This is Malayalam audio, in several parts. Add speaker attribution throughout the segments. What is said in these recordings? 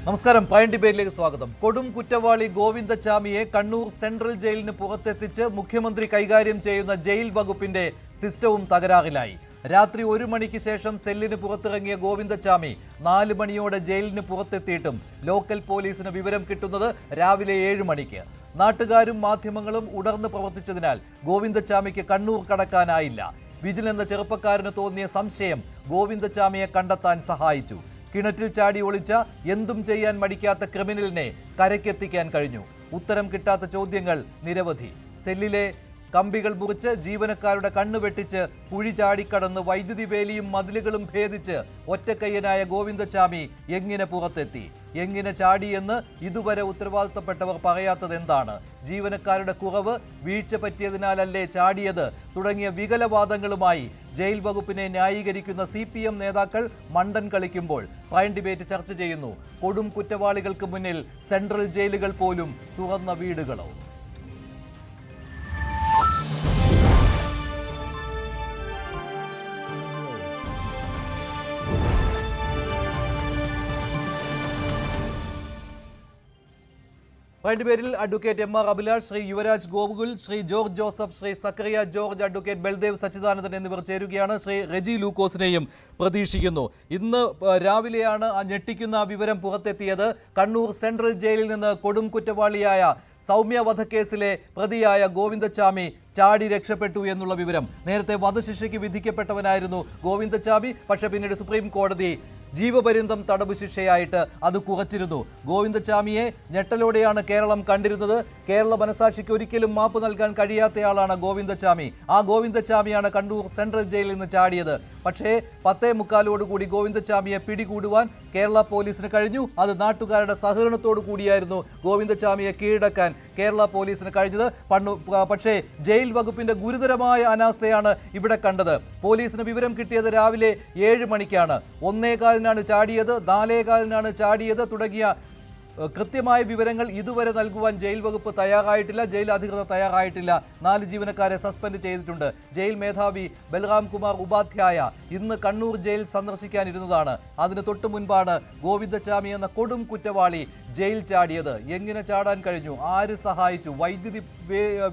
Speaker 1: നമസ്കാരം. പ്രൈം ഡിബേറ്റിലേക്ക് സ്വാഗതം. കൊടും കുറ്റവാളി ഗോവിന്ദച്ചാമിയെ കണ്ണൂർ സെൻട്രൽ ജയിലിന് പുറത്തെത്തിച്ച് മുഖ്യമന്ത്രി കൈകാര്യം ചെയ്യുന്ന ജയിൽ വകുപ്പിന്റെ സിസ്റ്റവും തകരാറിലായി. രാത്രി 1 മണിക്ക് ശേഷം സെല്ലിന് പുറത്തിറങ്ങിയ ഗോവിന്ദച്ചാമി 4 മണിയോടെ ജയിലിന് പുറത്തെത്തിയിട്ടും ലോക്കൽ പോലീസിന് വിവരം കിട്ടുന്നത് രാവിലെ 7 മണിക്ക്. നാട്ടുകാരും മാധ്യമങ്ങളും ഉണർന്ന് പ്രവർത്തിച്ചതിനാൽ ഗോവിന്ദച്ചാമിക്ക് കണ്ണൂർ കടക്കാനായില്ല. വിജിൽ എന്ന ചെറുപ്പക്കാരന് തോന്നിയ സംശയം ഗോവിന്ദച്ചാമിയെ കണ്ടെത്താൻ സഹായിച്ചു. കിണറ്റിൽ ചാടി ഒളിച്ച എന്തും ചെയ്യാൻ മടിക്കാത്ത ക്രിമിനലിനെ കരയ്ക്കെത്തിക്കാൻ കഴിഞ്ഞു. ഉത്തരം കിട്ടാത്ത ചോദ്യങ്ങൾ നിരവധി. സെല്ലിലെ കമ്പികൾ മുറിച്ച് ജീവനക്കാരുടെ കണ്ണു വെട്ടിച്ച് കുഴി ചാടിക്കടന്ന് വൈദ്യുതി വേലിയും മതിലുകളും ഭേദിച്ച് ഒറ്റക്കയ്യനായ ഗോവിന്ദച്ചാമി എങ്ങനെ പുറത്തെത്തി? എങ്ങനെ ചാടിയെന്ന് ഇതുവരെ ഉത്തരവാദിത്തപ്പെട്ടവർ പറയാത്തത് എന്താണ്? ജീവനക്കാരുടെ കുറവ്, വീഴ്ച പറ്റിയതിനാലല്ലേ ചാടിയത് തുടങ്ങിയ വികലവാദങ്ങളുമായി ജയിൽ വകുപ്പിനെ ന്യായീകരിക്കുന്ന CPM നേതാക്കൾ മണ്ടൻ കളിക്കുമ്പോൾ പ്രൈം ഡിബേറ്റ് ചർച്ച ചെയ്യുന്നു. കൊടും കുറ്റവാളികൾക്ക് മുന്നിൽ സെൻട്രൽ ജയിലുകൾ പോലും തുറന്ന വീടുകളോ? പേരിൽ advocate MR Abhilash, Shri Yuvaraj Gokul, Shri George Joseph, Shri Sakkariya George, advocate Baldev Sachidanandan എന്നിവർ ചേരുകയാണ്. ശ്രീ റെജി ലൂക്കോസിനെയും പ്രതീക്ഷിക്കുന്നു. ഇന്ന് രാവിലെയാണ് ആ ഞെട്ടിക്കുന്ന വിവരം പുറത്തെത്തിയത്. കണ്ണൂർ സെൻട്രൽ ജയിലിൽ നിന്ന് കൊടും കുറ്റവാളിയായ സൗമ്യ വധക്കേസിലെ പ്രതിയായ ഗോവിന്ദച്ചാമി ചാടി രക്ഷപ്പെട്ടു എന്നുള്ള വിവരം. നേരത്തെ വധശിക്ഷയ്ക്ക് വിധിക്കപ്പെട്ടവനായിരുന്നു ഗോവിന്ദച്ചാമി. പക്ഷെ പിന്നീട് സുപ്രീം കോടതി ജീവപര്യന്തം തടവ് ശിക്ഷയായിട്ട് അത് കുറച്ചിരുന്നു. ഗോവിന്ദച്ചാമിയെ ഞെട്ടലോടെയാണ് കേരളം കണ്ടിരുന്നത്. കേരള മനസാക്ഷിക്ക് ഒരിക്കലും മാപ്പ് നൽകാൻ കഴിയാത്തയാളാണ് ഗോവിന്ദച്ചാമി. ആ ഗോവിന്ദച്ചാമിയാണ് കണ്ണൂർ സെൻട്രൽ ജയിലിൽ നിന്ന് ചാടിയത്. പക്ഷേ 10:45 ഗോവിന്ദച്ചാമിയെ പിടികൂടുവാൻ കേരള പോലീസിന് കഴിഞ്ഞു. അത് നാട്ടുകാരുടെ സഹകരണത്തോടു കൂടിയായിരുന്നു ഗോവിന്ദച്ചാമിയെ കീഴടക്കാൻ കേരള പോലീസിന് കഴിഞ്ഞത്. പക്ഷേ ജയിൽ വകുപ്പിന്റെ ഗുരുതരമായ അനാസ്ഥയാണ് ഇവിടെ കണ്ടത്. പോലീസിന് വിവരം കിട്ടിയത് രാവിലെ 7 മണിക്കാണ്. 1:15 ചാടിയത്, 4:15 ചാടിയത് തുടങ്ങിയ കൃത്യമായ വിവരങ്ങൾ ഇതുവരെ നൽകുവാൻ ജയിൽ വകുപ്പ് തയ്യാറായിട്ടില്ല. ജയിൽ അധികൃതർ തയ്യാറായിട്ടില്ല. 4 ജീവനക്കാരെ സസ്പെൻഡ് ചെയ്തിട്ടുണ്ട്. ജയിൽ മേധാവി ബൽറാം കുമാർ ഉപാധ്യായ ഇന്ന് കണ്ണൂർ ജയിൽ സന്ദർശിക്കാനിരുന്നതാണ്. അതിന് തൊട്ടു മുൻപാണ് ഗോവിന്ദച്ചാമി എന്ന കൊടും കുറ്റവാളി ജയിൽ ചാടിയത്. എങ്ങനെ ചാടാൻ കഴിഞ്ഞു? ആര് സഹായിച്ചു? വൈദ്യുതി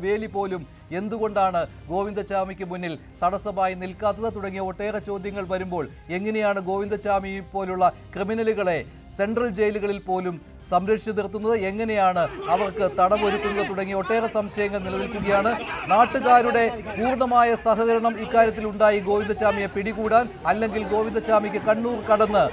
Speaker 1: വേലി പോലും എന്തുകൊണ്ടാണ് ഗോവിന്ദച്ചാമിക്ക് മുന്നിൽ തടസ്സമായി നിൽക്കാത്തത്? തുടങ്ങിയ ഒട്ടേറെ ചോദ്യങ്ങൾ വരുമ്പോൾ എങ്ങനെയാണ് ഗോവിന്ദച്ചാമി പോലുള്ള ക്രിമിനലുകളെ സെൻട്രൽ ജയിലുകളിൽ പോലും സംരക്ഷിച്ചു നിർത്തുന്നത്? എങ്ങനെയാണ് അവർക്ക് തടവൊരുക്കുന്നത്? തുടങ്ങിയ ഒട്ടേറെ സംശയങ്ങൾ നിലനിൽക്കുകയാണ്. നാട്ടുകാരുടെ പൂർണ്ണമായ സഹകരണം ഇക്കാര്യത്തിൽ ഉണ്ടായി ഗോവിന്ദച്ചാമിയെ പിടികൂടാൻ. അല്ലെങ്കിൽ ഗോവിന്ദച്ചാമിക്ക് കണ്ണൂർ കടന്ന്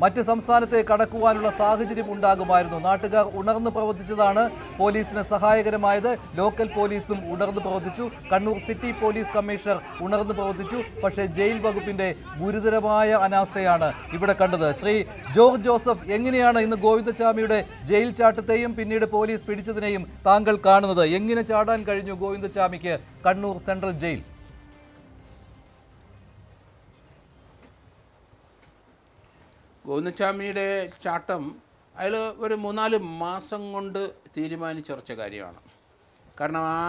Speaker 1: മറ്റ് സംസ്ഥാനത്തെ കടക്കുവാനുള്ള സാഹചര്യം ഉണ്ടാകുമായിരുന്നു. നാട്ടുകാർ ഉണർന്ന് പ്രവർത്തിച്ചതാണ് പോലീസിന് സഹായകരമായത്. ലോക്കൽ പോലീസും ഉണർന്ന് പ്രവർത്തിച്ചു. കണ്ണൂർ സിറ്റി പോലീസ് കമ്മീഷണർ ഉണർന്ന് പ്രവർത്തിച്ചു. പക്ഷേ ജയിൽ വകുപ്പിന്റെ ഗുരുതരമായ അനാസ്ഥയാണ് ഇവിടെ കണ്ടത്. ശ്രീ ജോർജ് ജോസഫ്, എങ്ങനെയാണ് ഇന്ന് ഗോവിന്ദച്ചാമിയുടെ ജയിൽ ചാട്ടത്തെയും പിന്നീട് പോലീസ് പിടിച്ചതിനെയും താങ്കൾ കാണുന്നത്? എങ്ങനെ ചാടാൻ കഴിഞ്ഞു ഗോവിന്ദച്ചാമിക്ക് കണ്ണൂർ സെൻട്രൽ ജയിൽ?
Speaker 2: ഗോവിന്ദച്ചാമിയുടെ ചാട്ടം അയാൾ ഒരു 3-4 മാസം കൊണ്ട് തീരുമാനിച്ചുറച്ച കാര്യമാണ്. കാരണം ആ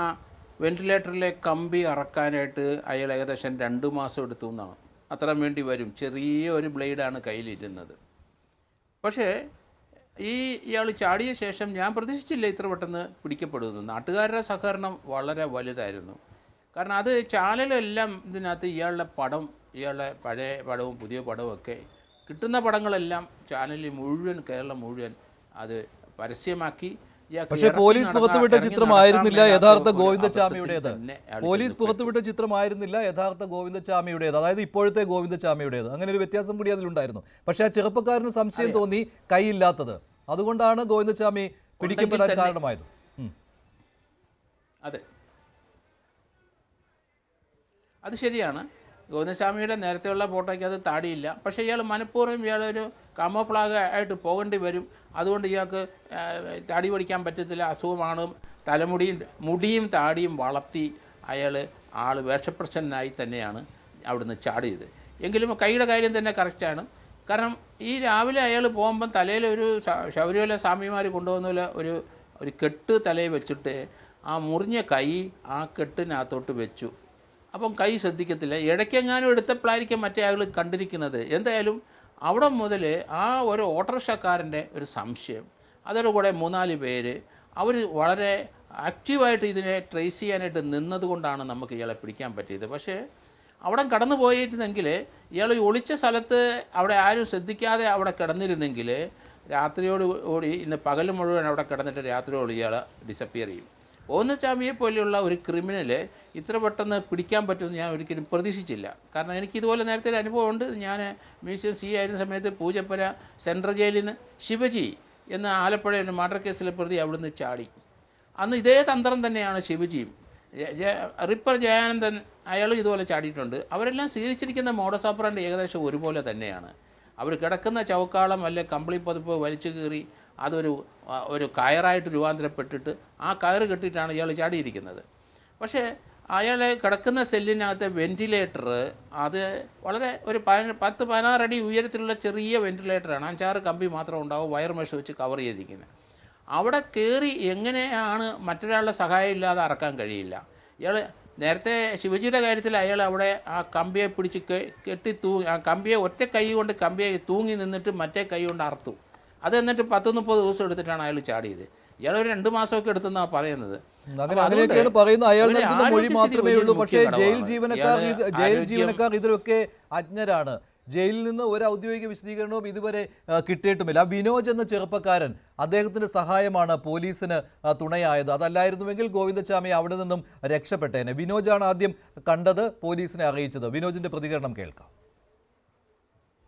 Speaker 2: വെന്റിലേറ്ററിലെ കമ്പി അറക്കാനായിട്ട് അയാൾ ഏകദേശം 2 മാസം എടുത്തു എന്നാണ്. അത്ര വേണ്ടി വരും. ചെറിയ ഒരു ബ്ലേഡാണ് കയ്യിലിരുന്നത്. പക്ഷേ ഇയാൾ ചാടിയ ശേഷം ഞാൻ പ്രതീക്ഷിച്ചില്ല ഇത്ര പെട്ടെന്ന് പിടിക്കപ്പെടുന്നു. നാട്ടുകാരുടെ സഹകരണം വളരെ വലുതായിരുന്നു. കാരണം അത് ചാനലെല്ലാം ഇതിനകത്ത് ഇയാളുടെ പഴയ പടവും പുതിയ പടവും ഒക്കെ കിട്ടുന്ന പടങ്ങളെല്ലാം ചാനലിൽ മുഴുവൻ, കേരളം മുഴുവൻ അത് പരസ്യമാക്കി.
Speaker 1: പക്ഷേ പോലീസ് പുറത്തുവിട്ട ചിത്രമായിരുന്നില്ല യഥാർത്ഥ ഗോവിന്ദച്ചാമിയുടേത്. പോലീസ് പുറത്തുവിട്ട ചിത്രമായിരുന്നില്ല യഥാർത്ഥ ഗോവിന്ദച്ചാമിയുടേത്, അതായത് ഇപ്പോഴത്തെ ഗോവിന്ദച്ചാമിയുടേത്. അങ്ങനെ ഒരു വ്യത്യാസം കൂടി അതിലുണ്ടായിരുന്നു. പക്ഷേ ആ ചെറുപ്പക്കാരന് സംശയം തോന്നി കൈയില്ലാത്തത്. അതുകൊണ്ടാണ് ഗോവിന്ദച്ചാമി പിടിക്കപ്പെടാൻ കാരണമായത്.
Speaker 2: അതെ, അത് ശരിയാണ്. ഗോവിന്ദസ്വാമിയുടെ നേരത്തെയുള്ള ഫോട്ടോയ്ക്ക് അത് താടിയില്ല. പക്ഷേ ഇയാൾ മനഃപൂർവ്വം ഇയാളൊരു കാമോഫ്ലാഗ് ആയിട്ട് പോകേണ്ടി വരും. അതുകൊണ്ട് ഇയാൾക്ക് താടി പഠിക്കാൻ പറ്റത്തില്ല, അസുഖമാണ്. മുടിയും താടിയും വളർത്തി ആൾ വേഷപ്രച്ഛന്നനായി തന്നെയാണ് അവിടുന്ന് ചാടിയത്. എങ്കിലും കൈയുടെ കാര്യം തന്നെ കറക്റ്റാണ്. കാരണം ഈ രാവിലെ അയാൾ പോകുമ്പം തലയിലൊരു ശബരിമല സ്വാമിമാർ കൊണ്ടുപോകുന്ന ഒരു കെട്ട് തലയിൽ വെച്ചിട്ട് ആ മുറിഞ്ഞ കൈ ആ കെട്ടിനകത്തോട്ട് വെച്ചു. അപ്പം കൈ ശ്രദ്ധിക്കത്തില്ല. ഇടയ്ക്കെങ്ങാനും എടുത്തപ്പോഴായിരിക്കും മറ്റേ ആൾ കണ്ടിരിക്കുന്നത്. എന്തായാലും അവിടെ മുതൽ ആ ഒരു ഓട്ടോറിക്ഷക്കാരൻ്റെ ഒരു സംശയം, അതോടുകൂടെ 3-4 പേര് അവർ വളരെ ആക്റ്റീവായിട്ട് ഇതിനെ ട്രേസ് ചെയ്യാനായിട്ട് നിന്നതുകൊണ്ടാണ് നമുക്ക് ഇയാളെ പിടിക്കാൻ പറ്റിയത്. പക്ഷേ അവിടെ കടന്നു പോയിരുന്നെങ്കിൽ, ഇയാൾ ഒളിച്ച സ്ഥലത്ത് അവിടെ ആരും ശ്രദ്ധിക്കാതെ അവിടെ കിടന്നിരുന്നെങ്കിൽ രാത്രിയോട് കൂടി ഇന്ന് പകൽ മുഴുവൻ അവിടെ കിടന്നിട്ട് രാത്രിയോട് ഇയാൾ ഡിസപ്പിയർ ചെയ്യും. ഗോവിന്ദചാമിയെ പോലെയുള്ള ഒരു ക്രിമിനൽ ഇത്ര പെട്ടെന്ന് പിടിക്കാൻ പറ്റുമെന്ന് ഞാൻ ഒരിക്കലും പ്രതീക്ഷിച്ചില്ല. കാരണം എനിക്കിതുപോലെ നേരത്തെ ഒരു അനുഭവമുണ്ട്. ഞാൻ മ്യൂസിയം സി ആയിരുന്ന സമയത്ത് പൂജപ്പുര സെൻട്രൽ ജയിലിൽ നിന്ന് ശിവജി എന്ന ആലപ്പുഴ ഒരു മർഡർ കേസിലെ പ്രതി അവിടുന്ന് ചാടി. അന്ന് ഇതേ തന്ത്രം തന്നെയാണ് ശിവജിയും. റിപ്പർ ജയാനന്ദൻ അയാളും ഇതുപോലെ ചാടിയിട്ടുണ്ട്. അവരെല്ലാം സ്വീകരിച്ചിരിക്കുന്ന മോഡസ് ഓപ്പറാൻഡി ഏകദേശം ഒരുപോലെ തന്നെയാണ്. അവർ കിടക്കുന്ന ചവക്കാളം അല്ലെ കമ്പിളി പതിപ്പ് വലിച്ചു കീറി ഒരു കയറായിട്ട് രൂപാന്തരപ്പെട്ടിട്ട് ആ കയറ് കെട്ടിയിട്ടാണ് ഇയാൾ ചാടിയിരിക്കുന്നത്. പക്ഷേ അയാൾ കിടക്കുന്ന സെല്ലിനകത്തെ വെൻറ്റിലേറ്റർ അത് വളരെ ഒരു 10-16 അടി ഉയരത്തിലുള്ള ചെറിയ വെൻറ്റിലേറ്ററാണ്. 5-6 കമ്പി മാത്രം ഉണ്ടാവും, വയർ മെഷ് വെച്ച് കവർ ചെയ്തിരിക്കുന്നത്. അവിടെ കയറി എങ്ങനെയാണ് മറ്റൊരാളുടെ സഹായം ഇല്ലാതെ അറക്കാൻ കഴിയില്ല. ഇയാൾ നേരത്തെ ശിവജിയുടെ കാര്യത്തിൽ അയാൾ അവിടെ ആ കമ്പിയെ പിടിച്ച് കെട്ടി ആ കമ്പിയെ ഒറ്റ കൈ കൊണ്ട് കമ്പിയെ തൂങ്ങി നിന്നിട്ട് മറ്റേ കൈ കൊണ്ട് അറുത്തു. അത് എന്നിട്ട് 10-30 ദിവസം എടുത്തിട്ടാണ് അയാൾ ചാടിയത്. ഇയാൾ ഒരു 2 മാസമൊക്കെ എടുത്തെന്നാണ് പറയുന്നത്.
Speaker 1: അങ്ങനെയൊക്കെയാണ് പറയുന്നത്. അയാൾ നൽകുന്ന മൊഴി മാത്രമേ ഉള്ളൂ. പക്ഷേ ജയിൽ ജീവനക്കാർ ഇതിലൊക്കെ അജ്ഞരാണ്. ജയിലിൽ നിന്ന് ഒരു ഔദ്യോഗിക വിശദീകരണവും ഇതുവരെ കിട്ടിയിട്ടുമില്ല. വിനോജ് എന്ന ചെറുപ്പക്കാരൻ, അദ്ദേഹത്തിന്റെ സഹായമാണ് പോലീസിന് തുണയായത്. അതല്ലായിരുന്നുവെങ്കിൽ ഗോവിന്ദചാമി അവിടെ നിന്നും രക്ഷപ്പെട്ടേനെ. വിനോജാണ് ആദ്യം കണ്ടത്, പോലീസിനെ അറിയിച്ചത്. വിനോജിന്റെ പ്രതികരണം കേൾക്കാം.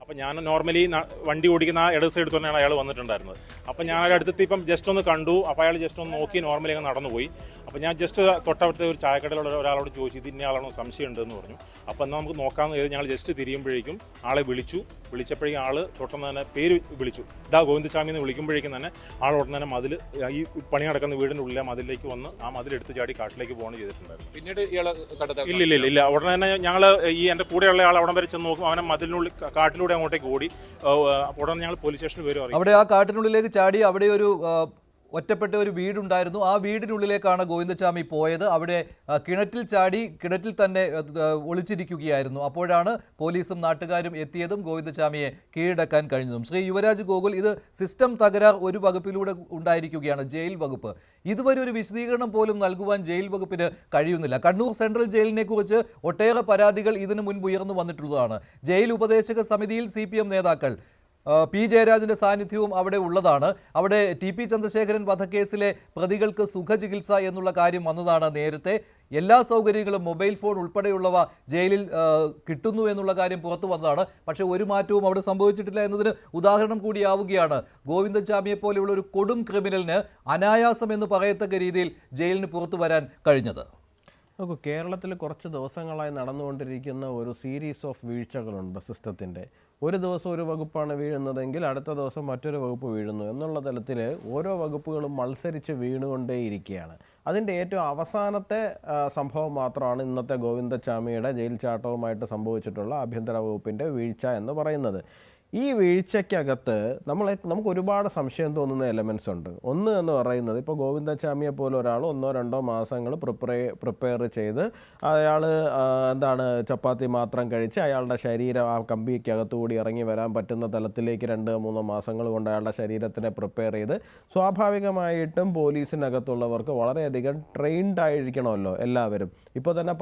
Speaker 3: അപ്പോൾ ഞാൻ നോർമലി വണ്ടി ഓടിക്കുന്ന ആ ഇടത് സൈഡ് തന്നെയാണ് അയാൾ വന്നിട്ടുണ്ടായിരുന്നത്. അപ്പോൾ ഞാൻ അയാളുടെ അടുത്ത് ഇപ്പം ജസ്റ്റ് ഒന്ന് കണ്ടു. അപ്പോൾ അയാൾ ജസ്റ്റ് ഒന്ന് നോക്കി നോർമലി അങ്ങ് നടന്നുപോയി. അപ്പോൾ ഞാൻ ജസ്റ്റ് തൊട്ടടുത്ത ഒരു ചായക്കടയിലുള്ള ഒരാളോട് ചോദിച്ചു, ഇത് ഇന്ന ആളാണോ, സംശയം ഉണ്ടെന്ന് പറഞ്ഞു. അപ്പോൾ എന്നാൽ നമുക്ക് നോക്കാമെന്ന് കരുതി ഞങ്ങൾ ജസ്റ്റ് തിരിയുമ്പോഴേക്കും ആളെ വിളിച്ചപ്പോഴേക്കും ആൾ തൊട്ടെന്ന് തന്നെ പേര് വിളിച്ചു, ഇതാ ഗോവിന്ദചാമി എന്ന് വിളിക്കുമ്പോഴേക്കും തന്നെ ആൾ ഉടനെ തന്നെ മതിൽ, ഈ പണി നടക്കുന്ന വീടിൻ്റെ ഉള്ളിലെ മതിലേക്ക് വന്ന് ആ മതിലെടുത്ത് ചാടി കാട്ടിലേക്ക് പോകണം ചെയ്തിട്ടുണ്ടായിരുന്നു.
Speaker 4: പിന്നീട്
Speaker 3: ഇല്ല ഉടനെ തന്നെ ഞങ്ങൾ ഈ എൻ്റെ കൂടെയുള്ള ആൾ അവിടം വരെ ചെന്ന് നോക്കും. അവനെ മതിലിനുള്ളിൽ കാട്ടിലൂടെ അങ്ങോട്ടേക്ക് ഓടി. ഉടനെ ഞങ്ങൾ പോലീസ് സ്റ്റേഷനിൽ വരും.
Speaker 1: അവിടെ ആ കാട്ടിനുള്ളിലേക്ക് ചാടി അവിടെ ഒരു ഒറ്റപ്പെട്ട ഒരു വീടുണ്ടായിരുന്നു. ആ വീടിനുള്ളിലേക്കാണ് ഗോവിന്ദചാമി പോയത്. അവിടെ കിണറ്റിൽ ചാടി കിണറ്റിൽ തന്നെ ഒളിച്ചിരിക്കുകയായിരുന്നു. അപ്പോഴാണ് പോലീസും നാട്ടുകാരും എത്തിയതും ഗോവിന്ദചാമിയെ കീഴടക്കാൻ കഴിഞ്ഞതും. ശ്രീ യുവരാജ് ഗോകുൽ, ഇത് സിസ്റ്റം തകരാർ ഒരു വകുപ്പിലൂടെ ഉണ്ടായിരിക്കുകയാണ്, ജയിൽ വകുപ്പ്. ഇതുവരെ ഒരു വിശദീകരണം പോലും നൽകുവാൻ ജയിൽ വകുപ്പിന് കഴിയുന്നില്ല. കണ്ണൂർ സെൻട്രൽ ജയിലിനെ കുറിച്ച് ഒട്ടേറെ പരാതികൾ ഇതിനു മുൻപ് ഉയർന്നു വന്നിട്ടുള്ളതാണ്. ജയിൽ ഉപദേശക സമിതിയിൽ CPM നേതാക്കൾ പി ജയരാജന്റെ സാന്നിധ്യവും അവിടെ ഉള്ളതാണ്. അവിടെ TP ചന്ദ്രശേഖരൻ വധക്കേസിലെ പ്രതികൾക്ക് സുഖചികിത്സ എന്നുള്ള കാര്യം വന്നതാണ് നേരത്തെ. എല്ലാ സൗകര്യങ്ങളും മൊബൈൽ ഫോൺ ഉൾപ്പെടെയുള്ളവ ജയിലിൽ കിട്ടുന്നു എന്നുള്ള കാര്യം പുറത്തു വന്നതാണ്. പക്ഷേ ഒരു മാറ്റവും അവിടെ സംഭവിച്ചിട്ടില്ല എന്നതിന് ഉദാഹരണം കൂടിയാവുകയാണ് ഗോവിന്ദചാമിയെ പോലെയുള്ള ഒരു കൊടും ക്രിമിനലിന് അനായാസം എന്ന് പറയത്തക്ക രീതിയിൽ ജയിലിന് പുറത്തു വരാൻ കഴിഞ്ഞത്.
Speaker 5: നോക്കൂ, കേരളത്തിൽ കുറച്ച് ദിവസങ്ങളായി നടന്നുകൊണ്ടിരിക്കുന്ന ഒരു സീരീസ് ഓഫ് വീഴ്ചകളുണ്ട് സിസ്റ്റത്തിൻ്റെ. ഒരു ദിവസം ഒരു വകുപ്പാണ് വീഴുന്നതെങ്കിൽ അടുത്ത ദിവസം മറ്റൊരു വകുപ്പ് വീഴുന്നു എന്നുള്ള തലത്തിൽ ഓരോ വകുപ്പുകളും മത്സരിച്ച് വീണുകൊണ്ടേയിരിക്കുകയാണ്. അതിൻ്റെ ഏറ്റവും അവസാനത്തെ സംഭവം മാത്രമാണ് ഇന്നത്തെ ഗോവിന്ദചാമിയുടെ ജയിൽ ചാട്ടവുമായിട്ട് സംഭവിച്ചിട്ടുള്ള ആഭ്യന്തര വകുപ്പിൻ്റെ വീഴ്ച എന്ന് പറയുന്നത്. ഈ വീഴ്ചയ്ക്കകത്ത് നമുക്ക് ഒരുപാട് സംശയം തോന്നുന്ന എലമെൻറ്റ്സ് ഉണ്ട്. ഒന്ന് എന്ന് പറയുന്നത്, ഇപ്പോൾ ഗോവിന്ദചാമിയെ പോലെ ഒരാൾ 1-2 മാസങ്ങൾ പ്രിപ്പയർ ചെയ്ത് അയാൾ ചപ്പാത്തി മാത്രം കഴിച്ച് അയാളുടെ ശരീരം ആ കമ്പിക്കകത്തുകൂടി ഇറങ്ങി വരാൻ പറ്റുന്ന തലത്തിലേക്ക് 2-3 മാസങ്ങൾ കൊണ്ട് അയാളുടെ ശരീരത്തിനെ പ്രിപ്പയർ ചെയ്ത്, സ്വാഭാവികമായിട്ടും പോലീസിനകത്തുള്ളവർക്ക് വളരെയധികം ട്രെയിൻഡ് ആയിരിക്കണമല്ലോ എല്ലാവരും. ഇപ്പോൾ തന്നെ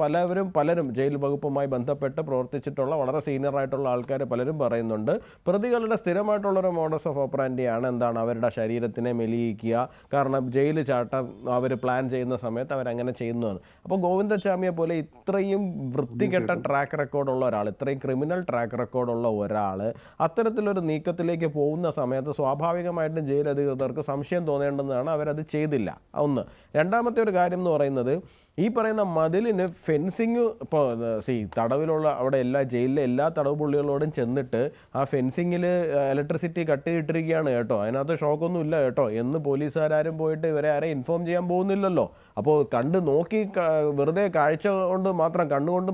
Speaker 5: പലരും ജയിൽ വകുപ്പുമായി ബന്ധപ്പെട്ട് പ്രവർത്തിച്ചിട്ടുള്ള വളരെ സീനിയറായിട്ടുള്ള ആൾക്കാർ പലരും പറയുന്നുണ്ട്, പ്രതികളുടെ സ്ഥിരമായിട്ടുള്ളൊരു മോഡസ് ഓഫ് ഓപ്പറാൻഡിയാണ് അവരുടെ ശരീരത്തിനെ മെലിയിക്കുക. കാരണം ജയിൽ ചാട്ടം അവർ പ്ലാൻ ചെയ്യുന്ന സമയത്ത് അവരങ്ങനെ ചെയ്യുന്നതാണ്. അപ്പോൾ ഗോവിന്ദചാമിയെ പോലെ ഇത്രയും വൃത്തികെട്ട ട്രാക്ക് റെക്കോർഡുള്ള ഒരാൾ, ഇത്രയും ക്രിമിനൽ ട്രാക്ക് റെക്കോർഡുള്ള ഒരാൾ അത്തരത്തിലൊരു നീക്കത്തിലേക്ക് പോകുന്ന സമയത്ത് സ്വാഭാവികമായിട്ടും ജയിൽ അധികൃതർക്ക് സംശയം തോന്നേണ്ടതാണ്. അവരത് ചെയ്തില്ല. ഒന്ന്. രണ്ടാമത്തെ ഒരു കാര്യം എന്ന് പറയുന്നത്, ഈ പറയുന്ന മതിലിന് ഫെൻസിങ് ഇപ്പോൾ തടവിലുള്ള അവിടെ ജയിലിലെ എല്ലാ തടവ് പുള്ളികളോടും ചെന്നിട്ട് ആ ഫെൻസിങ്ങിൽ ഇലക്ട്രിസിറ്റി കട്ട് ചെയ്തിട്ടിരിക്കുകയാണ് കേട്ടോ, അതിനകത്ത് ഷോക്കൊന്നും ഇല്ല കേട്ടോ എന്ന് പോലീസുകാരും പോയിട്ട് ഇവരെ ആരെയും ഇൻഫോം ചെയ്യാൻ പോകുന്നില്ലല്ലോ. അപ്പോൾ വെറുതെ കാഴ്ച കൊണ്ട്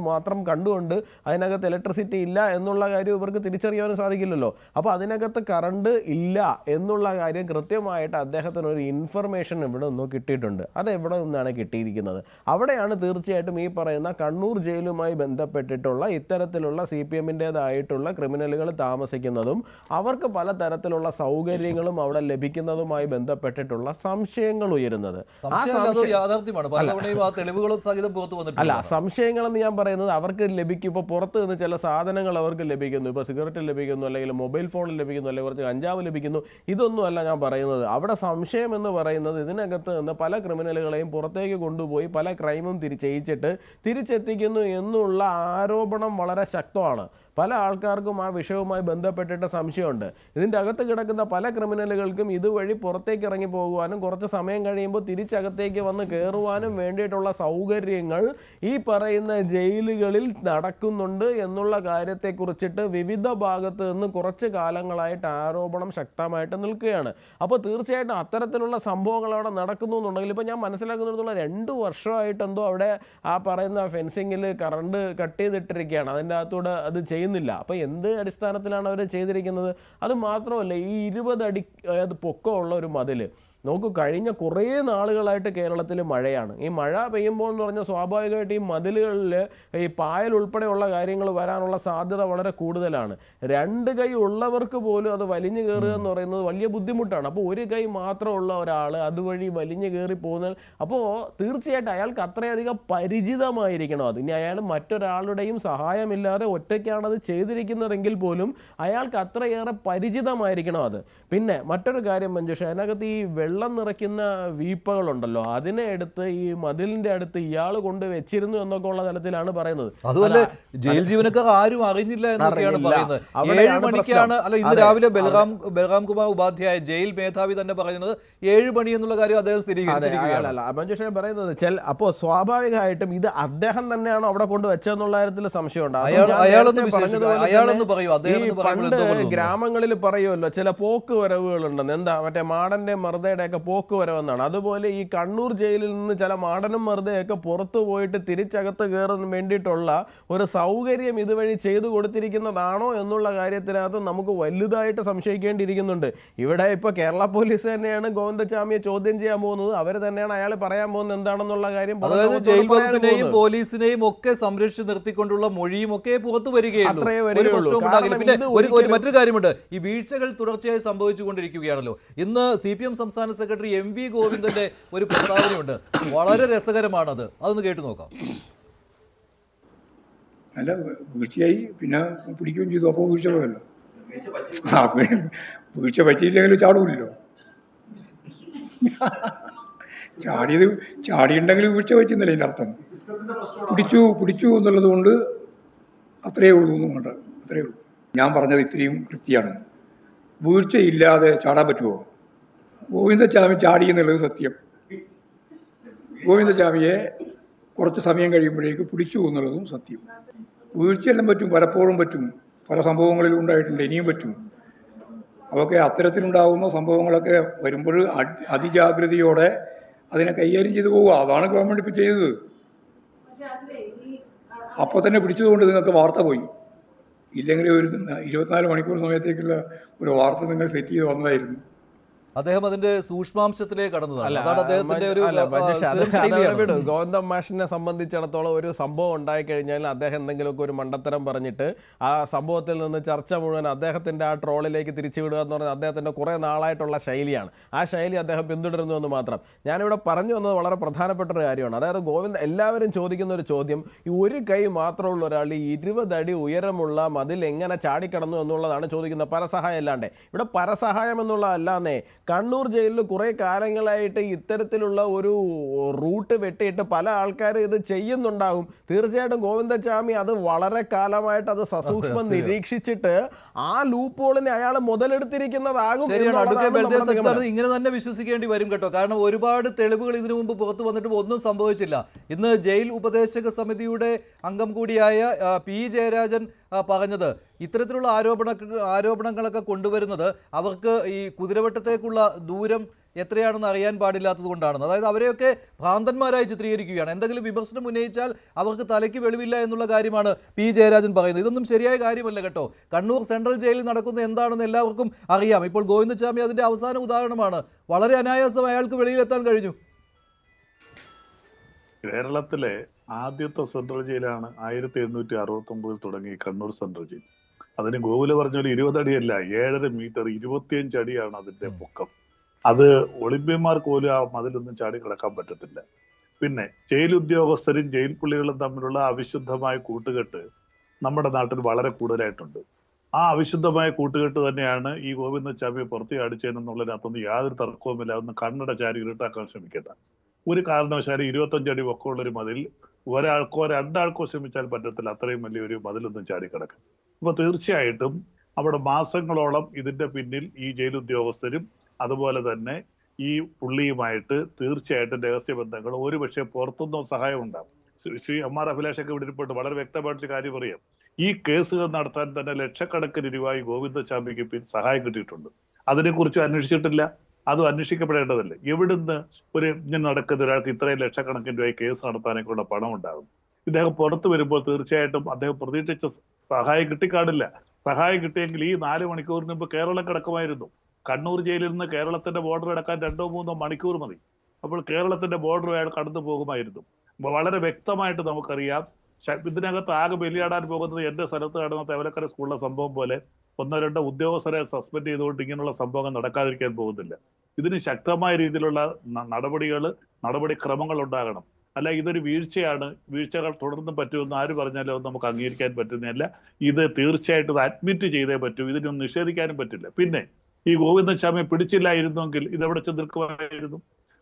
Speaker 5: മാത്രം കണ്ടുകൊണ്ട് അതിനകത്ത് ഇലക്ട്രിസിറ്റി ഇല്ല എന്നുള്ള കാര്യം ഇവർക്ക് തിരിച്ചറിയാനും സാധിക്കില്ലല്ലോ. അപ്പോൾ അതിനകത്ത് കറണ്ട് ഇല്ല എന്നുള്ള കാര്യം കൃത്യമായിട്ട് അദ്ദേഹത്തിന് ഒരു ഇൻഫർമേഷൻ ഇവിടെ നിന്ന് കിട്ടിയിട്ടുണ്ട്. അത് എവിടെ നിന്നാണ് കിട്ടിയിരിക്കുന്നത്? അവിടെയാണ് തീർച്ചയായിട്ടും ഈ പറയുന്ന കണ്ണൂർ ജയിലുമായി ബന്ധപ്പെട്ടിട്ടുള്ള ഇത്തരത്തിലുള്ള CPM-ൻ്റെതായിട്ടുള്ള ക്രിമിനലുകൾ താമസിക്കുന്നതും അവർക്ക് പലതരത്തിലുള്ള സൗകര്യങ്ങളും അവിടെ ലഭിക്കുന്നതുമായി ബന്ധപ്പെട്ടിട്ടുള്ള സംശയങ്ങൾ ഉയരുന്നത്. അല്ല, സംശയങ്ങളെന്ന് ഞാൻ പറയുന്നത് അവർക്ക് ലഭിക്കും. ഇപ്പോൾ പുറത്ത് നിന്ന് ചില സാധനങ്ങൾ അവർക്ക് ലഭിക്കുന്നു, ഇപ്പോൾ സിഗരറ്റ് ലഭിക്കുന്നു, അല്ലെങ്കിൽ മൊബൈൽ ഫോൺ ലഭിക്കുന്നു, അല്ലെങ്കിൽ കുറച്ച് കഞ്ചാവ് ലഭിക്കുന്നു. ഇതൊന്നുമല്ല ഞാൻ പറയുന്നത്. അവിടെ സംശയം എന്ന് പറയുന്നത് ഇതിനകത്ത് നിന്ന് പല ക്രിമിനലുകളെയും പുറത്തേക്ക് കൊണ്ടുപോയി പല ക്രൈമും ചെയ്യിച്ചിട്ട് തിരിച്ചെത്തിക്കുന്നു എന്നുള്ള ആരോപണം വളരെ ശക്തമാണ്. പല ആൾക്കാർക്കും ആ വിഷയവുമായി ബന്ധപ്പെട്ടിട്ട് സംശയമുണ്ട്. ഇതിൻ്റെ അകത്ത് കിടക്കുന്ന പല ക്രിമിനലുകൾക്കും ഇതുവഴി പുറത്തേക്ക് ഇറങ്ങി പോകുവാനും കുറച്ച് സമയം കഴിയുമ്പോൾ തിരിച്ചകത്തേക്ക് വന്ന് കയറുവാനും വേണ്ടിയിട്ടുള്ള സൗകര്യങ്ങൾ ഈ പറയുന്ന ജയിലുകളിൽ നടക്കുന്നുണ്ട് എന്നുള്ള കാര്യത്തെക്കുറിച്ചിട്ട് വിവിധ ഭാഗത്ത് നിന്ന് കുറച്ച് കാലങ്ങളായിട്ട് ആരോപണം ശക്തമായിട്ട് നിൽക്കുകയാണ്. അപ്പോൾ തീർച്ചയായിട്ടും അത്തരത്തിലുള്ള സംഭവങ്ങൾ അവിടെ നടക്കുന്നു എന്നുണ്ടെങ്കിൽ ഇപ്പോൾ ഞാൻ മനസ്സിലാക്കുന്നിടത്തോളം 2 വർഷമായിട്ടെന്തോ അവിടെ ആ പറയുന്ന ഫെൻസിങ്ങിൽ കറണ്ട് കട്ട് ചെയ്തിട്ടിരിക്കുകയാണ്. അതിൻ്റെ അകത്തൂടെ അത് ചെയ്യുന്നില്ല. അപ്പോൾ എന്ത് അടിസ്ഥാനത്തിലാണ് അവർ ചെയ്തിരിക്കുന്നത്? അത് മാത്രമല്ല, ഈ 20 അടി പൊക്കമുള്ള ഒരു മതിൽ നോക്കൂ. കഴിഞ്ഞ കുറേ നാളുകളായിട്ട് കേരളത്തിൽ മഴയാണ്. ഈ മഴ പെയ്യുമ്പോൾ എന്ന് പറഞ്ഞാൽ സ്വാഭാവികമായിട്ട് ഈ മതിലുകളിൽ ഈ പായൽ ഉൾപ്പെടെയുള്ള കാര്യങ്ങൾ വരാനുള്ള സാധ്യത വളരെ കൂടുതലാണ്. 2 കൈ ഉള്ളവർക്ക് പോലും അത് വലിഞ്ഞു കയറുക എന്ന് പറയുന്നത് വലിയ ബുദ്ധിമുട്ടാണ്. അപ്പോൾ 1 കൈ മാത്രമുള്ള ഒരാൾ അതുവഴി വലിഞ്ഞു കയറി പോകുന്നത്. അപ്പോൾ തീർച്ചയായിട്ടും അയാൾക്ക് അത്രയധികം പരിചിതമായിരിക്കണം അത്. ഇനി അയാൾ മറ്റൊരാളുടെയും സഹായമില്ലാതെ ഒറ്റയ്ക്കാണത് ചെയ്തിരിക്കുന്നതെങ്കിൽ പോലും അയാൾക്ക് അത്രയേറെ പരിചിതമായിരിക്കണം അത്. പിന്നെ മറ്റൊരു കാര്യം മഞ്ജുഷ, അതിനകത്ത് ഈ വെള്ളം നിറയ്ക്കുന്ന വീപ്പകളുണ്ടല്ലോ, അതിനെ എടുത്ത് ഈ മതിലിന്റെ അടുത്ത് ഇയാൾ കൊണ്ട് വെച്ചിരുന്നു എന്നൊക്കെ ഉള്ള തലത്തിലാണ് പറയുന്നത്.
Speaker 1: അതുപോലെ ജയിൽ ജീവനക്കാർ ആരും അറിഞ്ഞില്ല എന്നൊക്കെയാണ് പറയുന്നത്. 7 മണിക്കാണ് ഇന്ന് രാവിലെ ബൽറാം കുമാർ ഉപാധ്യായ ജയിൽ മേധാവി തന്നെ പറയുന്നത് 7 മണി എന്നുള്ള കാര്യം അദ്ദേഹം സ്ഥിരീകരിച്ചിരിക്കുകയാണ്.
Speaker 5: മഞ്ജുഷ പറയുന്നത് അപ്പോൾ സ്വാഭാവികമായിട്ടും ഇത് അദ്ദേഹം തന്നെയാണോ അവിടെ കൊണ്ട് വെച്ചതെന്നുള്ള കാര്യത്തിൽ സംശയമുണ്ട്. ഗ്രാമങ്ങളിൽ പറയുമല്ലോ ചില പോക്ക് വരവുകളുണ്ടെന്ന്. എന്താ മറ്റേ മാടന്റെ മറുതയുടെ ഒക്കെ പോക്ക് വരവെന്നാണ്. അതുപോലെ ഈ കണ്ണൂർ ജയിലിൽ നിന്ന് ചില മാടനും മറുതയൊക്കെ പുറത്തു പോയിട്ട് തിരിച്ചകത്ത് കയറാൻ വേണ്ടിയിട്ടുള്ള ഒരു സൗകര്യം ഇതുവഴി ചെയ്തു കൊടുത്തിരിക്കുന്നതാണോ എന്നുള്ള കാര്യത്തിനകത്ത് നമുക്ക് വലുതായിട്ട് സംശയിക്കേണ്ടിയിരിക്കുന്നുണ്ട്. ഇവിടെ ഇപ്പോൾ കേരള പോലീസ് തന്നെയാണ് ഗോവിന്ദചാമിയെ ചോദ്യം ചെയ്യാൻ പോകുന്നത്. അവർ തന്നെയാണ് അയാൾ പറയാൻ പോകുന്നത് എന്താണെന്നുള്ള കാര്യം.
Speaker 1: ജയിൽ വകുപ്പിനെയും പോലീസിനെയും ഒക്കെ സംരക്ഷിച്ച് നിർത്തിക്കൊണ്ടുള്ള മൊഴിയും ഒക്കെ പുറത്തു വരികയുള്ളൂ. പിന്നെ മറ്റൊരു കാര്യമുണ്ട്, ഈ വീഴ്ചകൾ തുടർച്ചയായി സംഭവിച്ചുകൊണ്ടിരിക്കുകയാണല്ലോ. ഇന്ന് CPM സംസ്ഥാന സെക്രട്ടറി MV ഗോവിന്ദന്റെ ഒരു പ്രസ്താവനയുണ്ട്, വളരെ രസകരമാണത്. അതൊന്ന് കേട്ടു നോക്കാം.
Speaker 4: നല്ല വീഴ്ചയായി, പിന്നെ പിടിക്കുകയും ചെയ്തു. അപ്പോൾ വീഴ്ച പോയല്ലോ. വീഴ്ച പറ്റിയില്ലെങ്കിലും ചാടൂല്ലോ. ചാടിയുണ്ടെങ്കിൽ വീഴ്ച പറ്റുന്നില്ല എൻ്റെ അർത്ഥം. പിടിച്ചു എന്നുള്ളത് കൊണ്ട് അത്രയേ ഉള്ളൂ എന്നുകൊണ്ട് അത്രയേ ഉള്ളൂ. ഞാൻ പറഞ്ഞത് ഇത്രയും കൃത്യമാണ്. വീഴ്ചയില്ലാതെ ചാടാൻ പറ്റുമോ? ഗോവിന്ദചാമി ചാടി എന്നുള്ളത് സത്യം. ഗോവിന്ദചാമിയെ കുറച്ച് സമയം കഴിയുമ്പോഴേക്ക് പിടിച്ചു എന്നുള്ളതും സത്യം. വീഴ്ചയെല്ലാം പറ്റും, പലപ്പോഴും പറ്റും, പല സംഭവങ്ങളിലും ഉണ്ടായിട്ടുണ്ട്, ഇനിയും പറ്റും. അതൊക്കെ അത്തരത്തിലുണ്ടാകുന്ന സംഭവങ്ങളൊക്കെ വരുമ്പോൾ അതിജാഗ്രതയോടെ അതിനെ കൈകാര്യം ചെയ്തു പോവുക. അതാണ് ഗവൺമെൻറ് ഇപ്പോൾ ചെയ്തത്. അപ്പോൾ തന്നെ പിടിച്ചതുകൊണ്ട് നിങ്ങൾക്ക് വാർത്ത പോയി. ഇല്ലെങ്കിൽ ഒരു 24 മണിക്കൂർ സമയത്തേക്കുള്ള ഒരു വാർത്ത നിങ്ങൾ സെറ്റ് ചെയ്ത് വന്നതായിരുന്നു.
Speaker 1: അദ്ദേഹം അതിന്റെ സൂക്ഷ്മാംശത്തിലേക്ക് കടന്നതാണ്. അതാണ് അദ്ദേഹത്തിന്റെ ഒരു
Speaker 5: ഗോവിന്ദൻ മാഷിനെ സംബന്ധിച്ചിടത്തോളം ഒരു സംഭവം ഉണ്ടായിക്കഴിഞ്ഞാൽ അദ്ദേഹം എന്തെങ്കിലുമൊക്കെ ഒരു മണ്ടത്തരം പറഞ്ഞിട്ട് ആ സംഭവത്തിൽ നിന്ന് ചർച്ച മുഴുവൻ അദ്ദേഹത്തിന്റെ ആ ട്രോളിലേക്ക് തിരിച്ചുവിടുക എന്ന് പറഞ്ഞാൽ അദ്ദേഹത്തിന്റെ കുറെ നാളായിട്ടുള്ള ശൈലിയാണ്. ആ ശൈലി അദ്ദേഹം പിന്തുടരുന്നു എന്ന് മാത്രം. ഞാനിവിടെ പറഞ്ഞു വന്നത് വളരെ പ്രധാനപ്പെട്ട ഒരു കാര്യമാണ്. അതായത് എല്ലാവരും ചോദിക്കുന്ന ഒരു ചോദ്യം, ഈ 1 കൈ മാത്രമുള്ള ഒരാൾ ഈ 20 അടി ഉയരമുള്ള മതിൽ എങ്ങനെ ചാടിക്കടന്നു എന്നുള്ളതാണ് ചോദിക്കുന്നത്, പരസഹായം അല്ലാണ്ട്. ഇവിടെ പരസഹായം എന്നുള്ളതല്ലാന്നേ, കണ്ണൂർ ജയിലിൽ കുറേ കാലങ്ങളായിട്ട് ഇത്തരത്തിലുള്ള ഒരു റൂട്ട് വെട്ടിയിട്ട് പല ആൾക്കാരും ഇത് ചെയ്യുന്നുണ്ടാകും. തീർച്ചയായിട്ടും ഗോവിന്ദചാമി അത് വളരെ കാലമായിട്ട് അത് സസൂക്ഷ്മം നിരീക്ഷിച്ചിട്ട് ആ ലൂപ്പ് ഹോളിനെ അയാൾ മുതലെടുത്തിരിക്കുന്നതാകും.
Speaker 1: ഇങ്ങനെ തന്നെ വിശ്വസിക്കേണ്ടി വരും കേട്ടോ. കാരണം ഒരുപാട് തെളിവുകൾ ഇതിനു മുമ്പ് പുറത്തു വന്നിട്ടും ഒന്നും സംഭവിച്ചില്ല. ഇന്ന് ജയിൽ ഉപദേശക സമിതിയുടെ അംഗം കൂടിയായ P ജയരാജൻ പറഞ്ഞത് ഇത്തരത്തിലുള്ള ആരോപണങ്ങളൊക്കെ കൊണ്ടുവരുന്നത് അവർക്ക് ഈ കുതിരവട്ടത്തേക്കുള്ള ദൂരം എത്രയാണെന്ന് അറിയാൻ പാടില്ലാത്തത് കൊണ്ടാണ്. അതായത് അവരെയൊക്കെ ഭ്രാന്തന്മാരായി ചിത്രീകരിക്കുകയാണ്. എന്തെങ്കിലും വിമർശനം ഉന്നയിച്ചാൽ അവർക്ക് തലയ്ക്ക് വെളിവില്ല എന്നുള്ള കാര്യമാണ് പി ജയരാജൻ പറയുന്നത്. ഇതൊന്നും ശരിയായ കാര്യമല്ല കേട്ടോ. കണ്ണൂർ സെൻട്രൽ ജയിലിൽ നടക്കുന്നത് എന്താണെന്ന് എല്ലാവർക്കും അറിയാം. ഇപ്പോൾ ഗോവിന്ദചാമി അതിൻ്റെ അവസാന ഉദാഹരണമാണ്. വളരെ അനായാസം അയാൾക്ക് വെളിയിലെത്താൻ കഴിഞ്ഞു.
Speaker 6: കേരളത്തിലെ ആദ്യത്തെ സെൻട്രൽ ജയിലാണ് 1869 തുടങ്ങി കണ്ണൂർ സെൻട്രൽ ജയിൽ. അതിന് ഗോകുല് പറഞ്ഞ പോലെ 20 അടിയല്ല, 7.5 മീറ്റർ, 25 അടിയാണ് അതിന്റെ പൊക്കം. അത് ഒളിമ്പ്യന്മാർക്ക് പോലും ആ മതിലൊന്നും ചാടി കിടക്കാൻ പറ്റത്തില്ല. പിന്നെ ജയിൽ ഉദ്യോഗസ്ഥരും ജയിൽ പുള്ളികളും തമ്മിലുള്ള അവിശുദ്ധമായ കൂട്ടുകെട്ട് നമ്മുടെ നാട്ടിൽ വളരെ കൂടുതലായിട്ടുണ്ട്. ആ അവിശുദ്ധമായ കൂട്ടുകെട്ട് തന്നെയാണ് ഈ ഗോവിന്ദചാമിയെ പുറത്ത് അടിച്ചതെന്നുള്ളതിനകത്തൊന്നും യാതൊരു തർക്കവുമില്ല. ഒന്ന് കണ്ണട ചാരി ഇരുട്ടാക്കാൻ ശ്രമിക്കട്ടെ. ഒരു കാരണവശാലും 25 അടി പൊക്കമുള്ളൊരു മതിൽ ഒരാൾക്കോ രണ്ടാൾക്കോ ശ്രമിച്ചാൽ പറ്റത്തില്ല. അത്രയും വലിയൊരു മതിലൊന്നും ചാടിക്കിടക്കും. അപ്പൊ തീർച്ചയായിട്ടും അവിടെ മാസങ്ങളോളം ഇതിന്റെ പിന്നിൽ ഈ ജയിൽ ഉദ്യോഗസ്ഥരും അതുപോലെ തന്നെ ഈ പുള്ളിയുമായിട്ട് തീർച്ചയായിട്ടും രഹസ്യബന്ധങ്ങൾ, ഒരുപക്ഷെ പുറത്തുനിന്നോ സഹായം ഉണ്ടാകും. ശ്രീ എം ആർ അഭിലാഷൊക്കെ ഇവിടെ ഇരിപ്പുണ്ട്, വളരെ വ്യക്തമായിട്ടൊരു കാര്യം പറയാം. ഈ കേസുകൾ നടത്താൻ തന്നെ ലക്ഷക്കണക്കിന് രൂപ ഗോവിന്ദചാമിക്ക് സഹായം കിട്ടിയിട്ടുണ്ട്. അതിനെക്കുറിച്ച് അന്വേഷിച്ചിട്ടില്ല. അതും അന്വേഷിക്കപ്പെടേണ്ടതല്ലേ. എവിടുന്ന് ഇങ്ങനെ നടക്കുന്ന ഒരാൾക്ക് ഇത്രയും ലക്ഷക്കണക്കിന് രൂപ കേസ് നടത്താനൊക്കെയുള്ള പണം ഉണ്ടാകും? ഇദ്ദേഹം പുറത്തു വരുമ്പോൾ തീർച്ചയായിട്ടും അദ്ദേഹം പ്രതീക്ഷിച്ച സഹായം കിട്ടിക്കാണില്ല. സഹായം കിട്ടിയെങ്കിൽ ഈ 4 മണിക്കൂറിന് മുമ്പ് കേരളം കിടക്കുമായിരുന്നു. കണ്ണൂർ ജയിലിൽ നിന്ന് കേരളത്തിന്റെ ബോർഡർ കിടക്കാൻ 2-3 മണിക്കൂർ മതി. അപ്പോൾ കേരളത്തിന്റെ ബോർഡർ അയാൾ കടന്നു പോകുമായിരുന്നു. വളരെ വ്യക്തമായിട്ട് നമുക്കറിയാം. ഇതിനകത്ത് ആകെ ബലിയാടാൻ പോകുന്നത് എന്റെ സ്ഥലത്ത് നടന്ന തേവലക്കര സ്കൂളിലെ സംഭവം പോലെ 1-2 ഉദ്യോഗസ്ഥരെ സസ്പെൻഡ് ചെയ്തുകൊണ്ട് ഇങ്ങനെയുള്ള സംഭവങ്ങൾ നടക്കാതിരിക്കാൻ പോകുന്നില്ല. ഇതിന് ശക്തമായ രീതിയിലുള്ള നടപടിക്രമങ്ങൾ ഉണ്ടാകണം. അല്ല ഇതൊരു വീഴ്ചയാണ്, വീഴ്ചകൾ തുടർന്നും പറ്റുമെന്ന് ആര് പറഞ്ഞാലും നമുക്ക് അംഗീകരിക്കാൻ പറ്റുന്നില്ല. ഇത് തീർച്ചയായിട്ടും അഡ്മിറ്റ് ചെയ്തേ പറ്റൂ. ഇതിനൊന്നും നിഷേധിക്കാനും പറ്റില്ല. പിന്നെ ഈ ഗോവിന്ദചാമിയെ പിടിച്ചില്ലായിരുന്നെങ്കിൽ ഇതെവിടെ ചെന്ന് നിൽക്കുമായിരുന്നു?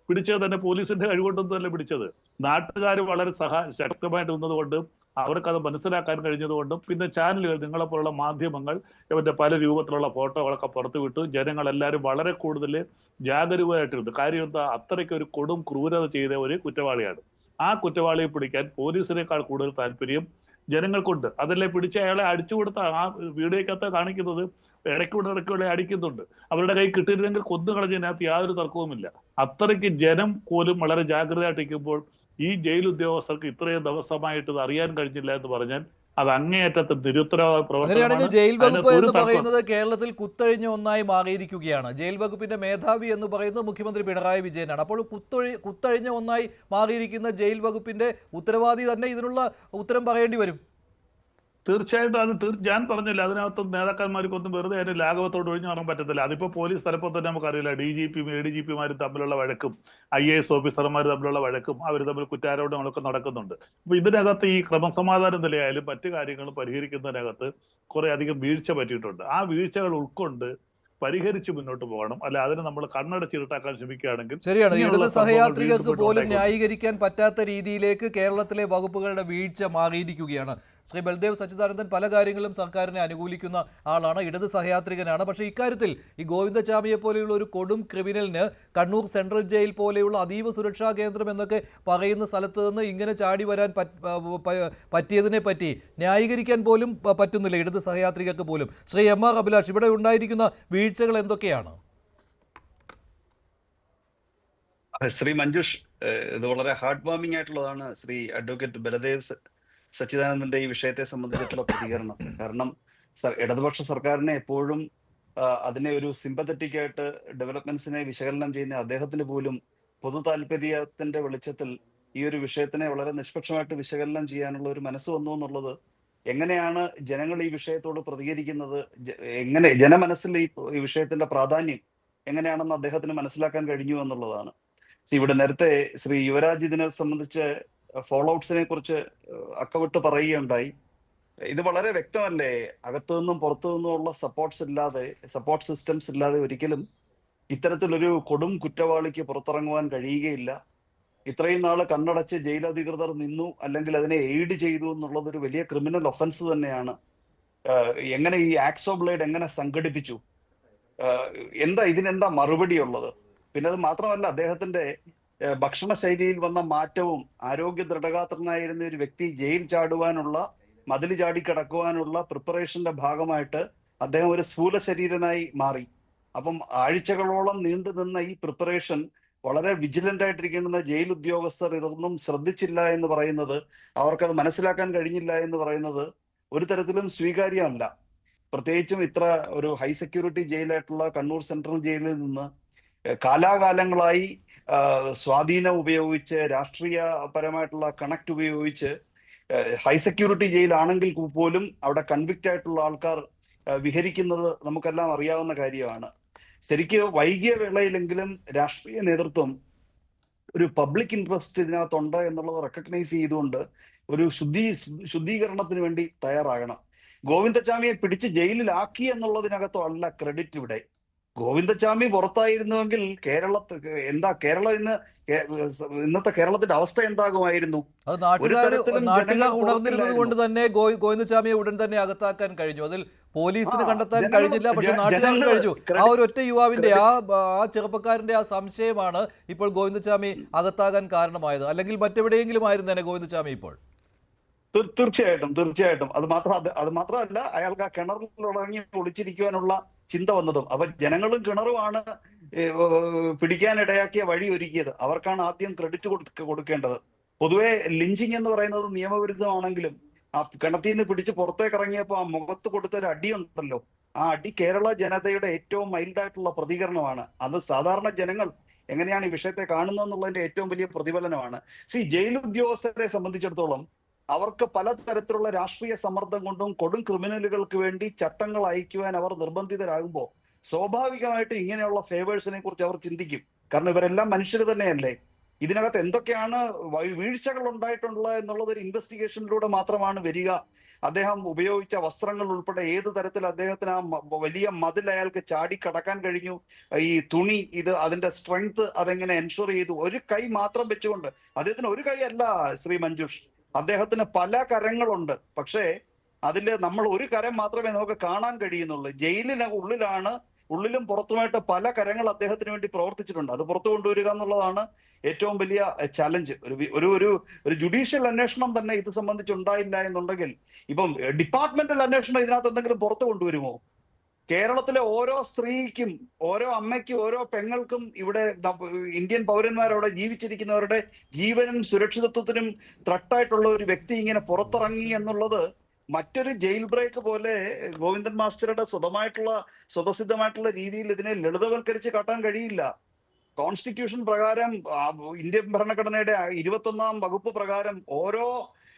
Speaker 6: പിടിച്ചത് തന്നെ പോലീസിന്റെ കഴിവുകൊണ്ടൊന്നുമല്ല പിടിച്ചത്. നാട്ടുകാർ വളരെ ശക്തമായിട്ട് നിന്നതുകൊണ്ട്, അവർക്കത് മനസ്സിലാക്കാൻ കഴിഞ്ഞതുകൊണ്ടും, പിന്നെ ചാനലുകൾ, നിങ്ങളെപ്പോലുള്ള മാധ്യമങ്ങൾ ഇവന്റെ പല രൂപത്തിലുള്ള ഫോട്ടോകളൊക്കെ പുറത്തുവിട്ടു. ജനങ്ങളെല്ലാവരും വളരെ കൂടുതൽ ജാഗരൂകരായിട്ടുണ്ട്. കാര്യം എന്താ, അത്രയ്ക്ക് ഒരു കൊടും ക്രൂരത ചെയ്ത ഒരു കുറ്റവാളിയാണ്. ആ കുറ്റവാളിയെ പിടിക്കാൻ പോലീസിനേക്കാൾ കൂടുതൽ താല്പര്യം ജനങ്ങൾക്കുണ്ട്. അതല്ലേ പിടിച്ച അയാളെ അടിച്ചു കൊടുത്ത ആ വീഡിയോക്കകത്ത് കാണിക്കുന്നത്. ഇടയ്ക്കുള്ള അടിക്കുന്നുണ്ട്. അവരുടെ കൈ കിട്ടിയിരുന്നെങ്കിൽ കൊന്നു കളഞ്ഞതിനകത്ത് യാതൊരു തർക്കവുമില്ല. അത്രയ്ക്ക് ജനം പോലും വളരെ ജാഗ്രതയായിട്ടിരിക്കുമ്പോൾ ഈ ജയിൽ ഉദ്യോഗസ്ഥർക്ക് ഇത്രയും ദിവസമായിട്ട് ഇത് അറിയാൻ കഴിഞ്ഞില്ല എന്ന് പറഞ്ഞാൽ അത് അങ്ങേയറ്റത്തെ നിരുത്തരവാദ
Speaker 1: അങ്ങനെയാണെങ്കിൽ ജയിൽ വകുപ്പ് എന്ന് പറയുന്നത് കേരളത്തിൽ കുത്തഴിഞ്ഞ ഒന്നായി മാറിയിരിക്കുകയാണ്. ജയിൽ വകുപ്പിന്റെ മേധാവി എന്ന് പറയുന്നത് മുഖ്യമന്ത്രി പിണറായി വിജയനാണ്. അപ്പോൾ കുത്തഴിഞ്ഞ ഒന്നായി മാറിയിരിക്കുന്ന ജയിൽ വകുപ്പിന്റെ ഉത്തരവാദി തന്നെ ഇതിനുള്ള ഉത്തരം പറയേണ്ടി വരും.
Speaker 6: തീർച്ചയായിട്ടും അത് ഞാൻ പറഞ്ഞില്ല, അതിനകത്ത് നേതാക്കന്മാർക്കൊന്നും വെറുതെ അതിന് ലാഘവത്തോട് ഒഴിഞ്ഞു കാണാൻ പറ്റത്തില്ല. അതിപ്പോ പോലീസ് തലപ്പം തന്നെ നമുക്കറിയില്ല. DGP-യും ADGP-മാരും തമ്മിലുള്ള വഴക്കും IAS ഓഫീസർമാർ തമ്മിലുള്ള വഴക്കും അവർ തമ്മിൽ കുറ്റാരോപണങ്ങളൊക്കെ നടക്കുന്നുണ്ട്. അപ്പൊ ഇതിനകത്ത് ഈ ക്രമസമാധാന നിലയായാലും മറ്റു കാര്യങ്ങളും പരിഹരിക്കുന്നതിനകത്ത് കുറെ അധികം വീഴ്ച പറ്റിയിട്ടുണ്ട്. ആ വീഴ്ചകൾ ഉൾക്കൊണ്ട് പരിഹരിച്ച് മുന്നോട്ട് പോകണം. അല്ല അതിന് നമ്മൾ കണ്ണടച്ചിരുട്ടാക്കാൻ ശ്രമിക്കുകയാണെങ്കിൽ
Speaker 1: ശരിയാണ്. ഇടത് സഹയാത്രികർക്ക് പോലും ന്യായീകരിക്കാൻ പറ്റാത്ത രീതിയിലേക്ക് കേരളത്തിലെ വകുപ്പുകളുടെ വീഴ്ച മാറിയിരിക്കുകയാണ്. ശ്രീ ബൽദേവ് സച്ചിദാനന്ദൻ പല കാര്യങ്ങളും സർക്കാരിനെ അനുകൂലിക്കുന്ന ആളാണ്, ഇടത് സഹയാത്രികനാണ്. പക്ഷേ ഇക്കാര്യത്തിൽ ഈ ഗോവിന്ദചാമിയെ പോലെയുള്ള ഒരു കൊടും ക്രിമിനലിന് കണ്ണൂർ സെൻട്രൽ ജയിൽ പോലെയുള്ള അതീവ സുരക്ഷാ കേന്ദ്രം എന്നൊക്കെ പറയുന്ന സ്ഥലത്ത് നിന്ന് ഇങ്ങനെ ചാടി വരാൻ പറ്റിയതിനെ പറ്റി ന്യായീകരിക്കാൻ പോലും പറ്റുന്നില്ല ഇടത് സഹയാത്രികർക്ക് പോലും. ശ്രീ എം ആർ അഭിലാഷ്, ഇവിടെ ഉണ്ടായിരിക്കുന്ന വീഴ്ചകൾ എന്തൊക്കെയാണ്?
Speaker 7: ശ്രീ മഞ്ജുഷ്, ഇത് വളരെ ഹാർട്ട് വാമിംഗ് ആയിട്ടുള്ളതാണ് ശ്രീ അഡ്വക്കേറ്റ് ബലദേവ് സച്ചിദാനന്ദന്റെ ഈ വിഷയത്തെ സംബന്ധിച്ചിട്ടുള്ള പ്രതികരണം. കാരണം ഇടതുപക്ഷ സർക്കാരിനെ എപ്പോഴും അതിനെ ഒരു സിമ്പത്തറ്റിക് ആയിട്ട് ഡെവലപ്മെന്റ്സിനെ വിശകലനം ചെയ്യുന്ന അദ്ദേഹത്തിന് പോലും പൊതു താല്പര്യത്തിന്റെ വെളിച്ചത്തിൽ ഈ ഒരു വിഷയത്തിനെ വളരെ നിഷ്പക്ഷമായിട്ട് വിശകലനം ചെയ്യാനുള്ള ഒരു മനസ്സ് വന്നു എന്നുള്ളത്, എങ്ങനെയാണ് ജനങ്ങൾ ഈ വിഷയത്തോട് പ്രതികരിക്കുന്നത്, എങ്ങനെ ജനമനസ്സിൽ ഈ വിഷയത്തിന്റെ പ്രാധാന്യം എങ്ങനെയാണെന്ന് അദ്ദേഹത്തിന് മനസ്സിലാക്കാൻ കഴിഞ്ഞു എന്നുള്ളതാണ്. ഇവിടെ നേരത്തെ ശ്രീ യുവരാജ് ഇതിനെ സംബന്ധിച്ച് ഫോളോ ഔട്ട്സിനെ കുറിച്ച് അക്കവിട്ട് പറയുകയുണ്ടായി. ഇത് വളരെ വ്യക്തമല്ലേ, അകത്തു നിന്നും പുറത്തു നിന്നുമുള്ള സപ്പോർട്ട് സിസ്റ്റംസ് ഇല്ലാതെ ഒരിക്കലും ഇത്തരത്തിലൊരു കൊടും കുറ്റവാളിക്ക് പുറത്തിറങ്ങുവാൻ കഴിയുകയില്ല. ഇത്രയും നാള് കണ്ണടച്ച് ജയിലധികൃതർ നിന്നു, അല്ലെങ്കിൽ അതിനെ എയ്ഡ് ചെയ്തു എന്നുള്ളത് ഒരു വലിയ ക്രിമിനൽ ഒഫൻസ് തന്നെയാണ്. എങ്ങനെ ഈ ആക്സോ ബ്ലേഡ് എങ്ങനെ സംഘടിപ്പിച്ചു, ഇതിനെന്താ മറുപടി ഉള്ളത്? പിന്നെ അത് മാത്രമല്ല, അദ്ദേഹത്തിന്റെ ഭക്ഷണ ശൈലിയിൽ വന്ന മാറ്റവും, ആരോഗ്യ ദൃഢഗാത്രനായിരുന്ന ഒരു വ്യക്തി ജയിൽ ചാടുവാനുള്ള, മതിൽ ചാടി കിടക്കുവാനുള്ള പ്രിപ്പറേഷന്റെ ഭാഗമായിട്ട് അദ്ദേഹം ഒരു സ്ഥൂല ശരീരനായി മാറി. അപ്പം ആഴ്ചകളോളം നീണ്ടു നിന്ന ഈ പ്രിപ്പറേഷൻ വളരെ വിജിലന്റ് ആയിട്ടിരിക്കുന്ന ജയിൽ ഉദ്യോഗസ്ഥർ ഇതൊന്നും ശ്രദ്ധിച്ചില്ല എന്ന് പറയുന്നത്, അവർക്കത് മനസ്സിലാക്കാൻ കഴിഞ്ഞില്ല എന്ന് പറയുന്നത് ഒരു തരത്തിലും സ്വീകാര്യമല്ല. പ്രത്യേകിച്ചും ഇത്ര ഒരു ഹൈ സെക്യൂരിറ്റി ജയിലായിട്ടുള്ള കണ്ണൂർ സെൻട്രൽ ജയിലിൽ നിന്ന് കാലാകാലങ്ങളായി സ്വാധീനം ഉപയോഗിച്ച്, രാഷ്ട്രീയപരമായിട്ടുള്ള കണക്ട് ഉപയോഗിച്ച്, ഹൈ സെക്യൂരിറ്റി ജയിലാണെങ്കിൽ പോലും അവിടെ കൺവിക്റ്റ് ആയിട്ടുള്ള ആൾക്കാർ വിഹരിക്കുന്നത് നമുക്കെല്ലാം അറിയാവുന്ന കാര്യമാണ്. ശരിക്ക് വൈകിയ വേളയിലെങ്കിലും രാഷ്ട്രീയ നേതൃത്വം ഒരു പബ്ലിക് ഇൻട്രസ്റ്റ് ഇതിനകത്തുണ്ട് എന്നുള്ളത് റെക്കഗ്നൈസ് ചെയ്തുകൊണ്ട് ഒരു ശുദ്ധീകരണത്തിന് വേണ്ടി തയ്യാറാകണം. ഗോവിന്ദചാമിയെ പിടിച്ച് ജയിലിലാക്കി എന്നുള്ളതിനകത്തോ അല്ല ക്രെഡിറ്റ് ഇവിടെ. ഗോവിന്ദചാമി പുറത്തായിരുന്നുവെങ്കിൽ ഇന്നത്തെ കേരളത്തിന്റെ അവസ്ഥ എന്താകുമായിരുന്നു?
Speaker 1: അത് നാട്ടുകാർ ഉണർന്നിരുന്നത് കൊണ്ട് തന്നെ ഗോവിന്ദചാമിയെ ഉടൻ തന്നെ അകത്താക്കാൻ കഴിഞ്ഞു. അതിൽ പോലീസിന് കണ്ടെത്താൻ കഴിഞ്ഞില്ല, പക്ഷെ നാട്ടുകാർക്ക് കഴിഞ്ഞു. ആ ഒരു ഒറ്റ യുവാവിന്റെ ആ ചെറുപ്പക്കാരന്റെ ആ സംശയമാണ് ഇപ്പോൾ ഗോവിന്ദചാമി അകത്താകാൻ കാരണമായത്. അല്ലെങ്കിൽ മറ്റെവിടെയെങ്കിലും ആയിരുന്നേനെ ഗോവിന്ദചാമി ഇപ്പോൾ.
Speaker 7: തീർച്ചയായിട്ടും അത് മാത്രമല്ല, അയാൾക്ക് ആ കിണറിൽ ഇറങ്ങി ഒളിച്ചിരിക്കുവാനുള്ള ചിന്ത വന്നതും. അപ്പൊ ജനങ്ങളും കിണറുമാണ് പിടിക്കാനിടയാക്കിയ വഴി ഒരുക്കിയത്. അവർക്കാണ് ആദ്യം ക്രെഡിറ്റ് കൊടുക്കേണ്ടത്. പൊതുവെ ലിഞ്ചിങ് എന്ന് പറയുന്നത് നിയമവിരുദ്ധമാണെങ്കിലും ആ കിണറ്റിൽ നിന്ന് പിടിച്ച് പുറത്തേക്ക് ഇറങ്ങിയപ്പോൾ ആ മുഖത്ത് കൊടുത്തൊരു അടിയുണ്ടല്ലോ, ആ അടി കേരള ജനതയുടെ ഏറ്റവും മൈൽഡായിട്ടുള്ള പ്രതികരണമാണ്. അത് സാധാരണ ജനങ്ങൾ എങ്ങനെയാണ് ഈ വിഷയത്തെ കാണുന്നതെന്നുള്ളതിന്റെ ഏറ്റവും വലിയ പ്രതിഫലനമാണ്. ജയിൽ ഉദ്യോഗസ്ഥരെ സംബന്ധിച്ചിടത്തോളം അവർക്ക് പലതരത്തിലുള്ള രാഷ്ട്രീയ സമ്മർദ്ദം കൊണ്ടും കൊടും ക്രിമിനലുകൾക്ക് വേണ്ടി ചട്ടങ്ങൾ അയക്കുവാൻ അവർ നിർബന്ധിതരാകുമ്പോൾ സ്വാഭാവികമായിട്ടും ഇങ്ങനെയുള്ള ഫേവേഴ്സിനെ കുറിച്ച് അവർ ചിന്തിക്കും. കാരണം ഇവരെല്ലാം മനുഷ്യർ തന്നെയല്ലേ. ഇതിനകത്ത് എന്തൊക്കെയാണ് വീഴ്ചകൾ ഉണ്ടായിട്ടുള്ളത് എന്നുള്ളത് ഒരു ഇൻവെസ്റ്റിഗേഷനിലൂടെ മാത്രമാണ് വരിക. അദ്ദേഹം ഉപയോഗിച്ച വസ്ത്രങ്ങൾ ഉൾപ്പെടെ ഏത് തരത്തിൽ അദ്ദേഹത്തിന് ആ വലിയ മതിൽ അയാൾക്ക് ചാടി കടക്കാൻ കഴിഞ്ഞു, ഈ തുണി അതിന്റെ സ്ട്രെങ്ത് അതെങ്ങനെ എൻഷുർ ചെയ്തു. ഒരു കൈ മാത്രം വെച്ചുകൊണ്ട്, അദ്ദേഹത്തിന് ഒരു കൈ അല്ല ശ്രീ മഞ്ജുഷ്, അദ്ദേഹത്തിന് പല കരങ്ങളുണ്ട്. പക്ഷേ അതിൽ നമ്മൾ ഒരു കരം മാത്രമേ നമുക്ക് കാണാൻ കഴിയുന്നുള്ളൂ. ഉള്ളിലും പുറത്തുമായിട്ട് പല കരങ്ങൾ അദ്ദേഹത്തിന് വേണ്ടി പ്രവർത്തിച്ചിട്ടുണ്ട്. അത് പുറത്തു കൊണ്ടുവരിക എന്നുള്ളതാണ് ഏറ്റവും വലിയ ചലഞ്ച്. ഒരു ജുഡീഷ്യൽ അന്വേഷണം തന്നെ ഇത് സംബന്ധിച്ചുണ്ടായില്ല എന്നുണ്ടെങ്കിൽ, ഇപ്പം ഡിപ്പാർട്ട്മെന്റൽ അന്വേഷണം ഇതിനകത്ത് എന്തെങ്കിലും പുറത്തു കൊണ്ടുവരുമോ? കേരളത്തിലെ ഓരോ സ്ത്രീക്കും, ഓരോ അമ്മയ്ക്കും, ഓരോ പെങ്ങൾക്കും ഇവിടെ ഇന്ത്യൻ പൗരന്മാരവിടെ ജീവിച്ചിരിക്കുന്നവരുടെ ജീവനും സുരക്ഷിതത്വത്തിനും ത്രട്ടായിട്ടുള്ള ഒരു വ്യക്തി ഇങ്ങനെ പുറത്തിറങ്ങി എന്നുള്ളത് മറ്റൊരു ജയിൽ ബ്രേക്ക് പോലെ ഗോവിന്ദൻ മാസ്റ്ററുടെ സ്വതസിദ്ധമായിട്ടുള്ള രീതിയിൽ ഇതിനെ ലളിതവൽക്കരിച്ച് കാട്ടാൻ കഴിയില്ല. കോൺസ്റ്റിറ്റ്യൂഷൻ പ്രകാരം, ഇന്ത്യൻ ഭരണഘടനയുടെ 21-ാം വകുപ്പ് പ്രകാരം ഓരോ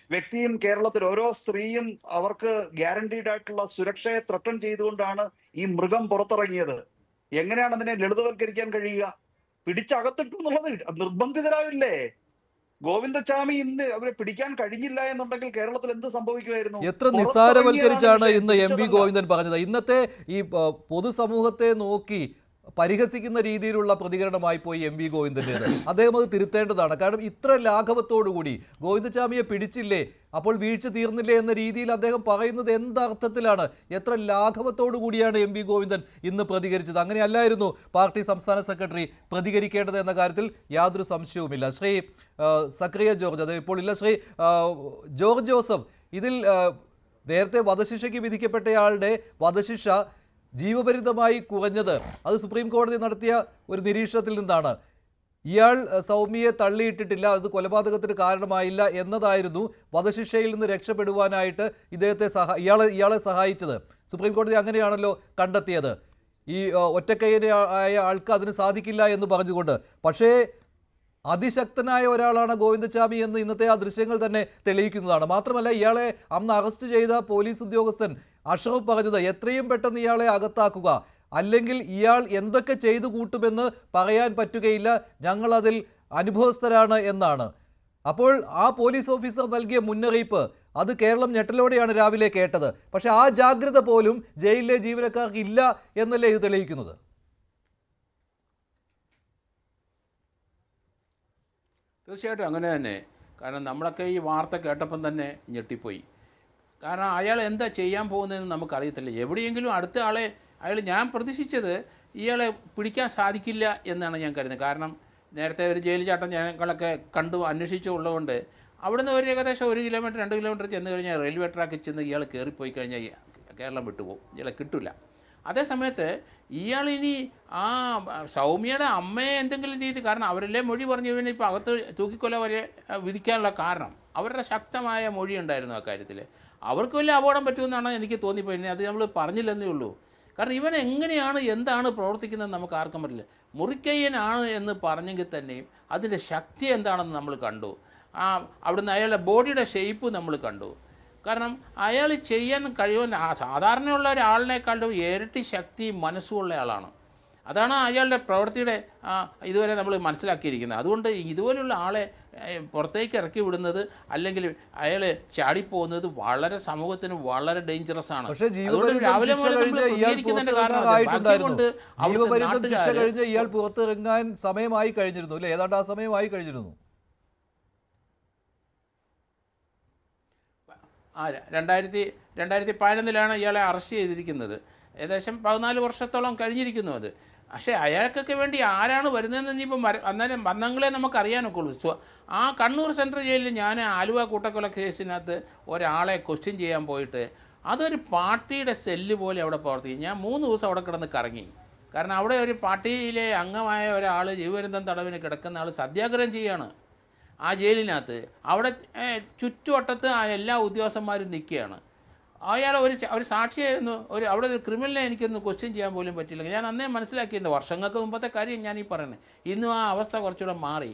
Speaker 7: വ്യക്തിയും കേരളത്തിൽ, ഓരോ സ്ത്രീയും അവർക്ക് ഗ്യാരണ്ടീഡ് ആയിട്ടുള്ള സുരക്ഷയെ ത്രട്ടൺ ചെയ്തുകൊണ്ടാണ് ഈ മൃഗം പുറത്തിറങ്ങിയത്. എങ്ങനെയാണ് അതിനെ ലളിതവൽക്കരിക്കാൻ കഴിയുക? പിടിച്ചകത്തിട്ടു എന്നുള്ളത് നിർബന്ധിതരാവില്ലേ? ഗോവിന്ദചാമി ഇന്ന് അവരെ പിടിക്കാൻ കഴിഞ്ഞില്ല എന്നുണ്ടെങ്കിൽ കേരളത്തിൽ എന്ത് സംഭവിക്കുമായിരുന്നു?
Speaker 1: എത്ര നിസ്സാരവൽക്കരിച്ചാണ് ഇന്ന് എം.വി. ഗോവിന്ദൻ പറഞ്ഞത്. ഇന്നത്തെ ഈ പൊതുസമൂഹത്തെ നോക്കി പരിഹസിക്കുന്ന രീതിയിലുള്ള പ്രതികരണമായി പോയി എം.വി. ഗോവിന്ദൻ്റേത്. അദ്ദേഹം അത് തിരുത്തേണ്ടതാണ്. കാരണം ഇത്ര ലാഘവത്തോടുകൂടി ഗോവിന്ദചാമിയെ പിടിച്ചില്ലേ, അപ്പോൾ വീഴ്ച തീർന്നില്ലേ എന്ന രീതിയിൽ അദ്ദേഹം പറയുന്നത് എന്തർത്ഥത്തിലാണ്? എത്ര ലാഘവത്തോടു കൂടിയാണ് എം.വി. ഗോവിന്ദൻ ഇന്ന് പ്രതികരിച്ചത്? അങ്ങനെയല്ലായിരുന്നു പാർട്ടി സംസ്ഥാന സെക്രട്ടറി പ്രതികരിക്കേണ്ടത് എന്ന കാര്യത്തിൽ യാതൊരു സംശയവുമില്ല. ശ്രീ സക്കറിയ ജോർജ്, അത് ഇപ്പോൾ ഇല്ല, ശ്രീ ജോർജ് ജോസഫ്, ഇതിൽ നേരത്തെ വധശിക്ഷയ്ക്ക് വിധിക്കപ്പെട്ടയാളുടെ വധശിക്ഷ ജീവപര്യന്തമായി കുറഞ്ഞത് അത് സുപ്രീം കോടതി നടത്തിയ ഒരു നിരീക്ഷണത്തിൽ നിന്നാണ്. ഇയാൾ സൗമ്യയെ തള്ളിയിട്ടിട്ടില്ല, അത് കൊലപാതകത്തിന് കാരണമായില്ല എന്നതായിരുന്നു വധശിക്ഷയിൽ നിന്ന് രക്ഷപ്പെടുവാനായിട്ട് ഇയാളെ സഹായിച്ചത്. സുപ്രീം കോടതി അങ്ങനെയാണല്ലോ കണ്ടെത്തിയത്. ഈ ഒറ്റക്കൈയായ ആൾക്ക് അതിന് സാധിക്കില്ല എന്ന് പറഞ്ഞുകൊണ്ട്. പക്ഷേ അതിശക്തനായ ഒരാളാണ് ഗോവിന്ദചാമി എന്ന് ഇന്നത്തെ ആ ദൃശ്യങ്ങൾ തന്നെ തെളിയിക്കുന്നതാണ്. മാത്രമല്ല, ഇയാളെ അന്ന് അറസ്റ്റ് ചെയ്ത പോലീസ് ഉദ്യോഗസ്ഥൻ അഷ്റഫ് പറഞ്ഞത് എത്രയും പെട്ടെന്ന് ഇയാളെ അകത്താക്കുക, അല്ലെങ്കിൽ ഇയാൾ എന്തൊക്കെ ചെയ്തു കൂട്ടുമെന്ന് പറയാൻ പറ്റുകയില്ല, ഞങ്ങളതിൽ അനുഭവസ്ഥരാണ് എന്നാണ്. അപ്പോൾ ആ പോലീസ് ഓഫീസർ നൽകിയ മുന്നറിയിപ്പ് അത് കേരളം ഞെട്ടലോടെയാണ് രാവിലെ കേട്ടത്. പക്ഷെ ആ ജാഗ്രത പോലും ജയിലിലെ ജീവനക്കാർക്ക് ഇല്ല എന്നല്ലേ ഇത് തെളിയിക്കുന്നത്?
Speaker 2: തീർച്ചയായിട്ടും അങ്ങനെ തന്നെ. കാരണം നമ്മളൊക്കെ ഈ വാർത്ത കേട്ടപ്പം തന്നെ ഞെട്ടിപ്പോയി. കാരണം അയാൾ എന്താ ചെയ്യാൻ പോകുന്നതെന്ന് നമുക്കറിയത്തില്ല. എവിടെയെങ്കിലും അടുത്ത ഞാൻ പ്രതീക്ഷിച്ചത് ഇയാളെ പിടിക്കാൻ സാധിക്കില്ല എന്നാണ് ഞാൻ കരുതുന്നത്. കാരണം നേരത്തെ ഒരു ജയിൽ ചാട്ടം ഞങ്ങളൊക്കെ കണ്ടു അന്വേഷിച്ചുള്ളതുകൊണ്ട് അവിടുന്ന് ഒരു ഏകദേശം 1 കിലോമീറ്റർ 2 കിലോമീറ്റർ ചെന്ന് കഴിഞ്ഞാൽ റെയിൽവേ ട്രാക്കിൽ ചെന്ന് ഇയാൾ കയറിപ്പോയി കഴിഞ്ഞാൽ കേരളം വിട്ടുപോകും, ഇയാളെ കിട്ടില്ല. അതേസമയത്ത് ഇയാളിനി ആ സൗമ്യയുടെ അമ്മയെ എന്തെങ്കിലും രീതി, കാരണം അവരല്ലേ മൊഴി പറഞ്ഞു ഇവനെ ഇപ്പോൾ അകത്ത് തൂക്കിക്കൊല വരെ വിധിക്കാനുള്ള കാരണം അവരുടെ ശക്തമായ മൊഴി ഉണ്ടായിരുന്നു ആ കാര്യത്തിൽ. അവർക്ക് വലിയ അപകടം പറ്റുമെന്നാണ് എനിക്ക് തോന്നിപ്പോയി. അത് നമ്മൾ പറഞ്ഞില്ലെന്നേ ഉള്ളൂ. കാരണം ഇവൻ എങ്ങനെയാണ് എന്താണ് പ്രവർത്തിക്കുന്നത് നമുക്ക് ആർക്കും പറ്റില്ല. മുറിക്കയ്യനാണ് എന്ന് പറഞ്ഞെങ്കിൽ തന്നെയും അതിൻ്റെ ശക്തി എന്താണെന്ന് നമ്മൾ കണ്ടു. അവിടുന്ന് അയാളുടെ ബോഡിയുടെ ഷേപ്പ് നമ്മൾ കണ്ടു. കാരണം അയാൾ ചെയ്യാൻ കഴിയുന്ന സാധാരണയുള്ള ഒരാളിനേക്കാളും ഇരട്ടി ശക്തി മനസ്സുള്ള ആളാണ്. അതാണ് അയാളുടെ പ്രവൃത്തിയുടെ ഇതുവരെ നമ്മൾ മനസ്സിലാക്കിയിരിക്കുന്നത്. അതുകൊണ്ട് ഇതുപോലുള്ള ആളെ പുറത്തേക്ക് ഇറക്കി വിടുന്നത് അല്ലെങ്കിൽ അയാൾ ചാടിപ്പോകുന്നത് വളരെ സമൂഹത്തിന് വളരെ ഡേഞ്ചറസ് ആണ്.
Speaker 1: രാവിലെ ഇയാൾ പുറത്തിറങ്ങാൻ സമയമായി കഴിഞ്ഞിരുന്നു അല്ലേ? ഏതാണ്ട് ആ സമയമായി കഴിഞ്ഞിരുന്നു.
Speaker 2: 2011 ഇയാളെ അറസ്റ്റ് ചെയ്തിരിക്കുന്നത്. ഏകദേശം 14 വർഷത്തോളം കഴിഞ്ഞിരിക്കുന്നു അത്. പക്ഷേ അയാൾക്കൊക്കെ വേണ്ടി ആരാണ് വരുന്നതെന്ന് ഇനിയിപ്പോൾ അന്നേരം വന്നങ്ങളെ നമുക്കറിയാനൊക്കെ ഉള്ളൂ. ആ കണ്ണൂർ സെൻട്രൽ ജയിലിൽ ഞാൻ ആലുവ കൂട്ടക്കൊല കേസിനകത്ത് ഒരാളെ ക്വസ്റ്റ്യൻ ചെയ്യാൻ പോയിട്ട് അതൊരു പാർട്ടിയുടെ സെല്ല് പോലെ അവിടെ പ്രവർത്തിക്കും. ഞാൻ 3 ദിവസം അവിടെ കിടന്ന് കറങ്ങി. കാരണം അവിടെ ഒരു പാർട്ടിയിലെ അംഗമായ ഒരാൾ ജീവപര്യന്തം തടവിന് കിടക്കുന്ന ആൾ സത്യാഗ്രഹം ചെയ്യാണ് ആ ജയിലിനകത്ത്. അവിടെ ചുറ്റുവട്ടത്ത് എല്ലാ ഉദ്യോഗസ്ഥന്മാരും നിൽക്കുകയാണ്. അയാൾ ഒരു സാക്ഷിയായിരുന്നു. അവിടെ ഒരു ക്രിമിനലിനെ എനിക്കൊന്ന് ക്വസ്റ്റ്യൻ ചെയ്യാൻ പോലും പറ്റില്ല. ഞാൻ അന്നേ മനസ്സിലാക്കിയിരുന്നു, വർഷങ്ങൾക്ക് മുമ്പത്തെ കാര്യം ഞാൻ ഈ പറയുന്നത്. ഇന്നും ആ അവസ്ഥ കുറച്ചുകൂടെ മാറി.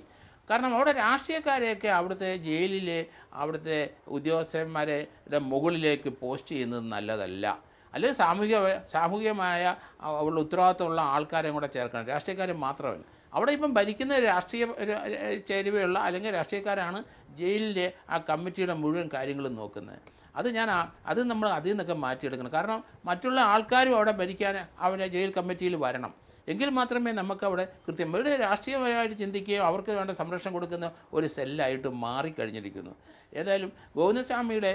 Speaker 2: കാരണം അവിടെ രാഷ്ട്രീയക്കാരെയൊക്കെ അവിടുത്തെ ജയിലിലെ അവിടുത്തെ ഉദ്യോഗസ്ഥന്മാരുടെ മുകളിലേക്ക് പോസ്റ്റ് ചെയ്യുന്നത് നല്ലതല്ല. അല്ലെങ്കിൽ സാമൂഹികമായ ഉള്ള ഉത്തരവാദിത്തമുള്ള ആൾക്കാരെയും കൂടെ ചേർക്കണം, രാഷ്ട്രീയക്കാരെ മാത്രമല്ല. അവിടെ ഇപ്പം ഭരിക്കുന്ന രാഷ്ട്രീയ ചേരുവയുള്ള അല്ലെങ്കിൽ രാഷ്ട്രീയക്കാരാണ് ജയിലിലെ ആ കമ്മിറ്റിയുടെ മുഴുവൻ കാര്യങ്ങളും നോക്കുന്നത്. അത് നമ്മൾ അതിൽ നിന്നൊക്കെ മാറ്റിയെടുക്കണം. കാരണം മറ്റുള്ള ആൾക്കാരും അവിടെ ഭരിക്കാൻ അവരെ ജയിൽ കമ്മിറ്റിയിൽ വരണം. എങ്കിൽ മാത്രമേ നമുക്കവിടെ ഇവിടെ രാഷ്ട്രീയപരമായിട്ട് ചിന്തിക്കുകയോ അവർക്ക് വേണ്ട സംരക്ഷണം കൊടുക്കുന്ന ഒരു സെല്ലായിട്ട് മാറിക്കഴിഞ്ഞിരിക്കുന്നു. ഏതായാലും ഗോവിന്ദസ്വാമിയുടെ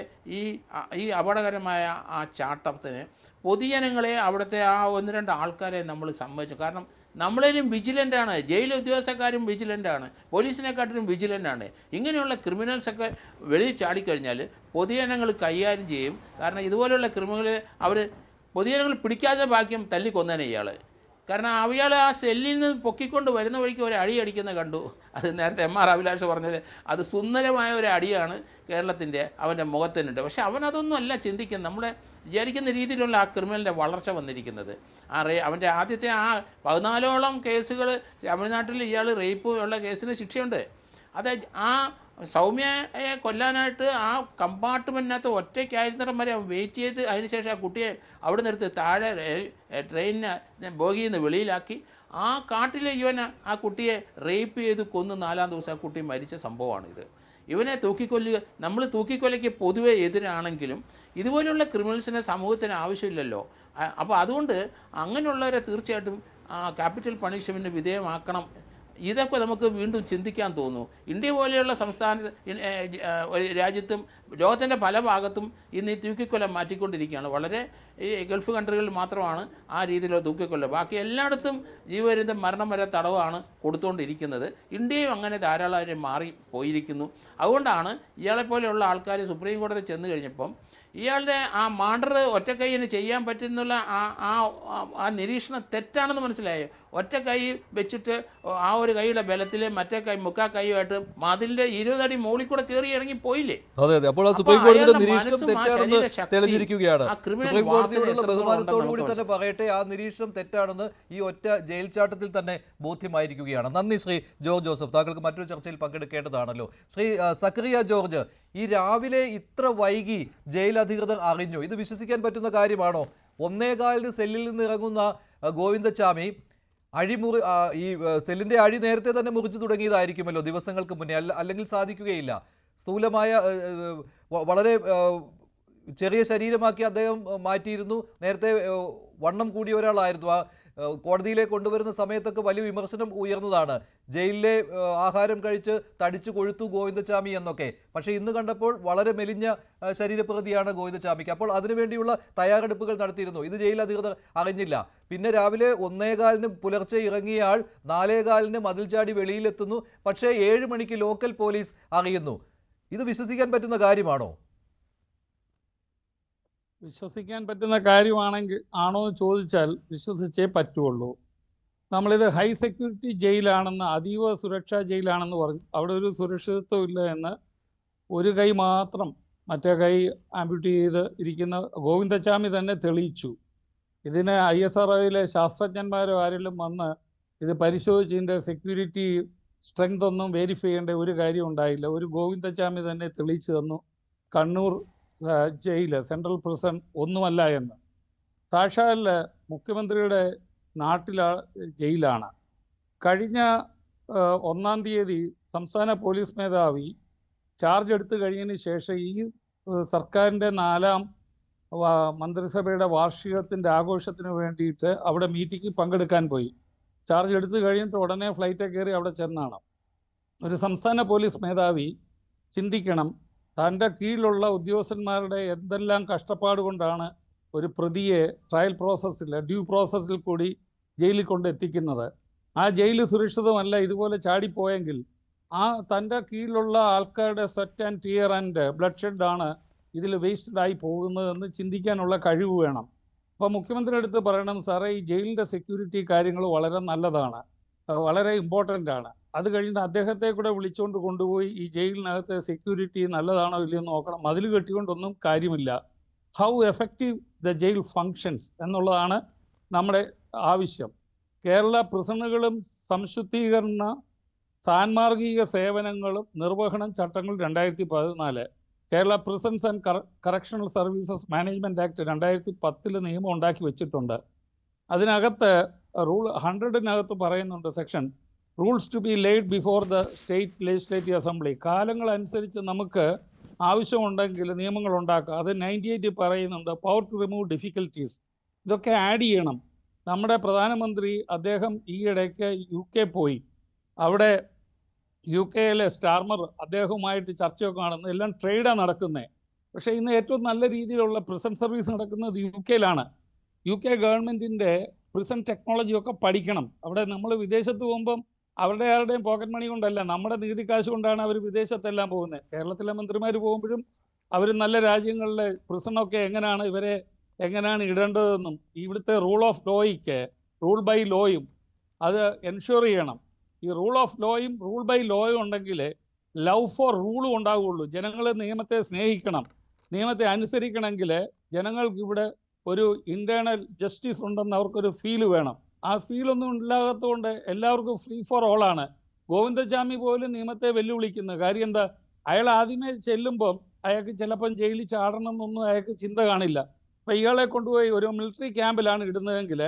Speaker 2: ഈ അപകടകരമായ ആ ചാട്ടത്തിന് പൊതുജനങ്ങളെ അവിടുത്തെ ആ 1-2 ആൾക്കാരെ നമ്മൾ സമ്മതിച്ചു. കാരണം നമ്മളേലും വിജിലൻ്റാണ്, ജയിൽ ഉദ്യോഗസ്ഥക്കാരും വിജിലൻ്റാണ്, പോലീസിനെക്കാട്ടിലും വിജിലൻ്റാണ്. ഇങ്ങനെയുള്ള ക്രിമിനൽസൊക്കെ വെളിയിൽ ചാടിക്കഴിഞ്ഞാൽ പൊതുജനങ്ങൾ കൈകാര്യം ചെയ്യും. കാരണം ഇതുപോലെയുള്ള ക്രിമിനൽ പൊതുജനങ്ങൾ പിടിക്കാതെ ഭാഗ്യം തല്ലിക്കൊന്നേനെ ഇയാൾ. കാരണം അയാൾ ആ സെല്ലിൽ നിന്ന് പൊക്കിക്കൊണ്ട് വരുന്ന വഴിക്ക് ഒരു അടി അടിക്കുന്നത് കണ്ടു. അത് നേരത്തെ MR അഭിലാഷ് പറഞ്ഞത് അത് സുന്ദരമായ ഒരു അടിയാണ് കേരളത്തിൻ്റെ അവൻ്റെ മുഖത്തിനുണ്ട്. പക്ഷെ അവനതൊന്നും അല്ല ചിന്തിക്കുന്നത്. നമ്മളെ വിചാരിക്കുന്ന രീതിയിലുള്ള ആ ക്രിമിനലിൻ്റെ വളർച്ച വന്നിരിക്കുന്നത്. അവൻ്റെ ആദ്യത്തെ 14ഓളം കേസുകൾ തമിഴ്നാട്ടിൽ ഇയാൾ റേപ്പ് ഉള്ള കേസിന് ശിക്ഷയുണ്ട്. അത് ആ സൗമ്യയെ കൊല്ലാനായിട്ട് ആ കമ്പാർട്ട്മെൻറ്റിനകത്ത് ഒറ്റയ്ക്കായിരുന്നിടം വരെ അവൻ വെയിറ്റ് ചെയ്ത് അതിനുശേഷം ആ കുട്ടിയെ അവിടെ നിർത്തി താഴെ ട്രെയിനിന് ബോഗിയിൽ നിന്ന് വെളിയിലാക്കി ആ കാട്ടിൽ ഇവൻ ആ കുട്ടിയെ റേപ്പ് ചെയ്ത് കൊന്ന് 4-ാം ദിവസം ആ കുട്ടി മരിച്ച സംഭവമാണിത്. ഇവനെ നമ്മൾ തൂക്കിക്കൊലയ്ക്ക് പൊതുവെ എതിരാണെങ്കിലും ഇതുപോലെയുള്ള ക്രിമിനൽസിനെ സമൂഹത്തിന് ആവശ്യമില്ലല്ലോ. അപ്പോൾ അതുകൊണ്ട് അങ്ങനെയുള്ളവരെ തീർച്ചയായിട്ടും ക്യാപിറ്റൽ പണിഷ്മെൻറ്റിന് വിധേയമാക്കണം. ഇതൊക്കെ നമുക്ക് വീണ്ടും ചിന്തിക്കാൻ തോന്നുന്നു. ഇന്ത്യ പോലെയുള്ള രാജ്യത്തും ലോകത്തിൻ്റെ പല ഭാഗത്തും ഇന്ന് ഈ തൂക്കിക്കൊല മാറ്റിക്കൊണ്ടിരിക്കുകയാണ്. വളരെ ഈ ഗൾഫ് കൺട്രികളിൽ മാത്രമാണ് ആ രീതിയിലുള്ള തൂക്കിക്കൊല. ബാക്കി എല്ലായിടത്തും ജീവപര്യന്തം മരണം വരെ തടവാണ് കൊടുത്തുകൊണ്ടിരിക്കുന്നത്. ഇന്ത്യയും അങ്ങനെ ധാരാളം മാറി പോയിരിക്കുന്നു. അതുകൊണ്ടാണ് ഇയാളെപ്പോലെയുള്ള ആൾക്കാർ സുപ്രീം കോടതി ചെന്ന് കഴിഞ്ഞപ്പം ഇയാളുടെ ആ മർഡർ ഒറ്റക്കൈന് ചെയ്യാൻ പറ്റുന്നുള്ള ആ നിരീക്ഷണം തെറ്റാണെന്ന് മനസ്സിലായോ. ഒറ്റ കൈ വെച്ചിട്ട് ആ ഒരു കൈയുടെ ബലത്തിൽ മറ്റേ കൈ മുക്കാ കൈയുമായിട്ട് മതിലിന്റെ 20 അടി മുകളിൽ കൂടെ കയറി ഇറങ്ങി പോയില്ലേ.
Speaker 1: അപ്പോൾ സുപ്രീം കോടതിയുടെ നിരീക്ഷണം തെറ്റാണെന്ന് തെളിഞ്ഞിരിക്കുകയാണ്. സുപ്രീം കോടതിയോടുള്ള ബഹുമാനത്തോടുകൂടി തന്നെ പറയട്ടെ, ആ നിരീക്ഷണം തെറ്റാണെന്ന് ഈ ഒറ്റ ജയിൽ ചാട്ടത്തിൽ തന്നെ ബോധ്യമായിരിക്കുകയാണ്. നന്ദി ശ്രീ ജോർജ് ജോസഫ്. താങ്കൾക്ക് മറ്റൊരു ചർച്ചയിൽ പങ്കെടുക്കേണ്ടതാണല്ലോ. ശ്രീ സക്കറിയ ജോർജ്, ഈ രാവിലെ ഇത്ര വൈകി ജയിൽ അധികൃതർ അറിഞ്ഞു, ഇത് വിശ്വസിക്കാൻ പറ്റുന്ന കാര്യമാണോ? 1:15 സെല്ലിൽ നിന്ന് ഇറങ്ങുന്ന ഗോവിന്ദച്ചാമി ഈ സെല്ലിന്റെ അഴി നേരത്തെ തന്നെ മുറിച്ചു തുടങ്ങിയതായിരിക്കുമല്ലോ ദിവസങ്ങൾക്ക് മുന്നേ, അല്ലെങ്കിൽ സാധിക്കുകയില്ല. സ്ഥൂലമായ വളരെ ചെറിയ ശരീരമാക്കി അദ്ദേഹം മാറ്റിയിരുന്നു. നേരത്തെ വണ്ണം കൂടിയ ഒരാളായിരുന്നു. കോടതിയിലേക്ക് കൊണ്ടുവരുന്ന സമയത്തൊക്കെ വലിയ വിമർശനം ഉയർന്നതാണ്. ജയിലിലെ ആഹാരം കഴിച്ച് തടിച്ചു കൊഴുത്തു ഗോവിന്ദച്ചാമി എന്നൊക്കെ. പക്ഷേ ഇന്ന് കണ്ടപ്പോൾ വളരെ മെലിഞ്ഞ ശരീരപ്രകൃതിയാണ് ഗോവിന്ദച്ചാമിക്ക്. അപ്പോൾ അതിനുവേണ്ടിയുള്ള തയ്യാറെടുപ്പുകൾ നടത്തിയിരുന്നു. ഇത് ജയിൽ അധികൃതർ അറിഞ്ഞില്ല. പിന്നെ രാവിലെ 1:15 പുലർച്ചെ ഇറങ്ങിയ ആൾ 4:15 മതിൽ ചാടി വെളിയിലെത്തുന്നു. പക്ഷേ 7 മണിക്ക് ലോക്കൽ പോലീസ് അറിയുന്നു. ഇത് വിശ്വസിക്കാൻ പറ്റുന്ന കാര്യമാണോ?
Speaker 8: വിശ്വസിക്കാൻ പറ്റുന്ന കാര്യമാണെങ്കിൽ ആണോ എന്ന് ചോദിച്ചാൽ വിശ്വസിച്ചേ പറ്റുള്ളൂ. നമ്മളിത് ഹൈ സെക്യൂരിറ്റി ജയിലാണെന്ന്, അതീവ സുരക്ഷാ ജയിലാണെന്ന് പറഞ്ഞു. അവിടെ ഒരു സുരക്ഷിതത്വം ഇല്ല എന്ന് ഒരു കൈ മാത്രം മറ്റേ കൈ ആംപ്യൂട്ട് ചെയ്ത് ഇരിക്കുന്ന ഗോവിന്ദച്ചാമി തന്നെ തെളിയിച്ചു. ഇതിന് ISROയിലെ ശാസ്ത്രജ്ഞന്മാരോ ആരെങ്കിലും വന്ന് ഇത് പരിശോധിച്ച് ഇതിൻ്റെ സെക്യൂരിറ്റി സ്ട്രെങ്ത് ഒന്നും വെരിഫൈ ചെയ്യേണ്ട ഒരു കാര്യം ഉണ്ടായില്ല. ഒരു ഗോവിന്ദച്ചാമി തന്നെ തെളിയിച്ചു തന്നു കണ്ണൂർ ജയില്, സെൻട്രൽ പ്രിസൺ ഒന്നുമല്ല എന്ന്. സാക്ഷാൽ മുഖ്യമന്ത്രിയുടെ ജയിലാണ്. കഴിഞ്ഞ 1-ാം തീയതി സംസ്ഥാന പോലീസ് മേധാവി ചാർജ് എടുത്തു കഴിഞ്ഞതിന് ശേഷം ഈ സർക്കാരിൻ്റെ 4ാം മന്ത്രിസഭയുടെ വാർഷികത്തിൻ്റെ ആഘോഷത്തിന് വേണ്ടിയിട്ട് അവിടെ മീറ്റിംഗിൽ പങ്കെടുക്കാൻ പോയി. ചാർജ് എടുത്തു കഴിഞ്ഞിട്ട് ഉടനെ ഫ്ലൈറ്റ് കയറി അവിടെ ചെന്നാണ്. ഒരു സംസ്ഥാന പോലീസ് മേധാവി ചിന്തിക്കണം, തൻ്റെ കീഴിലുള്ള ഉദ്യോഗസ്ഥന്മാരുടെ എന്തെല്ലാം കഷ്ടപ്പാട് കൊണ്ടാണ് ഒരു പ്രതിയെ ട്രയൽ പ്രോസസ്സിൽ, ഡ്യൂ പ്രോസസ്സിൽ കൂടി ജയിലിൽ കൊണ്ടെത്തിക്കുന്നത്. ആ ജയിൽ സുരക്ഷിതമല്ല. ഇതുപോലെ ചാടിപ്പോയെങ്കിൽ ആ തൻ്റെ കീഴിലുള്ള ആൾക്കാരുടെ sweat and tear and blood ഷെഡാണ് ഇതിൽ വേസ്റ്റഡായി പോകുന്നതെന്ന് ചിന്തിക്കാനുള്ള കഴിവ് വേണം. അപ്പോൾ മുഖ്യമന്ത്രിയുടെ അടുത്ത് പറയണം, സാറേ ഈ ജയിലിൻ്റെ സെക്യൂരിറ്റി കാര്യങ്ങൾ വളരെ നല്ലതാണ്, വളരെ ഇമ്പോർട്ടൻ്റ് ആണ്. അത് കഴിഞ്ഞിട്ട് അദ്ദേഹത്തെ കൂടെ വിളിച്ചുകൊണ്ട് കൊണ്ടുപോയി ഈ ജയിലിനകത്തെ സെക്യൂരിറ്റി നല്ലതാണോ ഇല്ലയോ നോക്കണം. മതിൽ കെട്ടിക്കൊണ്ടൊന്നും കാര്യമില്ല. How effective the jail functions എന്നുള്ളതാണ് നമ്മുടെ ആവശ്യം. കേരള പ്രിസണുകളും സംശുദ്ധീകരണ സാൻമാർഗിക സേവനങ്ങളും നിർവഹണം ചട്ടങ്ങൾ 2014, Kerala prisons and correctional services management act 2010 നിയമം ഉണ്ടാക്കി വെച്ചിട്ടുണ്ട്. അതിനകത്ത് റൂൾ 100-നകത്ത് പറയുന്നുണ്ട്, section rules to be laid before the state legislative assembly. കാലങ്ങളനുസരിച്ച് നമുക്ക് ആവശ്യമുണ്ടെങ്കിൽ നിയമങ്ങൾ ഉണ്ടാക്കുക. അത് 98 പറയുന്നുണ്ട്, പവർ ടു റിമൂവ് ഡിഫിക്കൽട്ടീസ്. ഇതൊക്കെ ആഡ് ചെയ്യണം. നമ്മുടെ പ്രധാനമന്ത്രി അദ്ദേഹം ഈയിടയ്ക്ക് UK പോയി. അവിടെ UK-യിലെ സ്റ്റാർമർ അദ്ദേഹവുമായിട്ട് ചർച്ചയൊക്കെ നടന്നു. എല്ലാം ട്രേഡാണ് നടക്കുന്നത്. പക്ഷേ ഇന്ന് ഏറ്റവും നല്ല രീതിയിലുള്ള പ്രിസൺ സർവീസ് നടക്കുന്നത് UK-യിലാണ്. UK ഗവൺമെൻറ്റിൻ്റെ പ്രിസൺ ടെക്നോളജിയൊക്കെ പഠിക്കണം. അവിടെ നമ്മൾ വിദേശത്ത് പോകുമ്പം അവരുടെ ആരുടെയും പോക്കറ്റ് മണി കൊണ്ടല്ല, നമ്മുടെ നികുതി കാശ് കൊണ്ടാണ് അവർ വിദേശത്തെല്ലാം പോകുന്നത്. കേരളത്തിലെ മന്ത്രിമാർ പോകുമ്പോഴും അവർ നല്ല രാജ്യങ്ങളിലെ പ്രിസണൊക്കെ എങ്ങനെയാണ് ഇടേണ്ടതെന്നും ഇവിടുത്തെ റൂൾ ഓഫ് ലോയ്ക്ക് റൂൾ ബൈ ലോയും അത് എൻഷുർ ചെയ്യണം. ഈ റൂൾ ഓഫ് ലോയും റൂൾ ബൈ ലോയും ഉണ്ടെങ്കിൽ ലവ് ഫോർ റൂളും ഉണ്ടാവുകയുള്ളൂ. ജനങ്ങൾ നിയമത്തെ സ്നേഹിക്കണം. നിയമത്തെ അനുസരിക്കണമെങ്കിൽ ജനങ്ങൾക്ക് ഇവിടെ ഒരു ഇൻറ്റേർണൽ ജസ്റ്റിസ് ഉണ്ടെന്ന് അവർക്കൊരു ഫീല് വേണം. ആ ഫീലൊന്നും ഇല്ലാത്തതുകൊണ്ട് എല്ലാവർക്കും ഫ്രീ ഫോർ ഓളാണ്. ഗോവിന്ദച്ചാമി പോലും നിയമത്തെ വെല്ലുവിളിക്കുന്നത്. കാര്യം എന്താ, അയാൾ ആദ്യമേ ചെല്ലുമ്പം അയാൾക്ക് ചിലപ്പം ജയിലിൽ ചാടണം എന്നൊന്നും അയാൾക്ക് ചിന്ത കാണില്ല. അപ്പം ഇയാളെ കൊണ്ടുപോയി ഒരു മിലിറ്ററി ക്യാമ്പിലാണ് ഇടുന്നതെങ്കിൽ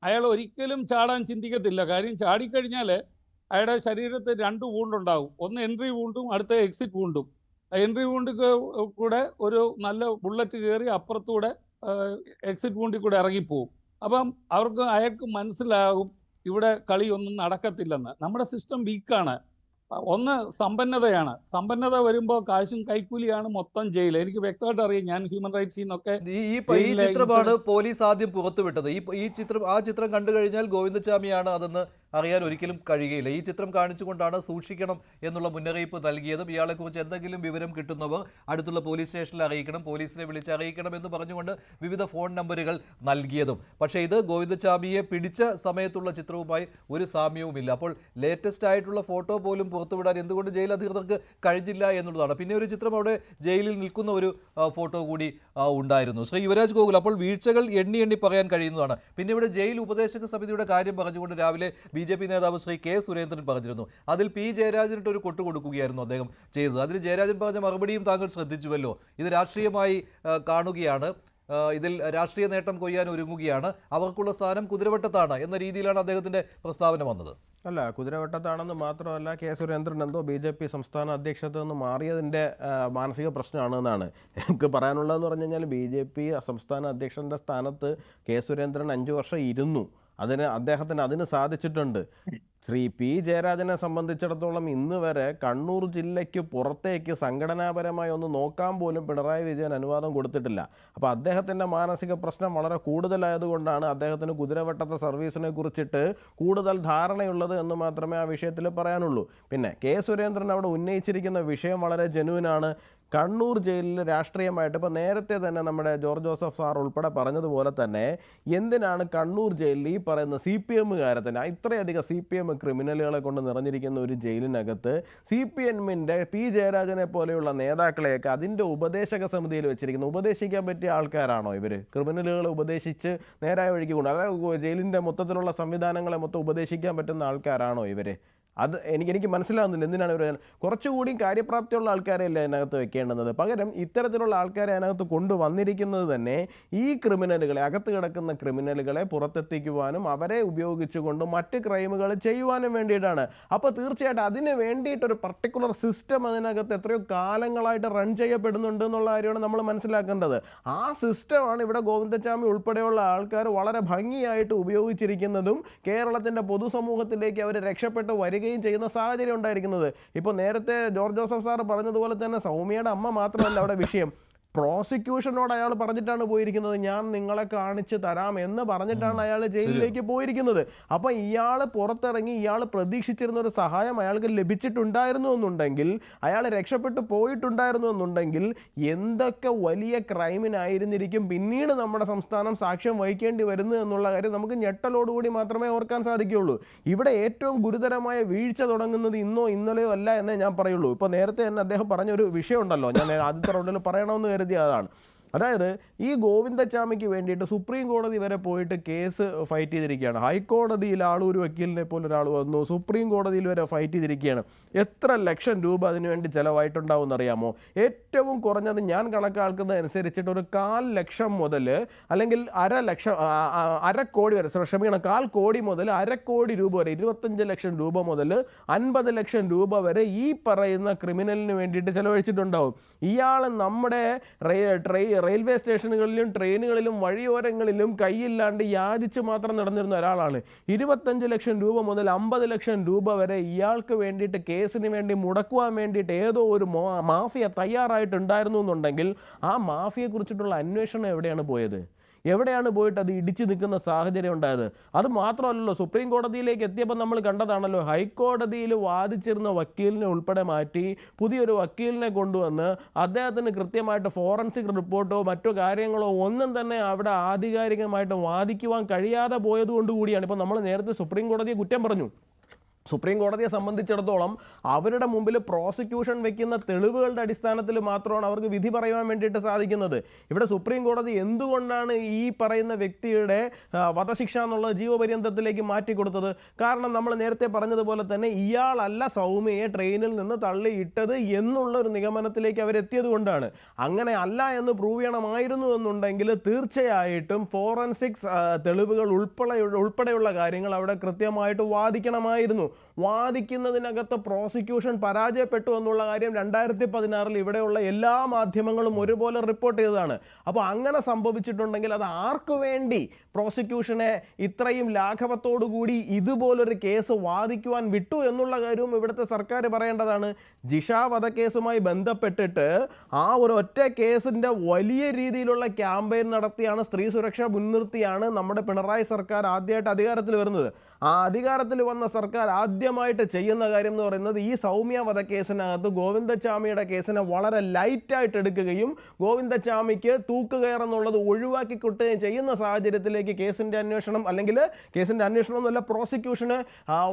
Speaker 8: അയാൾ ഒരിക്കലും ചാടാൻ ചിന്തിക്കത്തില്ല. കാര്യം ചാടിക്കഴിഞ്ഞാൽ അയാളുടെ ശരീരത്തിൽ 2 വൂണ്ടുണ്ടാവും. ഒന്ന് എൻട്രി വൂണ്ടും അടുത്ത എക്സിറ്റ് വൂണ്ടും. എൻട്രി വൂണ്ടിൽ കൂടെ ഒരു നല്ല ബുള്ളറ്റ് കയറി അപ്പുറത്തൂടെ എക്സിറ്റ് വൂണ്ടിൽ കൂടെ ഇറങ്ങിപ്പോവും. അപ്പം അയാൾക്ക് മനസ്സിലാകും ഇവിടെ കളിയൊന്നും നടക്കത്തില്ലെന്ന്. നമ്മുടെ സിസ്റ്റം വീക്കാണ്. ഒന്ന് സമ്പന്നതയാണ്. സമ്പന്നത വരുമ്പോൾ കാശും കൈക്കൂലിയാണ് മൊത്തം ജയിൽ. എനിക്ക് വ്യക്തമായിട്ട് അറിയാം. ഞാൻ ഹ്യൂമൻ റൈറ്റ്സിൽ നിന്നൊക്കെ
Speaker 1: ഈ ചിത്രമാണ് പോലീസ് ആദ്യം പുറത്തുവിട്ടത്. ആ ചിത്രം കണ്ടു കഴിഞ്ഞാൽ ഗോവിന്ദച്ചാമിയാണ് അതെന്ന് അറിയാൻ ഒരിക്കലും കഴിയുകയില്ല. ഈ ചിത്രം കാണിച്ചുകൊണ്ടാണ് സൂക്ഷിക്കണം എന്നുള്ള മുന്നറിയിപ്പ് നൽകിയതും ഇയാളെക്കുറിച്ച് എന്തെങ്കിലും വിവരം കിട്ടുന്നവർ അടുത്തുള്ള പോലീസ് സ്റ്റേഷനിൽ അറിയിക്കണം, പോലീസിനെ വിളിച്ച് അറിയിക്കണം എന്ന് പറഞ്ഞുകൊണ്ട് വിവിധ ഫോൺ നമ്പറുകൾ നൽകിയതും. പക്ഷേ ഇത് ഗോവിന്ദച്ചാമിയെ പിടിച്ച സമയത്തുള്ള ചിത്രവുമായി ഒരു സാമ്യവുമില്ല. അപ്പോൾ ലേറ്റസ്റ്റ് ആയിട്ടുള്ള ഫോട്ടോ പോലും പുറത്തുവിടാൻ എന്തുകൊണ്ട് ജയിൽ അധികൃതർക്ക് കഴിഞ്ഞില്ല എന്നുള്ളതാണ്. പിന്നെ ഒരു ചിത്രം അവിടെ ജയിലിൽ നിൽക്കുന്ന ഒരു ഫോട്ടോ കൂടി ഉണ്ടായിരുന്നു. ശ്രീ യുവരാജ് ഗോകുൽ, അപ്പോൾ വീഴ്ചകൾ എണ്ണി പറയാൻ കഴിയുന്നതാണ്. പിന്നെ ഇവിടെ ജയിൽ ഉപദേശക സമിതിയുടെ കാര്യം പറഞ്ഞുകൊണ്ട് രാവിലെ BJP നേതാവ് ശ്രീ K. സുരേന്ദ്രൻ പറഞ്ഞിരുന്നു. അതിൽ P. ജയരാജനിട്ട് ഒരു കൊട്ടു കൊടുക്കുകയായിരുന്നു അദ്ദേഹം ചെയ്തത്. അതിന് ജയരാജൻ പറഞ്ഞ മറുപടിയും താങ്കൾ ശ്രദ്ധിച്ചുവല്ലോ. ഇത് രാഷ്ട്രീയമായി കാണുകയാണ്, ഇതിൽ രാഷ്ട്രീയ നേട്ടം കൊയ്യാൻ ഒരുങ്ങുകയാണ്, അവർക്കുള്ള സ്ഥാനം കുതിരവട്ടത്താണ് എന്ന രീതിയിലാണ് അദ്ദേഹത്തിൻ്റെ പ്രസ്താവന വന്നത്.
Speaker 5: അല്ല, കുതിരവട്ടത്താണെന്ന് മാത്രമല്ല, K. സുരേന്ദ്രൻ എന്തോ BJP സംസ്ഥാന അധ്യക്ഷത്തിൽ നിന്ന് മാറിയതിൻ്റെ മാനസിക പ്രശ്നമാണെന്നാണ് എനിക്ക് പറയാനുള്ളതെന്ന് പറഞ്ഞു കഴിഞ്ഞാൽ BJP സംസ്ഥാന അധ്യക്ഷൻ്റെ സ്ഥാനത്ത് K. സുരേന്ദ്രൻ 5 വർഷം ഇരുന്നു. അദ്ദേഹത്തിന് അതിന് സാധിച്ചിട്ടുണ്ട്. ശ്രീ P. ജയരാജനെ സംബന്ധിച്ചിടത്തോളം ഇന്ന് വരെ കണ്ണൂർ ജില്ലയ്ക്ക് പുറത്തേക്ക് സംഘടനാപരമായി ഒന്ന് നോക്കാൻ പോലും പിണറായി വിജയൻ അനുവാദം കൊടുത്തിട്ടില്ല. അപ്പോൾ അദ്ദേഹത്തിൻ്റെ മാനസിക പ്രശ്നം വളരെ കൂടുതലായതുകൊണ്ടാണ് അദ്ദേഹത്തിന് കുതിരവട്ടത്തെ സർവീസിനെ കുറിച്ചിട്ട് കൂടുതൽ ധാരണയുള്ളത് എന്ന് മാത്രമേ ആ വിഷയത്തിൽ പറയാനുള്ളൂ. പിന്നെ K. സുരേന്ദ്രൻ അവിടെ ഉന്നയിച്ചിരിക്കുന്ന വിഷയം വളരെ ജെന്യുവിനാണ്. കണ്ണൂർ ജയിലിൽ രാഷ്ട്രീയമായിട്ട് ഇപ്പോൾ നേരത്തെ തന്നെ നമ്മുടെ ജോർജ് ജോസഫ് സാർ ഉൾപ്പെടെ പറഞ്ഞതുപോലെ തന്നെ എന്തിനാണ് കണ്ണൂർ ജയിലിൽ ഈ പറയുന്ന CPM-കാരെ തന്നെ ഇത്രയധികം CPM ക്രിമിനലുകളെ കൊണ്ട് നിറഞ്ഞിരിക്കുന്ന ഒരു ജയിലിനകത്ത് CPM-ന്റെ P ജയരാജനെ പോലെയുള്ള നേതാക്കളെയൊക്കെ അതിൻ്റെ ഉപദേശക സമിതിയിൽ വെച്ചിരിക്കുന്നു? ഉപദേശിക്കാൻ പറ്റിയ ആൾക്കാരാണോ ഇവർ? ക്രിമിനലുകളെ ഉപദേശിച്ച് നേരായ വഴിക്ക് കൊണ്ട്, അതായത് ജയിലിൻ്റെ മൊത്തത്തിലുള്ള സംവിധാനങ്ങളെ മൊത്തം ഉപദേശിക്കാൻ പറ്റുന്ന ആൾക്കാരാണോ ഇവർ? അത് എനിക്ക് മനസ്സിലാവുന്നില്ല. എന്തിനാണ് ഇവർ കുറച്ചുകൂടി കാര്യപ്രാപ്തിയുള്ള ആൾക്കാരെയല്ല അതിനകത്ത് വെക്കേണ്ടുന്നത്? പകരം ഇത്തരത്തിലുള്ള ആൾക്കാരെ അതിനകത്ത് കൊണ്ടുവന്നിരിക്കുന്നത് തന്നെ ഈ ക്രിമിനലുകളെ, അകത്ത് കിടക്കുന്ന ക്രിമിനലുകളെ പുറത്തെത്തിക്കുവാനും അവരെ ഉപയോഗിച്ചുകൊണ്ട് മറ്റ് ക്രൈമുകൾ ചെയ്യുവാനും വേണ്ടിയിട്ടാണ്. അപ്പോൾ തീർച്ചയായിട്ടും അതിന് വേണ്ടിയിട്ടൊരു പർട്ടിക്കുലർ സിസ്റ്റം അതിനകത്ത് എത്രയോ കാലങ്ങളായിട്ട് റൺ ചെയ്യപ്പെടുന്നുണ്ട് എന്നുള്ള കാര്യമാണ് നമ്മൾ മനസ്സിലാക്കേണ്ടത്. ആ സിസ്റ്റമാണ് ഇവിടെ ഗോവിന്ദച്ചാമി ഉൾപ്പെടെയുള്ള ആൾക്കാർ വളരെ ഭംഗിയായിട്ട് ഉപയോഗിച്ചിരിക്കുന്നതും കേരളത്തിൻ്റെ പൊതുസമൂഹത്തിലേക്ക് അവർ രക്ഷപ്പെട്ട് വരികയും ചെയ്യുന്ന സാഹചര്യം ഉണ്ടായിരിക്കുന്നത്. ഇപ്പോൾ നേരത്തെ ജോർജ് ജോസഫ് സാർ പറഞ്ഞതുപോലെ തന്നെ സൗമ്യയുടെ അമ്മ മാത്രമല്ല അവിടെ വിഷയം. പ്രോസിക്യൂഷനോട് അയാൾ പറഞ്ഞിട്ടാണ് പോയിരിക്കുന്നത്, ഞാൻ നിങ്ങളെ കാണിച്ച് തരാം എന്ന് പറഞ്ഞിട്ടാണ് അയാൾ ജയിലിലേക്ക് പോയിരിക്കുന്നത്. അപ്പം ഇയാൾ പുറത്തിറങ്ങി ഇയാൾ പ്രതീക്ഷിച്ചിരുന്ന ഒരു സഹായം അയാൾക്ക് ലഭിച്ചിട്ടുണ്ടായിരുന്നു എന്നുണ്ടെങ്കിൽ, അയാൾ രക്ഷപ്പെട്ടു പോയിട്ടുണ്ടായിരുന്നു എന്നുണ്ടെങ്കിൽ എന്തൊക്കെ വലിയ ക്രൈമിനായിരുന്നിരിക്കും പിന്നീട് നമ്മുടെ സംസ്ഥാനം സാക്ഷ്യം വഹിക്കേണ്ടി വരുന്നു എന്നുള്ള കാര്യം നമുക്ക് ഞെട്ടലോടുകൂടി മാത്രമേ ഓർക്കാൻ സാധിക്കുകയുള്ളൂ. ഇവിടെ ഏറ്റവും ഗുരുതരമായ വീഴ്ച തുടങ്ങുന്നത് ഇന്നോ ഇന്നലെയോ അല്ല എന്നേ ഞാൻ പറയുള്ളൂ. ഇപ്പോൾ നേരത്തെ തന്നെ അദ്ദേഹം പറഞ്ഞൊരു വിഷയമുണ്ടല്ലോ, ഞാൻ ആദ്യത്തെ റൗണ്ടിൽ പറയണമെന്ന് അതാണ്. അതായത് ഈ ഗോവിന്ദച്ചാമിക്ക് വേണ്ടിയിട്ട് സുപ്രീം കോടതി വരെ പോയിട്ട് കേസ് ഫൈറ്റ് ചെയ്തിരിക്കുകയാണ്. ഹൈക്കോടതിയിൽ ഒരു വക്കീലിനെ പോലെ ഒരാൾ വന്നു, സുപ്രീം കോടതിയിൽ വരെ ഫൈറ്റ് ചെയ്തിരിക്കുകയാണ്. എത്ര ലക്ഷം രൂപ അതിനുവേണ്ടി ചിലവായിട്ടുണ്ടാവും എന്നറിയാമോ? ഏറ്റവും കുറഞ്ഞത് ഞാൻ കണക്കാക്കുന്നത് അനുസരിച്ചിട്ട് ഒരു 1,00,000 മുതൽ അല്ലെങ്കിൽ 1,00,000 കോടി വരെ, ക്ഷമിക്കണം, 1/4 കോടി മുതൽ 1/2 കോടി രൂപ വരെ, 25 ലക്ഷം രൂപ മുതൽ 50 ലക്ഷം രൂപ വരെ ഈ പറയുന്ന ക്രിമിനലിന് വേണ്ടിയിട്ട് ചിലവഴിച്ചിട്ടുണ്ടാവും. ഇയാൾ നമ്മുടെ റെയിൽവേ സ്റ്റേഷനുകളിലും ട്രെയിനുകളിലും വഴിയോരങ്ങളിലും കൈയില്ലാണ്ട് യാചിച്ച് മാത്രം നടന്നിരുന്ന ഒരാളാണ്. 25 ലക്ഷം രൂപ മുതൽ 50 ലക്ഷം രൂപ വരെ ഇയാൾക്ക് വേണ്ടിയിട്ട് കേസിന് വേണ്ടി മുടക്കുവാൻ വേണ്ടിയിട്ട് ഏതോ ഒരു മാഫിയ തയ്യാറായിട്ടുണ്ടായിരുന്നു എന്നുണ്ടെങ്കിൽ ആ മാഫിയെ കുറിച്ചിട്ടുള്ള അന്വേഷണം എവിടെയാണ് പോയത്? എവിടെയാണ് പോയിട്ട് അത് ഇടിച്ചു നിൽക്കുന്ന സാഹചര്യം ഉണ്ടായത്? അത് മാത്രമല്ലല്ലോ, സുപ്രീം കോടതിയിലേക്ക് എത്തിയപ്പോൾ നമ്മൾ കണ്ടതാണല്ലോ, ഹൈക്കോടതിയിൽ വാദിച്ചിരുന്ന വക്കീലിനെ ഉൾപ്പെടെ മാറ്റി പുതിയൊരു വക്കീലിനെ കൊണ്ടുവന്ന് അദ്ദേഹത്തിന് കൃത്യമായിട്ട് ഫോറൻസിക് റിപ്പോർട്ടോ മറ്റു കാര്യങ്ങളോ ഒന്നും തന്നെ അവിടെ ആധികാരികമായിട്ട് വാദിക്കുവാൻ കഴിയാതെ പോയതുകൊണ്ടുകൂടിയാണ് ഇപ്പോൾ നമ്മൾ നേരത്തെ സുപ്രീം കോടതിയെ കുറ്റം പറഞ്ഞു. സുപ്രീം കോടതിയെ സംബന്ധിച്ചിടത്തോളം അവരുടെ മുമ്പിൽ പ്രോസിക്യൂഷൻ വെക്കുന്ന തെളിവുകളുടെ അടിസ്ഥാനത്തിൽ മാത്രമാണ് അവർക്ക് വിധി പറയാൻ വേണ്ടിയിട്ട് സാധിക്കുന്നത്. ഇവിടെ സുപ്രീം കോടതി എന്തുകൊണ്ടാണ് ഈ പറയുന്ന വ്യക്തിയുടെ വധശിക്ഷ എന്നുള്ളത് ജീവപര്യന്തത്തിലേക്ക് മാറ്റിക്കൊടുത്തത്? കാരണം നമ്മൾ നേരത്തെ പറഞ്ഞതുപോലെ തന്നെ ഇയാളല്ല സൗമ്യയെ ട്രെയിനിൽ നിന്ന് തള്ളിയിട്ടത് എന്നുള്ള ഒരു നിഗമനത്തിലേക്ക് അവരെത്തിയത് കൊണ്ടാണ്. അങ്ങനെ അല്ല എന്ന് പ്രൂവ് ചെയ്യണമായിരുന്നു എന്നുണ്ടെങ്കിൽ തീർച്ചയായിട്ടും ഫോറൻസിക് തെളിവുകൾ ഉൾപ്പെടെയുള്ള കാര്യങ്ങൾ അവിടെ കൃത്യമായിട്ട് വാദിക്കണമായിരുന്നു. വാദിക്കുന്നതിനകത്ത് പ്രോസിക്യൂഷൻ പരാജയപ്പെട്ടു എന്നുള്ള കാര്യം 2016 ഇവിടെയുള്ള എല്ലാ മാധ്യമങ്ങളും ഒരുപോലെ റിപ്പോർട്ട് ചെയ്തതാണ്. അപ്പോൾ അങ്ങനെ സംഭവിച്ചിട്ടുണ്ടെങ്കിൽ അത് ആർക്കു വേണ്ടി പ്രോസിക്യൂഷനെ ഇത്രയും ലാഘവത്തോടുകൂടി ഇതുപോലൊരു കേസ് വാദിക്കുവാൻ വിട്ടു എന്നുള്ള കാര്യവും ഇവിടുത്തെ സർക്കാർ പറയേണ്ടതാണ്. ജിഷ വധക്കേസുമായി ബന്ധപ്പെട്ടിട്ട് ആ ഒരു ഒറ്റ കേസിൻ്റെ വലിയ രീതിയിലുള്ള ക്യാമ്പയിൻ നടത്തിയാണ്, സ്ത്രീ സുരക്ഷ മുൻനിർത്തിയാണ് നമ്മുടെ പിണറായി സർക്കാർ ആദ്യമായിട്ട് അധികാരത്തിൽ വരുന്നത്. ആ അധികാരത്തിൽ വന്ന സർക്കാർ ആദ്യമായിട്ട് ചെയ്യുന്ന കാര്യം എന്ന് പറയുന്നത് ഈ സൗമ്യ വധക്കേസിനകത്ത് ഗോവിന്ദച്ചാമിയുടെ കേസിനെ വളരെ ലൈറ്റായിട്ട് എടുക്കുകയും ഗോവിന്ദച്ചാമിക്ക് തൂക്കുകയറെന്നുള്ളത് ഒഴിവാക്കി കിട്ടുകയും ചെയ്യുന്ന സാഹചര്യത്തിലേക്ക് കേസിൻ്റെ അന്വേഷണം, അല്ലെങ്കിൽ കേസിൻ്റെ അന്വേഷണം എന്നല്ല, പ്രോസിക്യൂഷന്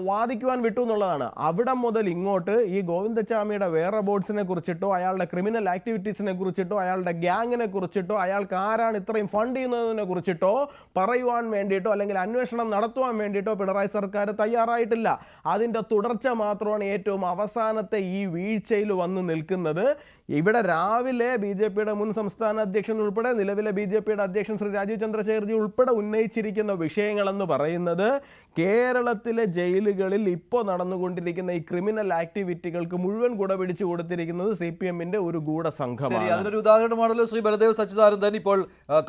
Speaker 5: വാദിക്കുവാൻ വിട്ടു എന്നുള്ളതാണ്. അവിടെ മുതൽ ഇങ്ങോട്ട് ഈ ഗോവിന്ദച്ചാമിയുടെ വേറെ ബോർഡ്സിനെ കുറിച്ചിട്ടോ അയാളുടെ ക്രിമിനൽ ആക്ടിവിറ്റീസിനെ കുറിച്ചിട്ടോ അയാളുടെ ഗ്യാങ്ങിനെ കുറിച്ചിട്ടോ അയാൾക്ക് ആരാണ് ഇത്രയും ഫണ്ട് ചെയ്യുന്നതിനെ കുറിച്ചിട്ടോ പറയുവാൻ വേണ്ടിയിട്ടോ അല്ലെങ്കിൽ അന്വേഷണം നടത്തുവാൻ വേണ്ടിയിട്ടോ പിണറായി സർക്കാർ തയ്യാറായിട്ടില്ല. അതിൻ്റെ തുടർച്ച മാത്രമാണ് ഏറ്റവും അവസാനത്തെ ഈ വീഴ്ചയിൽ വന്ന് നിൽക്കുന്നത്. ഇവിടെ രാവിലെ BJPയുടെ മുൻ സംസ്ഥാന അധ്യക്ഷൻ ഉൾപ്പെടെ നിലവിലെ BJPയുടെ അധ്യക്ഷൻ ശ്രീ രാജീവ് ചന്ദ്രശേഖർജി ഉൾപ്പെടെ ഉന്നയിച്ചിരിക്കുന്ന വിഷയങ്ങളെന്ന് പറയുന്നത് കേരളത്തിലെ ജയിലുകളിൽ ഇപ്പോൾ നടന്നുകൊണ്ടിരിക്കുന്ന ഈ ക്രിമിനൽ ആക്ടിവിറ്റികൾക്ക് മുഴുവൻ കുട പിടിച്ചു കൊടുത്തിരിക്കുന്നത് CPM-ന്റെ ഒരു ഗൂഢസംഘമാണ്.
Speaker 1: അതിനൊരു ഉദാഹരണമാണല്ലോ ശ്രീ ബലദേവ് സച്ചിദാനന്ദൻ. ഇപ്പോൾ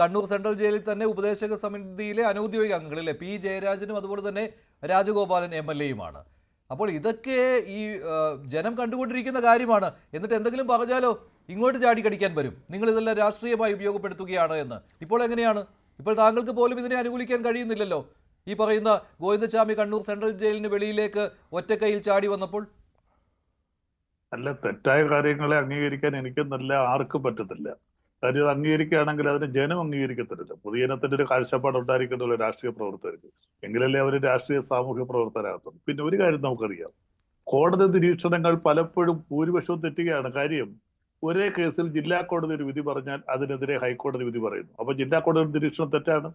Speaker 1: കണ്ണൂർ സെൻട്രൽ ജയിലിൽ തന്നെ ഉപദേശക സമിതിയിലെ അനൗദ്യോഗിക അംഗങ്ങളിലെ P ജയരാജനും അതുപോലെ തന്നെ രാജഗോപാലൻ MLA-യുമാണ്. അപ്പോൾ ഇതൊക്കെ ഈ ജനം കണ്ടുകൊണ്ടിരിക്കുന്ന കാര്യമാണ്. എന്നിട്ട് എന്തെങ്കിലും പറഞ്ഞാലോ ഇങ്ങോട്ട് ചാടിക്കടിക്കാൻ വരും, നിങ്ങൾ ഇതെല്ലാം രാഷ്ട്രീയമായി ഉപയോഗപ്പെടുത്തുകയാണ് എന്ന്. ഇപ്പോൾ എങ്ങനെയാണ്? ഇപ്പോൾ താങ്കൾക്ക് പോലും ഇതിനെ അനുകൂലിക്കാൻ കഴിയുന്നില്ലല്ലോ. ഈ പറയുന്ന ഗോവിന്ദച്ചാമി കണ്ണൂർ സെൻട്രൽ ജയിലിന് വെളിയിലേക്ക് ഒറ്റക്കൈയിൽ ചാടി വന്നപ്പോൾ
Speaker 6: അല്ല, തെറ്റായ കാര്യങ്ങളെ അംഗീകരിക്കാൻ എനിക്കെന്നല്ല ആർക്കും പറ്റത്തില്ല. കാര്യം അത് അംഗീകരിക്കുകയാണെങ്കിൽ അതിന് ജനം അംഗീകരിക്കത്തില്ല. പൊതുജനത്തിന്റെ ഒരു കാഴ്ചപ്പാട് ഉണ്ടായിരിക്കണ്ടല്ലോ രാഷ്ട്രീയ പ്രവർത്തകർക്ക്. എങ്കിലല്ലേ അവർ രാഷ്ട്രീയ സാമൂഹ്യ പ്രവർത്തകരാകത്തും. പിന്നെ ഒരു കാര്യം നമുക്കറിയാം, കോടതി നിരീക്ഷണങ്ങൾ പലപ്പോഴും ഭൂരിപക്ഷവും തെറ്റുകയാണ്. കാര്യം, ഒരേ കേസിൽ ജില്ലാ കോടതി ഒരു വിധി പറഞ്ഞാൽ അതിനെതിരെ ഹൈക്കോടതി വിധി പറയുന്നു. അപ്പൊ ജില്ലാ കോടതി നിരീക്ഷണം തെറ്റാണ്.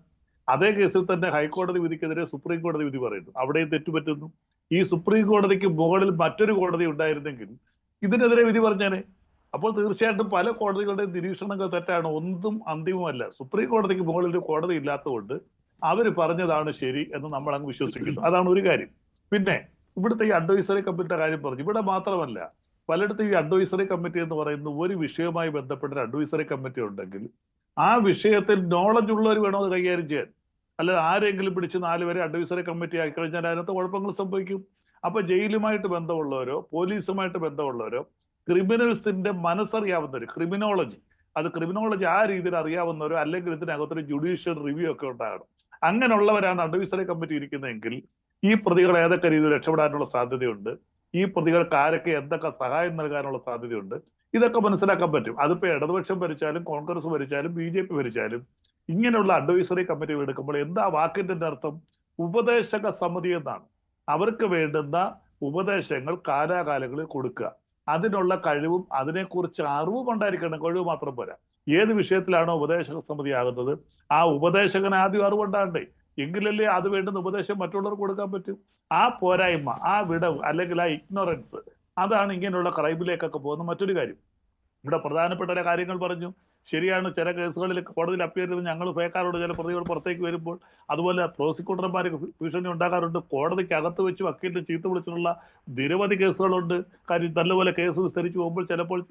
Speaker 6: അതേ കേസിൽ തന്നെ ഹൈക്കോടതി വിധിക്കെതിരെ സുപ്രീം കോടതി വിധി പറയുന്നു, അവിടെയും തെറ്റുപറ്റുന്നു. ഈ സുപ്രീം കോടതിക്ക് മുകളിൽ മറ്റൊരു കോടതി ഉണ്ടായിരുന്നെങ്കിൽ ഇതിനെതിരെ വിധി പറഞ്ഞാനെ. അപ്പോൾ തീർച്ചയായിട്ടും പല കോടതികളുടെയും നിരീക്ഷണങ്ങൾ തെറ്റാണ്, ഒന്നും അന്തിമമല്ല. സുപ്രീം കോടതിക്ക് മുകളിൽ ഒരു കോടതി ഇല്ലാത്തതുകൊണ്ട് അവർ പറഞ്ഞതാണ് ശരി എന്ന് നമ്മൾ അങ്ങ് വിശ്വസിക്കുന്നു. അതാണ് ഒരു കാര്യം. പിന്നെ ഇവിടുത്തെ ഈ അഡ്വൈസറി കമ്മിറ്റിയുടെ കാര്യം പറഞ്ഞു. ഇവിടെ മാത്രമല്ല, പലയിടത്തും ഈ അഡ്വൈസറി കമ്മിറ്റി എന്ന് പറയുന്ന ഒരു വിഷയവുമായി ബന്ധപ്പെട്ട ഒരു അഡ്വൈസറി കമ്മിറ്റി ഉണ്ടെങ്കിൽ ആ വിഷയത്തിൽ നോളജ് ഉള്ളവർ വേണം അത് കൈകാര്യം ചെയ്യാൻ. അല്ലാതെ ആരെങ്കിലും പിടിച്ച് 4 പേരെ അഡ്വൈസറി കമ്മിറ്റി ആക്കി കഴിഞ്ഞാൽ അതിനകത്ത് കുഴപ്പങ്ങൾ സംഭവിക്കും. അപ്പൊ ജയിലുമായിട്ട് ബന്ധമുള്ളവരോ പോലീസുമായിട്ട് ബന്ധമുള്ളവരോ ക്രിമിനൽസിന്റെ മനസ്സറിയാവുന്നവർ, ക്രിമിനോളജി ആ രീതിയിൽ അറിയാവുന്നവരോ, അല്ലെങ്കിൽ ഇതിനകത്തൊരു ജുഡീഷ്യൽ റിവ്യൂ ഒക്കെ ഉണ്ടാകണം. അങ്ങനെയുള്ളവരാണ് അഡ്വൈസറി കമ്മിറ്റി ഇരിക്കുന്നതെങ്കിൽ ഈ പ്രതികൾ ഏതൊക്കെ രീതിയിൽ രക്ഷപ്പെടാനുള്ള സാധ്യതയുണ്ട്, ഈ പ്രതികൾക്ക് ആരൊക്കെ എന്തൊക്കെ സഹായം നൽകാനുള്ള സാധ്യതയുണ്ട്, ഇതൊക്കെ മനസ്സിലാക്കാൻ പറ്റും. അതിപ്പോ ഇടതുപക്ഷം ഭരിച്ചാലും കോൺഗ്രസ് ഭരിച്ചാലും BJP ഭരിച്ചാലും ഇങ്ങനെയുള്ള അഡ്വൈസറി കമ്മിറ്റികൾ എടുക്കുമ്പോൾ എന്താ വാക്കിന്റെ അർത്ഥം? ഉപദേശക സമിതി എന്നാണ്. അവർക്ക് വേണ്ടുന്ന ഉപദേശങ്ങൾ കാലാകാലങ്ങളിൽ കൊടുക്കുക. അതിനുള്ള കഴിവും അതിനെക്കുറിച്ച് അറിവും ഉണ്ടായിരിക്കണം. കഴിവ് മാത്രം പോരാ. ഏത് വിഷയത്തിലാണോ ഉപദേശക സമിതി ആകുന്നത് ആ ഉപദേശകന് ആദ്യം അറിവുണ്ടാകണ്ടേ, എങ്കിലല്ലേ അത് വേണ്ടുന്ന ഉപദേശം മറ്റുള്ളവർക്ക് കൊടുക്കാൻ പറ്റും. ആ പോരായ്മ, ആ വിടവ്, അല്ലെങ്കിൽ ആ ഇഗ്നോറൻസ്, അതാണ് ഇങ്ങനെയുള്ള ക്രൈമിലേക്കൊക്കെ പോകുന്ന മറ്റൊരു കാര്യം. ഇവിടെ പ്രധാനപ്പെട്ട ചില കാര്യങ്ങൾ പറഞ്ഞു. ശരിയാണ്, ചില കേസുകളിൽ കോടതിയിൽ അപ്പിയർ ചെയ്ത് ഞങ്ങൾ ഫേക്കാരോട് ചില പ്രതികൾ പുറത്തേക്ക് വരുമ്പോൾ അതുപോലെ പ്രോസിക്യൂട്ടർമാർക്ക് ഭീഷണി ഉണ്ടാകാറുണ്ട്. കോടതിക്ക് അകത്ത് വെച്ച് വക്കീലിനെ ചീത്ത വിളിച്ചിട്ടുള്ള നിരവധി കേസുകളുണ്ട്. കാര്യം നല്ലപോലെ കേസ് വിസ്തരിച്ച് പോകുമ്പോൾ ചിലപ്പോൾ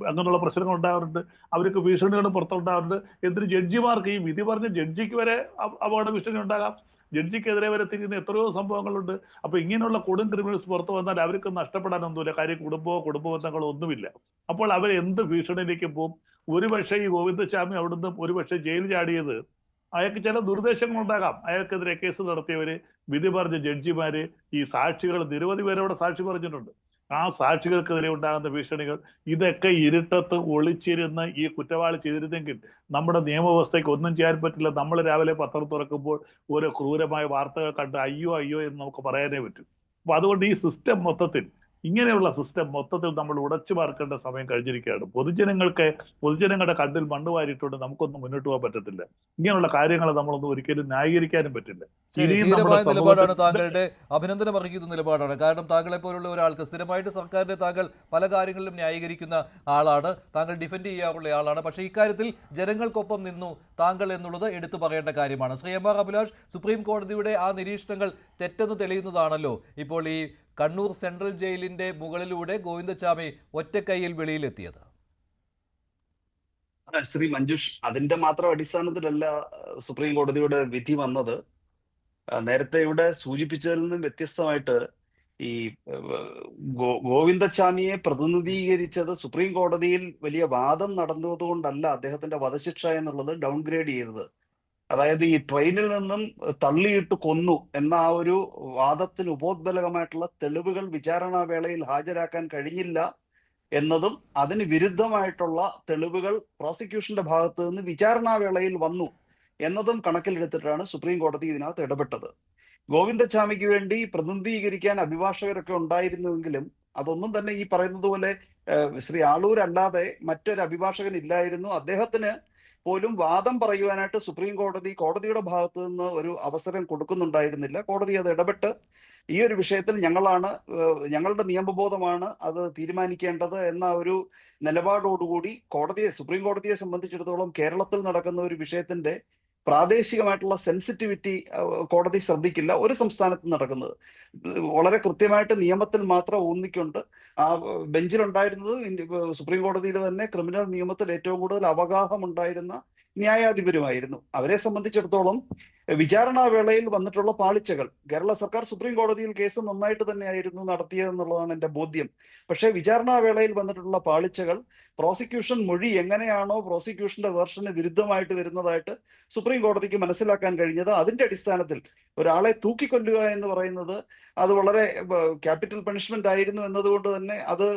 Speaker 6: അങ്ങനെയുള്ള പ്രശ്നങ്ങൾ ഉണ്ടാകാറുണ്ട്. അവർക്ക് ഭീഷണികളും പുറത്തുണ്ടാകാറുണ്ട്. എന്തിന് ജഡ്ജിമാർക്ക്, ഈ വിധി പറഞ്ഞ ജഡ്ജിക്ക് വരെ അപകട ഭീഷണി ഉണ്ടാകാം. ജഡ്ജിക്കെതിരെ വരെ തിരിയുന്ന എത്രയോ സംഭവങ്ങളുണ്ട്. അപ്പൊ ഇങ്ങനെയുള്ള കൊടും ക്രിമിനൽസ് പുറത്തു വന്നാൽ അവർക്ക് നഷ്ടപ്പെടാനൊന്നുമില്ല. കാര്യം കുടുംബ ബന്ധങ്ങളോ ഒന്നുമില്ല. അപ്പോൾ അവർ എന്ത് ഭീഷണിയിലേക്ക് പോകും? ഒരുപക്ഷെ ഈ ഗോവിന്ദസ്വാമി അവിടുന്ന് ഒരുപക്ഷെ ജയിൽ ചാടിയത് അയാൾക്ക് ചില നിർദ്ദേശങ്ങൾ ഉണ്ടാകാം. അയാൾക്കെതിരെ കേസ് നടത്തിയവര്, വിധി പറഞ്ഞ ജഡ്ജിമാര്, ഈ സാക്ഷികൾ, നിരവധി പേരവിടെ സാക്ഷി പറഞ്ഞിട്ടുണ്ട്. ആ സാക്ഷികൾക്കെതിരെ ഉണ്ടാകുന്ന ഭീഷണികൾ, ഇതൊക്കെ ഇരുട്ടത്ത് ഒളിച്ചിരുന്ന് ഈ കുറ്റവാളി ചെയ്തിരുന്നെങ്കിൽ നമ്മുടെ നിയമവ്യവസ്ഥയ്ക്ക് ഒന്നും ചെയ്യാൻ പറ്റില്ല. നമ്മൾ രാവിലെ പത്രം തുറക്കുമ്പോൾ ഓരോ ക്രൂരമായ വാർത്തകൾ കണ്ട് അയ്യോ എന്ന് നമുക്ക് പറയാനേ പറ്റും. അപ്പൊ അതുകൊണ്ട് ഈ സിസ്റ്റം മൊത്തത്തിൽ, ഇങ്ങനെയുള്ള സിസ്റ്റം മൊത്തത്തിൽ നമ്മൾ ഉടച്ചു പാർക്കേണ്ട സമയം കഴിഞ്ഞിരിക്കുകയാണ്. പൊതുജനങ്ങളുടെ കണ്ണിൽ മണ്ണ് വാരിയിട്ടുണ്ട് നമുക്കൊന്നും മുന്നോട്ട് പോകാൻ പറ്റത്തില്ല. ഇങ്ങനെയുള്ള കാര്യങ്ങൾ നമ്മളൊന്നും ഒരിക്കലും ന്യായീകരിക്കാനും പറ്റില്ല.
Speaker 1: ധീരമായ നിലപാടാണ് താങ്കളുടെ, അഭിനന്ദനം അർഹിക്കുന്ന നിലപാടാണ്. കാരണം താങ്കളെ പോലുള്ള ഒരാൾക്ക് സ്ഥിരമായിട്ട് സർക്കാരിനെ താങ്കൾ പല കാര്യങ്ങളിലും ന്യായീകരിക്കുന്ന ആളാണ്, താങ്കൾ ഡിഫെൻഡ് ചെയ്യാറുള്ള ആളാണ്. പക്ഷേ ഇക്കാര്യത്തിൽ ജനങ്ങൾക്കൊപ്പം നിന്നു താങ്കൾ എന്നുള്ളത് എടുത്തു പറയേണ്ട കാര്യമാണ്. Shri M R Abhilash, supreme കോടതിയുടെ ആ നിരീക്ഷണങ്ങൾ തെറ്റെന്ന് തെളിയുന്നതാണല്ലോ ഇപ്പോൾ ഈ കണ്ണൂർ സെൻട്രൽ ജയിലിന്റെ മുകളിലൂടെ ഗോവിന്ദസ്വാമി ഒറ്റക്കൈയിൽ വെളിയിലെത്തിയത്.
Speaker 7: ശ്രീ മഞ്ജുഷ്, അതിന്റെ മാത്രം അടിസ്ഥാനത്തിലല്ല സുപ്രീം കോടതിയുടെ വിധി വന്നത്. നേരത്തെ ഇവിടെ സൂചിപ്പിച്ചതിൽ നിന്നും വ്യത്യസ്തമായിട്ട് ഈ ഗോവിന്ദസ്വാമിയെ പ്രതിനിധീകരിച്ചത് സുപ്രീം കോടതിയിൽ വലിയ വാദം നടന്നതുകൊണ്ടല്ല അദ്ദേഹത്തിന്റെ വധശിക്ഷ എന്നുള്ളത് ഡൗൺഗ്രേഡ് ചെയ്തത്. അതായത് ഈ ട്രെയിനിൽ നിന്നും തള്ളിയിട്ട് കൊന്നു എന്ന ആ ഒരു വാദത്തിന് ഉപോദ്ബലകമായിട്ടുള്ള തെളിവുകൾ വിചാരണാ വേളയിൽ ഹാജരാക്കാൻ കഴിഞ്ഞില്ല എന്നതും അതിന് വിരുദ്ധമായിട്ടുള്ള തെളിവുകൾ പ്രോസിക്യൂഷന്റെ ഭാഗത്ത് നിന്ന് വിചാരണാ വേളയിൽ വന്നു എന്നതും കണക്കിലെടുത്തിട്ടാണ് സുപ്രീം കോടതി ഇതിനകത്ത് ഇടപെട്ടത്. ഗോവിന്ദസ്വാമിക്ക് വേണ്ടി പ്രതിനിധീകരിക്കാൻ അഭിഭാഷകരൊക്കെ ഉണ്ടായിരുന്നുവെങ്കിലും അതൊന്നും തന്നെ ഈ പറയുന്നത് പോലെ ശ്രീ ആളൂർ അല്ലാതെ മറ്റൊരു അഭിഭാഷകൻ ഇല്ലായിരുന്നു. അദ്ദേഹത്തിന് പോലും വാദം പറയുവാനായിട്ട് സുപ്രീം കോടതിയുടെ ഭാഗത്ത് നിന്ന് ഒരു അവസരം കൊടുക്കുന്നുണ്ടായിരുന്നില്ല. കോടതി അത് ഇടപെട്ട് ഈ ഒരു വിഷയത്തിൽ ഞങ്ങളുടെ നിയമബോധമാണ് അത് തീരുമാനിക്കേണ്ടത് എന്ന ഒരു നിലപാടോടുകൂടി സുപ്രീം കോടതിയെ സംബന്ധിച്ചിടത്തോളം കേരളത്തിൽ നടക്കുന്ന ഒരു വിഷയത്തിന്റെ പ്രാദേശികമായിട്ടുള്ള സെൻസിറ്റിവിറ്റി കോടതി ശ്രദ്ധിക്കില്ല. ഒരു സംസ്ഥാനത്ത് നടക്കുന്നത് വളരെ കൃത്യമായിട്ട് നിയമത്തിൽ മാത്രം ഊന്നിക്കൊണ്ട് ആ ബെഞ്ചിലുണ്ടായിരുന്നത് സുപ്രീം കോടതിയിൽ തന്നെ ക്രിമിനൽ നിയമത്തിൽ ഏറ്റവും കൂടുതൽ അവഗാഹം ഉണ്ടായിരുന്ന ന്യായാധിപരുമായിരുന്നു. അവരെ സംബന്ധിച്ചിടത്തോളം വിചാരണാ വേളയിൽ വന്നിട്ടുള്ള പാളിച്ചകൾ, കേരള സർക്കാർ സുപ്രീം കോടതിയിൽ കേസ് നന്നായിട്ട് തന്നെയായിരുന്നു നടത്തിയതെന്നുള്ളതാണ് എൻ്റെ ബോധ്യം. പക്ഷേ വിചാരണാ വേളയിൽ വന്നിട്ടുള്ള പാളിച്ചകൾ, പ്രോസിക്യൂഷൻ മൊഴി എങ്ങനെയാണോ പ്രോസിക്യൂഷന്റെ വേർഷന് വിരുദ്ധമായിട്ട് വരുന്നതായിട്ട് സുപ്രീം കോടതിക്ക് മനസ്സിലാക്കാൻ കഴിഞ്ഞത്, അതിന്റെ അടിസ്ഥാനത്തിൽ ഒരാളെ തൂക്കിക്കൊല്ലുക എന്ന് പറയുന്നത് അത് വളരെ ക്യാപിറ്റൽ പണിഷ്മെന്റ് ആയിരുന്നു എന്നതുകൊണ്ട് തന്നെ അത്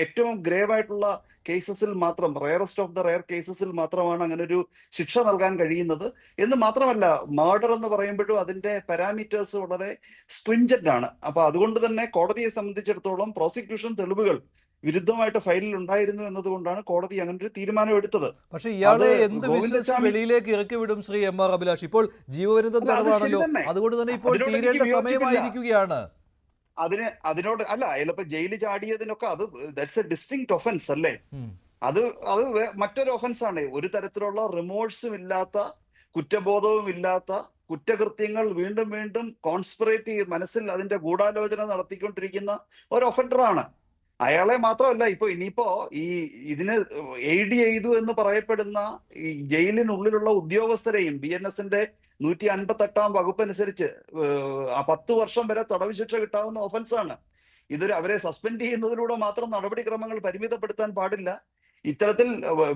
Speaker 7: ഏറ്റവും ഗ്രേവ് ആയിട്ടുള്ള കേസസിൽ മാത്രം, റയറസ്റ്റ് ഓഫ് ദ റയർ കേസസിൽ മാത്രമാണ് അങ്ങനെ ഒരു ശിക്ഷ നൽകാൻ കഴിയുന്നത്. എന്ന് മാത്രമല്ല, മർഡർ എന്ന് പറയുമ്പോഴും അതിന്റെ പാരാമീറ്റേഴ്സ് വളരെ സ്ട്രിഞ്ചന്റ് ആണ്. അപ്പൊ അതുകൊണ്ട് തന്നെ കോടതിയെ സംബന്ധിച്ചിടത്തോളം പ്രോസിക്യൂഷൻ തെളിവുകൾ വിരുദ്ധമായിട്ട് ഫയലിൽ ഉണ്ടായിരുന്നു എന്നതുകൊണ്ടാണ് കോടതി അങ്ങനെ ഒരു തീരുമാനം എടുത്തത്.
Speaker 1: പക്ഷേ ഇയാളെ എന്ത് വിശ്വസിച്ച് വെളിയിലേക്ക് ഇറക്കി വിടും ശ്രീ എം ആർ അഭിലാഷ്? ഇപ്പോൾ ജീവപര്യന്തം തടവാണല്ലോ, അതുകൊണ്ട് തന്നെ ഇപ്പോൾ തീരേണ്ട സമയമായിരിക്കുകയാണ്.
Speaker 7: അതിനോട് അല്ല, അയാളിപ്പോ ജയിലിൽ ചാടിയതിനൊക്കെ അത് ദാറ്റ്സ് എ ഡിസ്റ്റിങ്ക്ട് ഒഫൻസ് അല്ലേ? അത് മറ്റൊരു ഒഫൻസ് ആണ്. ഒരു തരത്തിലുള്ള റിമോഴ്സും ഇല്ലാത്ത, കുറ്റബോധവും ഇല്ലാത്ത കുറ്റകൃത്യങ്ങൾ വീണ്ടും വീണ്ടും കോൺസ്പിറേറ്റ് ചെയ്ത് മനസ്സിൽ അതിന്റെ ഗൂഢാലോചന നടത്തിക്കൊണ്ടിരിക്കുന്ന ഒരു ഒഫൻഡറാണ്. അയാളെ മാത്രമല്ല, ഇനിയിപ്പോ ഇതിന് എയ്ഡ് ചെയ്തു എന്ന് പറയപ്പെടുന്ന ഈ ജയിലിനുള്ളിലുള്ള ഉദ്യോഗസ്ഥരെയും BNSന്റെ 158 വകുപ്പ് അനുസരിച്ച് 10 വർഷം വരെ തടവ് ശിക്ഷ കിട്ടാവുന്ന ഒഫൻസാണ്. അവരെ സസ്പെൻഡ് ചെയ്യുന്നതിലൂടെ മാത്രം നടപടിക്രമങ്ങൾ പരിമിതപ്പെടുത്താൻ പാടില്ല. ഇത്തരത്തിൽ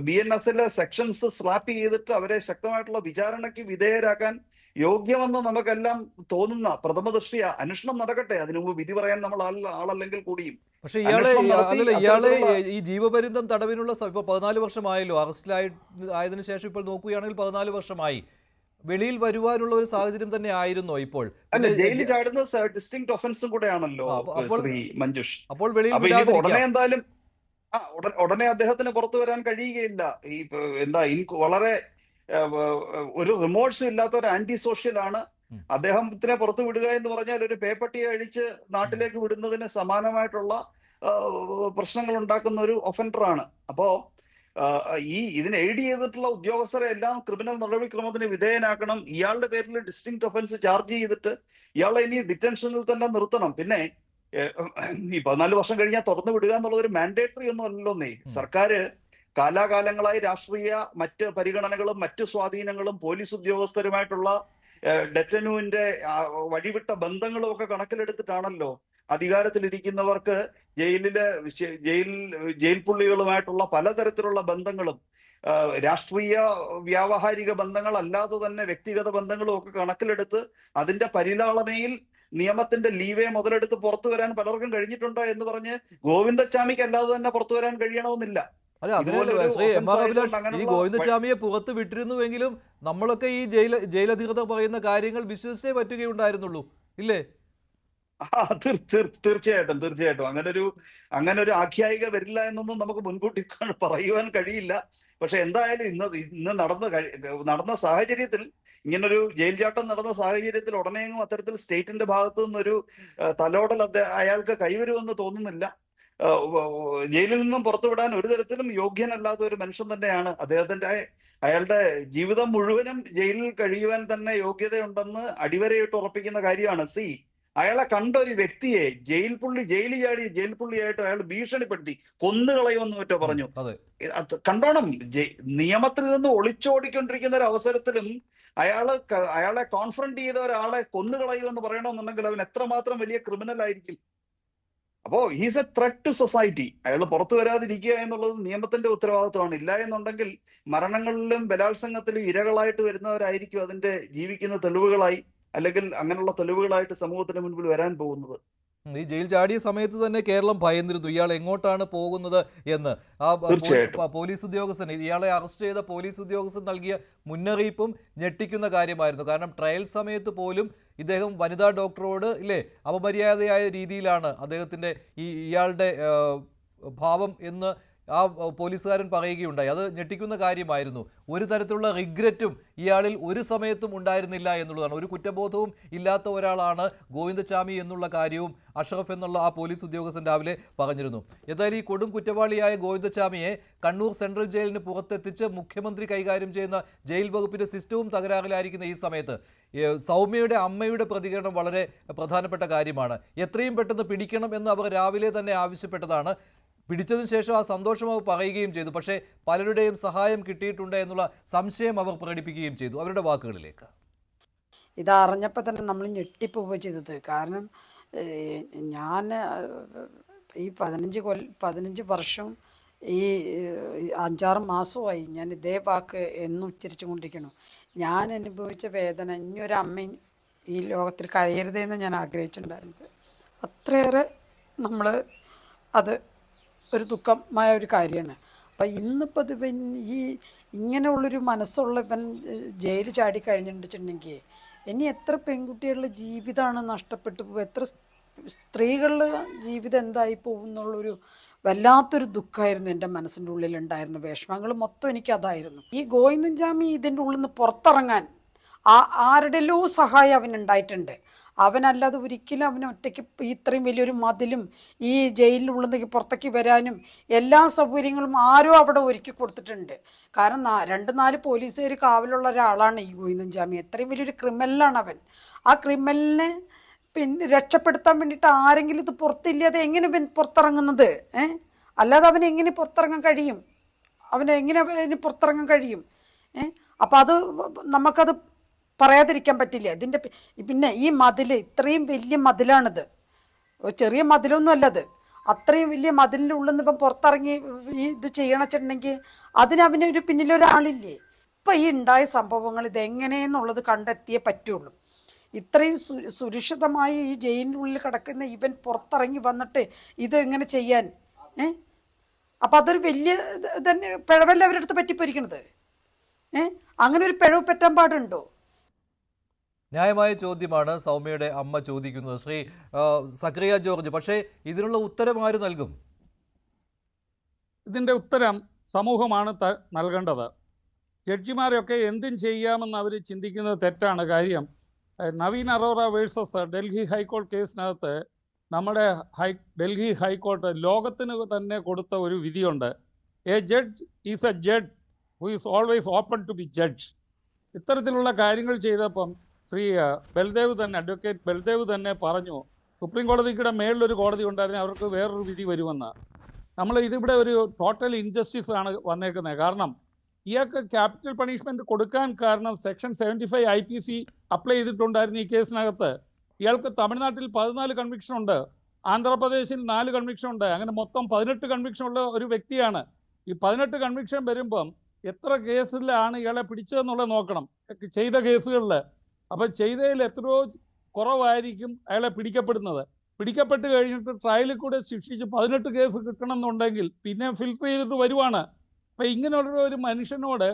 Speaker 7: BNSലെ സെക്ഷൻസ് സ്ലാപ്പ് ചെയ്തിട്ട് അവരെ ശക്തമായിട്ടുള്ള വിചാരണയ്ക്ക് വിധേയരാക്കാൻ യോഗ്യമെന്ന് നമുക്കെല്ലാം തോന്നുന്ന പ്രഥമ ദൃഷ്ടിയ അന്വേഷണം നടക്കട്ടെ. അതിനു മുമ്പ് വിധി പറയാൻ നമ്മൾ ആളല്ലെങ്കിൽ കൂടിയും.
Speaker 1: പക്ഷേ ഇയാളെ ഈ ജീവപര്യന്തം തടവിനുള്ള ഇപ്പോൾ 14 വർഷമായല്ലോ, അറസ്റ്റിലായതിനു ശേഷം ഇപ്പോൾ നോക്കുകയാണെങ്കിൽ 14 വർഷമായി. വെളിയിൽ വരുവാനുള്ള ഒരു സാഹചര്യം തന്നെ ആയിരുന്നോ ഇപ്പോൾ?
Speaker 7: അല്ല, ജയിലിൽ ചാടുന്ന ഡിസ്റ്റിങ്ക്ട് ഒഫൻസും കൂടെ ആണല്ലോ ശ്രീ മഞ്ജുഷ്.
Speaker 1: അപ്പോൾ വെളിയിൽ
Speaker 7: ഉടനെ എന്തായാലും ഉടനെ അദ്ദേഹത്തിന് പുറത്തു വരാൻ കഴിയുകയില്ല. വളരെ ഒരു റിമോഴ്സും ഇല്ലാത്ത ഒരു ആന്റി സോഷ്യൽ ആണ്. അദ്ദേഹത്തിനെ പുറത്തു വിടുക എന്ന് പറഞ്ഞാൽ ഒരു പേപ്പട്ടിയെ അഴിച്ച് നാട്ടിലേക്ക് വിടുന്നതിന് സമാനമായിട്ടുള്ള പ്രശ്നങ്ങൾ ഉണ്ടാക്കുന്ന ഒരു ഒഫൻഡറാണ്. അപ്പോ ഇതിന് എയ്ഡ് ചെയ്തിട്ടുള്ള ഉദ്യോഗസ്ഥരെ എല്ലാം ക്രിമിനൽ നടപടിക്രമത്തിന് വിധേയനാക്കണം. ഇയാളുടെ പേരിൽ ഡിസ്റ്റിങ്ക്ട് ഒഫൻസ് ചാർജ് ചെയ്തിട്ട് ഇയാളെ ഇനി ഡിറ്റൻഷനിൽ തന്നെ നിർത്തണം. പിന്നെ ഈ 14 വർഷം കഴിഞ്ഞാൽ തുറന്നു വിടുക എന്നുള്ളത് ഒരു മാൻഡേറ്ററി ഒന്നും അല്ലല്ലോന്നേ. സർക്കാർ കാലാകാലങ്ങളായി രാഷ്ട്രീയ മറ്റ് പരിഗണനകളും മറ്റ് സ്വാധീനങ്ങളും പോലീസ് ഉദ്യോഗസ്ഥരുമായിട്ടുള്ള ഡെറ്റനുവിന്റെ വഴിവിട്ട ബന്ധങ്ങളും ഒക്കെ കണക്കിലെടുത്തിട്ടാണല്ലോ അധികാരത്തിലിരിക്കുന്നവർക്ക് ജയിൽ പുള്ളികളുമായിട്ടുള്ള പലതരത്തിലുള്ള ബന്ധങ്ങളും രാഷ്ട്രീയ വ്യാവഹാരിക ബന്ധങ്ങൾ അല്ലാതെ തന്നെ വ്യക്തിഗത ബന്ധങ്ങളും ഒക്കെ കണക്കിലെടുത്ത് അതിന്റെ പരിലാളനയിൽ നിയമത്തിന്റെ ലീവേ മുതലെടുത്ത് പുറത്തു വരാൻ പലർക്കും കഴിഞ്ഞിട്ടുണ്ടോ എന്ന് പറഞ്ഞ് ഗോവിന്ദച്ചാമിക്ക് അല്ലാതെ തന്നെ പുറത്തു വരാൻ കഴിയണമെന്നില്ല.
Speaker 1: അല്ല, അതുപോലെ ശ്രീ എം ആർ അഭിലാഷ്, ഈ ഗോവിന്ദച്ചാമിയെ പുറത്ത് വിട്ടിരുന്നുവെങ്കിലും നമ്മളൊക്കെ ഈ ജയിലധികൃതർ പറയുന്ന കാര്യങ്ങൾ വിശ്വസിച്ചേ പറ്റുകയുണ്ടായിരുന്നുള്ളൂ, ഇല്ലേ?
Speaker 7: തീർച്ചയായിട്ടും അങ്ങനെ ഒരു ആഖ്യായിക വരില്ല എന്നൊന്നും നമുക്ക് മുൻകൂട്ടി പറയുവാൻ കഴിയില്ല. പക്ഷെ എന്തായാലും ഇന്ന് നടന്ന സാഹചര്യത്തിൽ, ഇങ്ങനൊരു ജയിൽ ചാട്ടം നടന്ന സാഹചര്യത്തിൽ ഉടനെയെങ്കിലും അത്തരത്തിൽ സ്റ്റേറ്റിന്റെ ഭാഗത്തു നിന്നൊരു തലോടൽ അയാൾക്ക് കൈവരുമെന്ന് തോന്നുന്നില്ല. ജയിലിൽ നിന്നും പുറത്തുവിടാൻ ഒരു തരത്തിലും യോഗ്യനല്ലാത്ത ഒരു മനുഷ്യൻ തന്നെയാണ്. അയാളുടെ ജീവിതം മുഴുവനും ജയിലിൽ കഴിയുവാൻ തന്നെ യോഗ്യതയുണ്ടെന്ന് അടിവരയിട്ട് ഉറപ്പിക്കുന്ന കാര്യമാണ്. അയാളെ കണ്ട ഒരു വ്യക്തിയെ ജയിൽ പുള്ളിയായിട്ട് അയാൾ ഭീഷണിപ്പെടുത്തി കൊന്നുകളയുമെന്ന് മറ്റോ പറഞ്ഞു. കണ്ടോണം, നിയമത്തിൽ നിന്ന് ഒളിച്ചോടിക്കൊണ്ടിരിക്കുന്ന ഒരു അവസരത്തിലും അയാളെ കോൺഫ്രണ്ട് ചെയ്ത ഒരാളെ കൊന്നുകളയുമെന്ന് പറയണമെന്നുണ്ടെങ്കിൽ അവൻ എത്രമാത്രം വലിയ ക്രിമിനൽ ആയിരിക്കും. അപ്പോ he's a threat to society. അയാൾ പുറത്തു വരാതിരിക്കുക എന്നുള്ളത് നിയമത്തിന്റെ ഉത്തരവാദിത്വമാണ്. ഇല്ല എന്നുണ്ടെങ്കിൽ മരണങ്ങളിലും ബലാത്സംഗത്തിലും ഇരകളായിട്ട് വരുന്നവരായിരിക്കും അതിന്റെ ജീവിക്കുന്ന തെളിവുകളായി, അല്ലെങ്കിൽ അങ്ങനെയുള്ള തെളിവുകളായിട്ട് സമൂഹത്തിന് മുൻപിൽ വരാൻ പോകുന്നത്.
Speaker 1: ഈ ജയിൽ ചാടിയ സമയത്ത് തന്നെ കേരളം ഭയന്നിരുന്നു ഇയാൾ എങ്ങോട്ടാണ് പോകുന്നത് എന്ന്. ആ പോലീസ് ഉദ്യോഗസ്ഥൻ, ഇയാളെ അറസ്റ്റ് ചെയ്ത പോലീസ് ഉദ്യോഗസ്ഥൻ നൽകിയ മുന്നറിയിപ്പും ഞെട്ടിക്കുന്ന കാര്യമായിരുന്നു. കാരണം ട്രയൽ സമയത്ത് പോലും ഇദ്ദേഹം വനിതാ ഡോക്ടറോട് അപമര്യാദയായ രീതിയിലാണ് അദ്ദേഹത്തിൻ്റെ ഇയാളുടെ ഭാവം എന്ന് ആ പോലീസുകാരൻ പറയുകയുണ്ടായി. അത് ഞെട്ടിക്കുന്ന കാര്യമായിരുന്നു. ഒരു തരത്തിലുള്ള റിഗ്രറ്റും ഇയാളിൽ ഒരു സമയത്തും ഉണ്ടായിരുന്നില്ല എന്നുള്ളതാണ്. ഒരു കുറ്റബോധവും ഇല്ലാത്ത ഒരാളാണ് ഗോവിന്ദച്ചാമി എന്നുള്ള കാര്യവും അഷ്റഫ് എന്നുള്ള ആ പോലീസ് ഉദ്യോഗസ്ഥൻ രാവിലെ പറഞ്ഞിരുന്നു. എന്തായാലും ഈ കൊടും കുറ്റവാളിയായ ഗോവിന്ദച്ചാമിയെ കണ്ണൂർ സെൻട്രൽ ജയിലിന് പുറത്തെത്തിച്ച് മുഖ്യമന്ത്രി കൈകാര്യം ചെയ്യുന്ന ജയിൽ വകുപ്പിൻ്റെ സിസ്റ്റവും തകരാറിലായിരിക്കുന്ന ഈ സമയത്ത് സൗമ്യയുടെ അമ്മയുടെ പ്രതികരണം വളരെ പ്രധാനപ്പെട്ട കാര്യമാണ്. എത്രയും പെട്ടെന്ന് പിടിക്കണം എന്ന് അവർ രാവിലെ തന്നെ ആവശ്യപ്പെട്ടതാണ്. പിടിച്ചതിന് ശേഷം ആ സന്തോഷം അവർ പറയുകയും ചെയ്തു. പക്ഷേ പലരുടെയും സഹായം കിട്ടിയിട്ടുണ്ട് എന്നുള്ള സംശയം അവർ പ്രകടിപ്പിക്കുകയും ചെയ്തു. അവരുടെ വാക്കുകളിലേക്ക്.
Speaker 9: ഇതറിഞ്ഞപ്പോൾ തന്നെ നമ്മൾ ഞെട്ടിപ്പോവുക ചെയ്തത്. കാരണം ഞാൻ ഈ 15 വർഷം ഈ 5-6 മാസമായി ഞാൻ ഇതേ വാക്ക് എന്നും ഉച്ചരിച്ചു കൊണ്ടിരിക്കണം. ഞാൻ അനുഭവിച്ച വേദന ഇനിയൊരമ്മ ഈ ലോകത്തിൽ കരയരുതെന്ന് ഞാൻ ആഗ്രഹിച്ചിട്ടുണ്ടായിരുന്നത്. അത്രയേറെ നമ്മൾ അത് ഒരു ദുഃഖമായ ഒരു കാര്യമാണ്. അപ്പം ഇന്നിപ്പോൾ ഇത് ഈ ഇങ്ങനെയുള്ളൊരു മനസ്സുള്ള ഇവൻ ജയിൽ ചാടി കഴിഞ്ഞിട്ടുണ്ടെങ്കിൽ ഇനി എത്ര പെൺകുട്ടികളുടെ ജീവിതമാണ് നഷ്ടപ്പെട്ടു പോകുക, എത്ര സ്ത്രീകളുടെ ജീവിതം എന്തായി പോകും എന്നുള്ളൊരു വല്ലാത്തൊരു ദുഃഖമായിരുന്നു എൻ്റെ മനസ്സിൻ്റെ ഉള്ളിലുണ്ടായിരുന്ന വിഷമങ്ങൾ മൊത്തം എനിക്കതായിരുന്നു. ഈ ഗോവിന്ദൻചാമി ഇതിൻ്റെ ഉള്ളിൽ നിന്ന് പുറത്തിറങ്ങാൻ ആരുടെല്ലോ സഹായം അവനുണ്ടായിട്ടുണ്ട്. അവനല്ലാതെ ഒരിക്കലും അവന് ഒറ്റയ്ക്ക് ഇത്രയും വലിയൊരു മതിലും ഈ ജയിലിനുള്ളിൽ നിന്ന് പുറത്തേക്ക് വരാനും എല്ലാ സൗകര്യങ്ങളും ആരോ അവിടെ ഒരുക്കി കൊടുത്തിട്ടുണ്ട്. കാരണം 2-4 പോലീസുകാർ കാവലുള്ള ഒരാളാണ് ഈ ഗോവിന്ദൻചാമി. എത്രയും വലിയൊരു ക്രിമിനലാണ് അവൻ. ആ ക്രിമിനലിനെ പിന്നെ രക്ഷപ്പെടുത്താൻ വേണ്ടിയിട്ട് ആരെങ്കിലും ഇത് പുറത്തില്ലാതെ എങ്ങനെ പുറത്തിറങ്ങുന്നത്? അല്ലാതെ അവന് എങ്ങനെ പുറത്തിറങ്ങാൻ കഴിയും? അവന് പുറത്തിറങ്ങാൻ കഴിയും? അപ്പം അത് നമുക്കത് പറയാതിരിക്കാൻ പറ്റില്ല. ഇതിൻ്റെ പിന്നെ ഈ മതിൽ ഇത്രയും വലിയ മതിലാണിത്, ചെറിയ മതിലൊന്നും അല്ലത്. അത്രയും വലിയ മതിലിൻ്റെ ഉള്ളിൽ നിന്ന് ഇപ്പം പുറത്തിറങ്ങി ഈ ഇത് ചെയ്യണമെന്നുണ്ടെങ്കിൽ അതിനവനൊരു പിന്നിലൊരാളില്ലേ? ഇപ്പം ഈ ഉണ്ടായ സംഭവങ്ങൾ ഇതെങ്ങനെയെന്നുള്ളത് കണ്ടെത്തിയേ പറ്റുള്ളൂ. ഇത്രയും സുരക്ഷിതമായി ഈ ജയിലിനുള്ളിൽ കിടക്കുന്ന ഇവൻ പുറത്തിറങ്ങി വന്നിട്ട് ഇത് എങ്ങനെ ചെയ്യാൻ? അപ്പം അതൊരു വലിയ തന്നെ പിഴവല്ല അവരെടുത്ത് പറ്റിപ്പോയിരിക്കണത്. അങ്ങനെ ഒരു പിഴവ് പറ്റാൻ പാടുണ്ടോ?
Speaker 1: ന്യായമായ ചോദ്യമാണ് സൗമ്യയുടെ അമ്മ ചോദിക്കുന്നത്, ശ്രീ സക്കറിയ ജോർജ്. പക്ഷേ ഇതിനുള്ള ഉത്തരം ആര് നൽകും?
Speaker 8: ഇതിൻ്റെ ഉത്തരം സമൂഹമാണ് നൽകേണ്ടത്. ജഡ്ജിമാരെയൊക്കെ എന്തും ചെയ്യാമെന്ന് അവർ ചിന്തിക്കുന്നത് തെറ്റാണ്. കാര്യം നവീൻ അറോറ വേഴ്സസ് ഡൽഹി ഹൈക്കോടതി കേസിനകത്ത് നമ്മുടെ ഡൽഹി ഹൈക്കോടതി ലോകത്തിന് തന്നെ കൊടുത്ത ഒരു വിധിയുണ്ട്. A judge is a judge who is always open to be judge. ഇത്തരത്തിലുള്ള കാര്യങ്ങൾ ചെയ്തപ്പം ശ്രീ അഡ്വക്കേറ്റ് ബൽദേവ് തന്നെ പറഞ്ഞു, സുപ്രീം കോടതിയുടെ മേളിലൊരു കോടതി ഉണ്ടായിരുന്നെങ്കിൽ അവർക്ക് വേറൊരു വിധി വരുമെന്ന്. ഇതിവിടെ ഒരു ടോട്ടൽ ഇൻജസ്റ്റിസ് ആണ് വന്നേക്കുന്നത്. കാരണം ഇയാൾക്ക് ക്യാപിറ്റൽ പണിഷ്മെൻറ്റ് കൊടുക്കാൻ കാരണം സെക്ഷൻ 75 IPC അപ്ലൈ ചെയ്തിട്ടുണ്ടായിരുന്നു ഈ കേസിനകത്ത്. ഇയാൾക്ക് തമിഴ്നാട്ടിൽ 14 കൺവിക്ഷൻ ഉണ്ട്, ആന്ധ്രാപ്രദേശിൽ 4 കൺവിക്ഷൻ ഉണ്ട്. അങ്ങനെ മൊത്തം 18 കൺവിക്ഷൻ ഉള്ള ഒരു വ്യക്തിയാണ്. ഈ 18 കൺവിക്ഷൻ വരുമ്പം എത്ര കേസിലാണ് ഇയാളെ പിടിച്ചതെന്നുള്ളത് നോക്കണം, ചെയ്ത കേസുകളിൽ. അപ്പം ചെയ്തതിൽ എത്രയോ കുറവായിരിക്കും അയാളെ പിടിക്കപ്പെടുന്നത്. പിടിക്കപ്പെട്ട് കഴിഞ്ഞിട്ട് ട്രയലിൽ കൂടെ ശിക്ഷിച്ച് 18 കേസ് കിട്ടണം എന്നുണ്ടെങ്കിൽ പിന്നെ ഫിൽട്ടർ ചെയ്തിട്ട് വരുവാണ്. അപ്പം ഇങ്ങനെയുള്ള ഒരു മനുഷ്യനോട്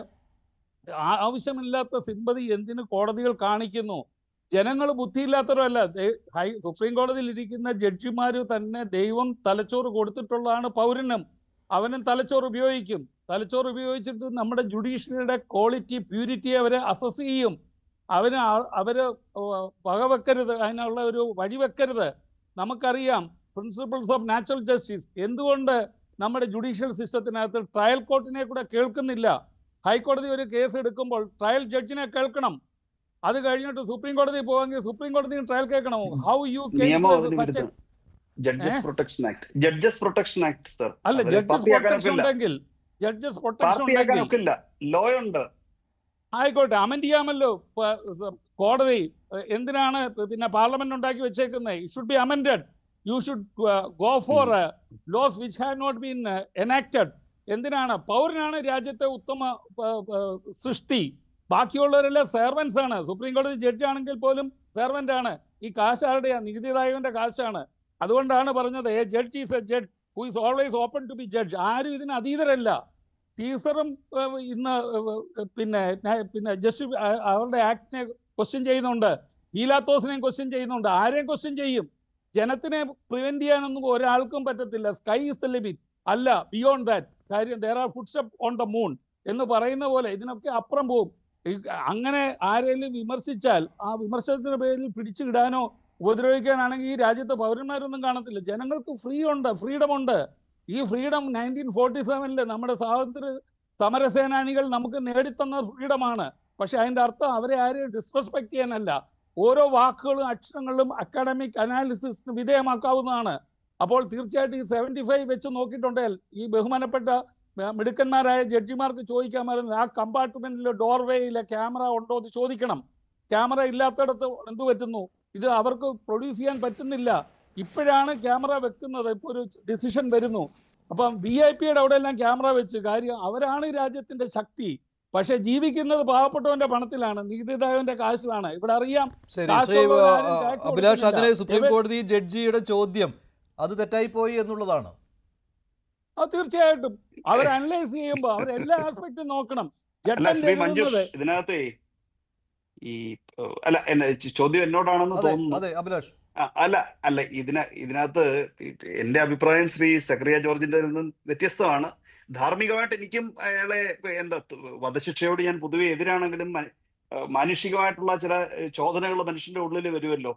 Speaker 8: ആവശ്യമില്ലാത്ത സിമ്പതി എന്തിന് കോടതികൾ കാണിക്കുന്നു? ജനങ്ങൾ ബുദ്ധിയില്ലാത്തവരല്ല. സുപ്രീം കോടതിയിൽ ഇരിക്കുന്ന ജഡ്ജിമാർ തന്നെ ദൈവം തലച്ചോറ് കൊടുത്തിട്ടുള്ളതാണ് പൗരനും. അവനും തലച്ചോറ് ഉപയോഗിക്കും. തലച്ചോറ് ഉപയോഗിച്ചിട്ട് നമ്മുടെ ജുഡീഷ്യറിയുടെ ക്വാളിറ്റി, പ്യൂരിറ്റി അവരെ അസസ് ചെയ്യും. അവര് വകവെക്കരുത്, അതിനുള്ള ഒരു വഴിവെക്കരുത്. നമുക്കറിയാം പ്രിൻസിപ്പിൾസ് ഓഫ് നാച്ചുറൽ ജസ്റ്റിസ്. എന്തുകൊണ്ട് നമ്മുടെ ജുഡീഷ്യൽ സിസ്റ്റത്തിനകത്ത് ട്രയൽ കോർട്ടിനെ കൂടെ കേൾക്കുന്നില്ല? ഹൈക്കോടതി ഒരു കേസ് എടുക്കുമ്പോൾ ട്രയൽ ജഡ്ജിനെ കേൾക്കണം. അത് കഴിഞ്ഞിട്ട് സുപ്രീം കോടതി പോവാമെങ്കിൽ സുപ്രീം കോടതി ട്രയൽ കേൾക്കണം. How you
Speaker 7: judges protection act sir.
Speaker 8: അല്ല, ജഡ്ജസ് പ്രൊട്ടക്ഷൻ ഉണ്ടെങ്കിൽ
Speaker 7: ലോ ഉണ്ട്,
Speaker 8: ആയിക്കോട്ടെ, അമെൻഡ് ചെയ്യാമല്ലോ കോടതി. എന്തിനാണ് പിന്നെ പാർലമെന്റ് ഉണ്ടാക്കി വെച്ചേക്കുന്നത്? It should be amended. You should go for laws which have not been enacted. എന്തിനാണ്? പൗരനാണ് രാജ്യത്തെ ഉത്തമ സൃഷ്ടി. ബാക്കിയുള്ളവരെല്ലാം സെർവൻസ് ആണ്. സുപ്രീം കോടതി ജഡ്ജ് ആണെങ്കിൽ പോലും സെർവൻ്റ് ആണ്. ഈ കാശ് ആരുടെയാണ്? നികുതിദായകന്റെ കാശാണ്. അതുകൊണ്ടാണ് പറഞ്ഞത് a judge is a judge who is always open to be judge. ആരും ഇതിന് അതീതരല്ല. ടീച്ചറും ഇന്ന് പിന്നെ ജസ്റ്റ് അവരുടെ ആക്ടിനെ ക്വസ്റ്റ്യൻ ചെയ്യുന്നുണ്ട്, ഹീലാത്തോസിനെയും ക്വസ്റ്റ്യൻ ചെയ്യുന്നുണ്ട്. ആരെയും ക്വസ്റ്റ്യൻ ചെയ്യും? ജനത്തിനെ പ്രിവെന്റ് ചെയ്യാനൊന്നും ഒരാൾക്കും പറ്റത്തില്ല. Sky is the limit. അല്ല, ബിയോണ്ട് ദാറ്റ്. കാര്യം there are footstep on the moon എന്ന് പറയുന്ന പോലെ ഇതിനൊക്കെ അപ്പുറം പോവും. അങ്ങനെ ആരെങ്കിലും വിമർശിച്ചാൽ ആ വിമർശനത്തിന്റെ പേരിൽ പിടിച്ചിടാനോ ഉപദ്രവിക്കാനാണെങ്കിൽ ഈ രാജ്യത്തെ പൗരന്മാരൊന്നും കാണത്തില്ല. ജനങ്ങൾക്ക് ഫ്രീഡം ഉണ്ട്. ഈ ഫ്രീഡം 1947 നമ്മുടെ സ്വാതന്ത്ര്യ സമരസേനാനികൾ നമുക്ക് നേടിത്തന്ന ഫ്രീഡമാണ്. പക്ഷെ അതിൻ്റെ അർത്ഥം അവരെ ആരെയും ഡിസ്റെസ്പെക്ട് ചെയ്യാനല്ല. ഓരോ വാക്കുകളും അക്ഷരങ്ങളും അക്കാഡമിക് അനാലിസിസിന് വിധേയമാക്കാവുന്നതാണ്. അപ്പോൾ തീർച്ചയായിട്ടും ഈ 75 വെച്ച് നോക്കിയിട്ടുണ്ടെങ്കിൽ ഈ ബഹുമാനപ്പെട്ട മിടുക്കന്മാരായ ജഡ്ജിമാർക്ക് ചോദിക്കാമായിരുന്നു, ആ കമ്പാർട്ട്മെന്റിലെ ഡോർവേയിലെ ക്യാമറ ഉണ്ടോ എന്ന് ചോദിക്കണം. ക്യാമറ ഇല്ലാത്തടത്ത് എന്ത് പറ്റുന്നു? ഇത് അവർക്ക് പ്രൊഡ്യൂസ് ചെയ്യാൻ പറ്റുന്നില്ല. ഇപ്പോഴാണ് ക്യാമറ വെക്കുന്നത്, ഇപ്പോൾ ഒരു ഡിസിഷൻ വരുന്നു. അപ്പം VIP-യുടെ അവിടെ എല്ലാം ക്യാമറ വെച്ച് കാര്യം, അവരാണ് ഈ രാജ്യത്തിന്റെ ശക്തി. പക്ഷെ ജീവിക്കുന്നത് പാവപ്പെട്ടവന്റെ പണത്തിലാണ്, നികുതിദായകന്റെ കാശിലാണ്. ഇവിടെ അറിയാം.
Speaker 1: ശരി, അഭിലാഷ്, അങ്ങനെ സുപ്രീം കോടതി ജഡ്ജിയുടെ ചോദ്യം അത് തെറ്റായി പോയി എന്നുള്ളതാണ്.
Speaker 8: തീർച്ചയായിട്ടും അവർ അനലൈസ് ചെയ്യുമ്പോൾ അവർ എല്ലാ ആസ്പെക്ടും നോക്കണം.
Speaker 7: ഇതിനകത്തെ ഈ ചോദ്യം എന്നോടാണെന്ന് തോന്നുന്നു.
Speaker 1: അതെ അഭിലാഷ്.
Speaker 7: അല്ല ഇതിനകത്ത് എന്റെ അഭിപ്രായം ശ്രീ സക്കറിയ ജോർജിന്റെ നിന്നും വ്യത്യസ്തമാണ്. ധാർമ്മികമായിട്ട് എനിക്കും അയാളെ വധശിക്ഷയോട് ഞാൻ പൊതുവെ എതിരാണെങ്കിലും മാനുഷികമായിട്ടുള്ള ചില ചോദനകൾ മനുഷ്യന്റെ ഉള്ളിൽ വരുമല്ലോ.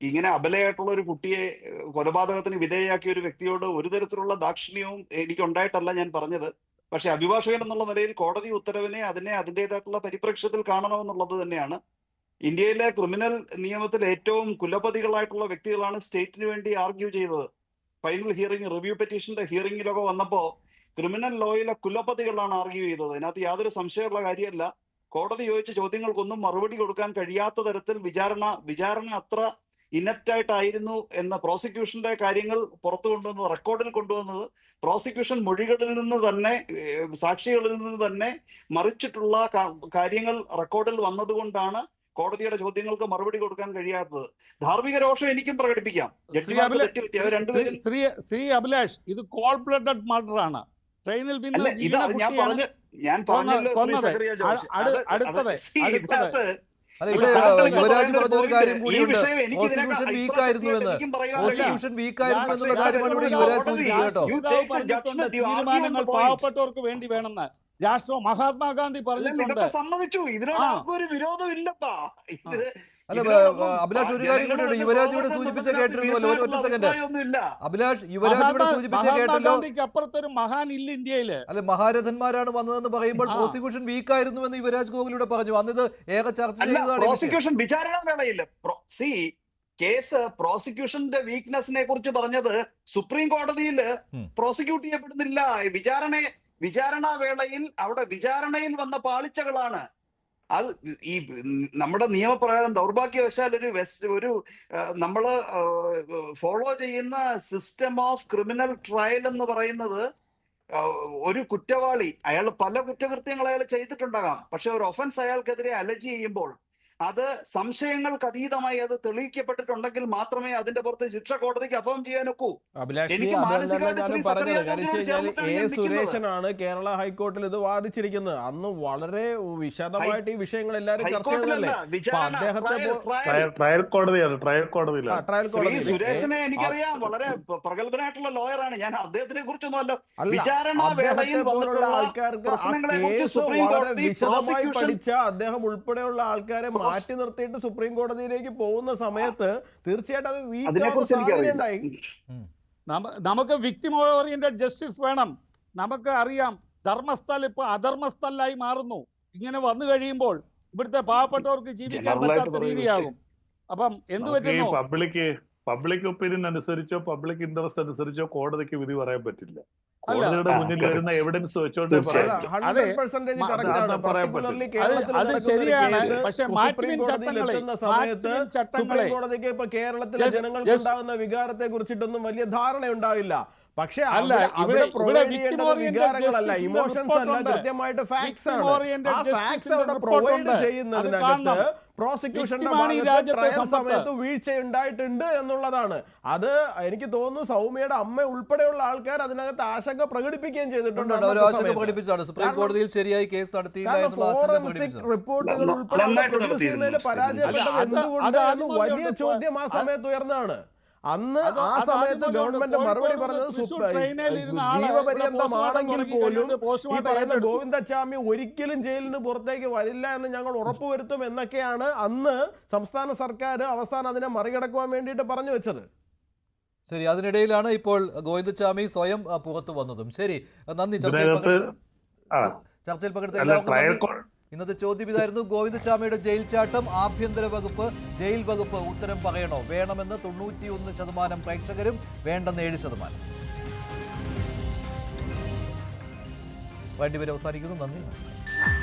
Speaker 7: ഇങ്ങനെ അബലയായിട്ടുള്ള ഒരു കുട്ടിയെ കൊലപാതകത്തിന് വിധേയയാക്കിയ ഒരു വ്യക്തിയോട് ഒരു തരത്തിലുള്ള ദാക്ഷിണ്യവും എനിക്കുണ്ടായിട്ടല്ല ഞാൻ പറഞ്ഞത്. പക്ഷെ അഭിഭാഷകൻ എന്നുള്ള നിലയിൽ കോടതി ഉത്തരവിനെ അതിൻ്റെതായിട്ടുള്ള പരിപ്രേക്ഷ്യത്തിൽ കാണണമെന്നുള്ളത് തന്നെയാണ്. ഇന്ത്യയിലെ ക്രിമിനൽ നിയമത്തിൽ ഏറ്റവും കുലപതികളായിട്ടുള്ള വ്യക്തികളാണ് സ്റ്റേറ്റിന് വേണ്ടി ആർഗ്യൂ ചെയ്തത്. ഫൈനൽ ഹിയറിംഗ് റിവ്യൂ പെറ്റീഷന്റെ ഹിയറിംഗിലൊക്കെ വന്നപ്പോൾ ക്രിമിനൽ ലോയിലെ കുലപതികളാണ് ആർഗ്യൂ ചെയ്തത്. അതിനകത്ത് യാതൊരു സംശയമുള്ള കാര്യമല്ല. കോടതി ചോദിച്ച ചോദ്യങ്ങൾക്കൊന്നും മറുപടി കൊടുക്കാൻ കഴിയാത്ത തരത്തിൽ വിചാരണ അത്ര ഇനപ്റ്റായിട്ടായിരുന്നു എന്ന പ്രോസിക്യൂഷന്റെ കാര്യങ്ങൾ പുറത്തു കൊണ്ടുവന്നത്, റെക്കോർഡിൽ കൊണ്ടുവന്നത് പ്രോസിക്യൂഷൻ മൊഴികളിൽ നിന്ന് തന്നെ, സാക്ഷികളിൽ നിന്ന് തന്നെ മറിച്ചിട്ടുള്ള കാര്യങ്ങൾ റെക്കോർഡിൽ വന്നതുകൊണ്ടാണ് കോടതിയുടെ ചോദ്യങ്ങൾക്ക് മറുപടി കൊടുക്കാൻ കഴിയാത്തത്. ധാർമ്മിക രോഷം എനിക്കും പ്രകടിപ്പിക്കാം.
Speaker 8: ശ്രീ അഭിലാഷ്, ഇത് കോൾഡ് ബ്ലഡഡ് മർഡർ ആണ്. ട്രെയിനിൽ
Speaker 1: യുവരാജ് പറഞ്ഞ ഒരു കാര്യം കൂടിയുണ്ട്, പ്രോസിക്യൂഷൻ വീക്കായിരുന്നു എന്നുള്ള കാര്യമാണ് കൂടി യുവരാജ് സൂചിപ്പിച്ചത് കേട്ടോ.
Speaker 8: തീരുമാനങ്ങൾ പാവപ്പെട്ടവർക്ക് വേണ്ടി വേണമെന്ന് രാഷ്ട്രം മഹാത്മാഗാന്ധി പറഞ്ഞിട്ടുണ്ട്.
Speaker 7: സമ്മതിച്ചു, ഇതിനോട് ഒരു വിരോധമില്ലപ്പാ.
Speaker 1: അല്ല അഭിലാഷ്, ഒരു കാര്യം കൂടിയുണ്ട്, യുവരാജ് ഇവിടെ സൂചിപ്പിച്ച കേട്ടിരുന്നല്ലോ. ഒറ്റ സെക്കൻഡ് അഭിലാഷ്, യുവരാജ് ഇവിടെ സൂചിപ്പിച്ച കേട്ടല്ലോ.
Speaker 8: അപ്പുറത്തൊരു മഹാൻ ഇല്ല ഇന്ത്യയില്.
Speaker 1: അല്ലെ, മഹാരഥന്മാരാണ് വന്നതെന്ന് പറയുമ്പോൾ പ്രോസിക്യൂഷൻ വീക്കായിരുന്നു എന്ന് യുവരാജ് ഗോകുലൂടെ പറഞ്ഞു. അന്നത് ഏറെ ചർച്ച ചെയ്തതാണ്.
Speaker 7: പ്രോസിക്യൂഷൻ വിചാരണ വേളയില്ല. കേസ് പ്രോസിക്യൂഷന്റെ വീക്ക്നെസിനെ കുറിച്ച് പറഞ്ഞത് സുപ്രീം കോടതിയിൽ പ്രോസിക്യൂട്ട് ചെയ്യപ്പെടുന്നില്ല. വിചാരണ വേളയിൽ അവിടെ വിചാരണയിൽ വന്ന പാളിച്ചകളാണ്. അത് ഈ നമ്മുടെ നിയമപ്രകാരം ദൗർഭാഗ്യവശാൽ ഒരു നമ്മള് ഫോളോ ചെയ്യുന്ന സിസ്റ്റം ഓഫ് ക്രിമിനൽ ട്രയൽ എന്ന് പറയുന്നത്, ഒരു കുറ്റവാളി അയാൾ പല കുറ്റകൃത്യങ്ങൾ അയാൾ ചെയ്തിട്ടുണ്ടാകാം, പക്ഷെ ഒരു ഒഫൻസ് അയാൾക്കെതിരെ അലജ് ചെയ്യുമ്പോൾ അത് സംശയങ്ങൾക്ക് അതീതമായി അത് തെളിയിക്കപ്പെട്ടിട്ടുണ്ടെങ്കിൽ മാത്രമേ അതിന്റെ പുറത്ത് ശിക്ഷ കോടതിക്ക് അഫേം ചെയ്യാനൊക്കൂ.
Speaker 5: സുരേഷനാണ് കേരള ഹൈക്കോർട്ടിൽ ഇത് വാദിച്ചിരിക്കുന്നത്. അന്ന് വളരെ വിശദമായിട്ട് ഈ വിഷയങ്ങൾ എല്ലാവരും ചർച്ച ചെയ്തല്ലേ.
Speaker 6: ട്രയൽ കോടതിയിലാണ്.
Speaker 7: സുരേഷിനെ എനിക്കറിയാം, വളരെ പ്രഗത്ഭനായിട്ടുള്ള ലോയറാണ്. ഞാൻ അദ്ദേഹത്തിനെ കുറിച്ചൊന്നുമല്ല, വിചാരണ വേളയിൽ
Speaker 5: വിശദമായി പഠിച്ച അദ്ദേഹം ഉൾപ്പെടെയുള്ള ആൾക്കാരെ മാറ്റി നിർത്തിയിട്ട് സുപ്രീം കോടതിയിലേക്ക് പോകുന്ന സമയത്ത് തീർച്ചയായിട്ടും അത്
Speaker 8: നമുക്ക് വിക്ടിം ഓറിയന്റഡ് ജസ്റ്റിസ് വേണം. നമുക്ക് അറിയാം, ധർമ്മസ്ഥൽ ഇപ്പൊ അധർമ്മസ്ഥലായി മാറുന്നു. ഇങ്ങനെ വന്നു കഴിയുമ്പോൾ ഇവിടുത്തെ പാവപ്പെട്ടവർക്ക് ജീവിക്കാൻ പറ്റാത്ത രീതിയാകും. അപ്പം എന്ത് പറ്റുന്നു?
Speaker 6: പബ്ലിക് ഒപ്പീനിയൻ അനുസരിച്ചോ പബ്ലിക് ഇൻട്രസ്റ്റ് അനുസരിച്ചോ കോടതിക്ക് വിധി പറയാൻ പറ്റില്ല. കോടതിയുടെ മുന്നിൽ വരുന്ന എവിഡൻസ് വെച്ചോണ്ട്
Speaker 8: അത് ശരിയാണ്. പക്ഷെ
Speaker 5: സുപ്രീം കോടതിക്ക് ഇപ്പൊ കേരളത്തിലെ ജനങ്ങൾക്ക് ഉണ്ടാകുന്ന വികാരത്തെ കുറിച്ചിട്ടൊന്നും വലിയ ധാരണ ഉണ്ടാവില്ല. പക്ഷെ അവിടെ പ്രൊവൈഡ് ചെയ്യേണ്ടത് വികാരങ്ങളല്ല, ഇമോഷൻസ് അല്ല, കൃത്യമായിട്ട് ഫാക്ട്സ് ആണ്. ആ ഫാക്ട്സ് അവിടെ പ്രൊവൈഡ് ചെയ്യുന്നതിനകത്ത് പ്രോസിക്യൂഷന്റെ സമയത്ത് വീഴ്ച ഉണ്ടായിട്ടുണ്ട് എന്നുള്ളതാണ്. അത് എനിക്ക് തോന്നുന്നു സൗമ്യയുടെ അമ്മ ഉൾപ്പെടെയുള്ള ആൾക്കാർ അതിനകത്ത് ആശങ്ക പ്രകടിപ്പിക്കുകയും ചെയ്തിട്ടുണ്ട്.
Speaker 1: സുപ്രീം കോടതിയിൽ ശരിയായി കേസ് നടത്തിയില്ല.
Speaker 5: ഫോറൻസിക് റിപ്പോർട്ടുകൾ ഉൾപ്പെടെ പ്രൊഡ്യൂസ് ചെയ്യുന്നതിൽ പരാജയപ്പെട്ടത് എന്തുകൊണ്ടാണ് വലിയ ചോദ്യം ആ സമയത്ത് ഉയർന്നതാണ്. അന്ന് ആ സമയത്ത് ഗവൺമെന്റ് മറുപടി പറഞ്ഞത് ജീവപര്യന്തമാണെങ്കിൽ പോലും ഈ പറയുന്ന ഗോവിന്ദച്ചാമി ഒരിക്കലും ജയിലിന് പുറത്തേക്ക് വരില്ല എന്ന് ഞങ്ങൾ ഉറപ്പുവരുത്തും എന്നൊക്കെയാണ് അന്ന് സംസ്ഥാന സർക്കാർ അവസാനം അതിനെ മറികടക്കുവാൻ വേണ്ടിയിട്ട് പറഞ്ഞു വെച്ചത്.
Speaker 1: ശരി, അതിനിടയിലാണ് ഇപ്പോൾ ഗോവിന്ദച്ചാമി സ്വയം പുറത്തു വന്നതും. ശരി, നന്ദി. ചർച്ചയിൽ പങ്കെടുത്ത ഇന്നത്തെ ചോദ്യം ഇതായിരുന്നു: ഗോവിന്ദചാമിയുടെ ജയിൽ ചാട്ടം ആഭ്യന്തര വകുപ്പ്, ജയിൽ വകുപ്പ് ഉത്തരം പറയണോ? വേണമെന്ന് 91% പ്രേക്ഷകരും, വേണ്ടെന്ന് 7%. വേണ്ടിവരെ അവസാനിക്കുന്നു. നന്ദി, നമസ്കാരം.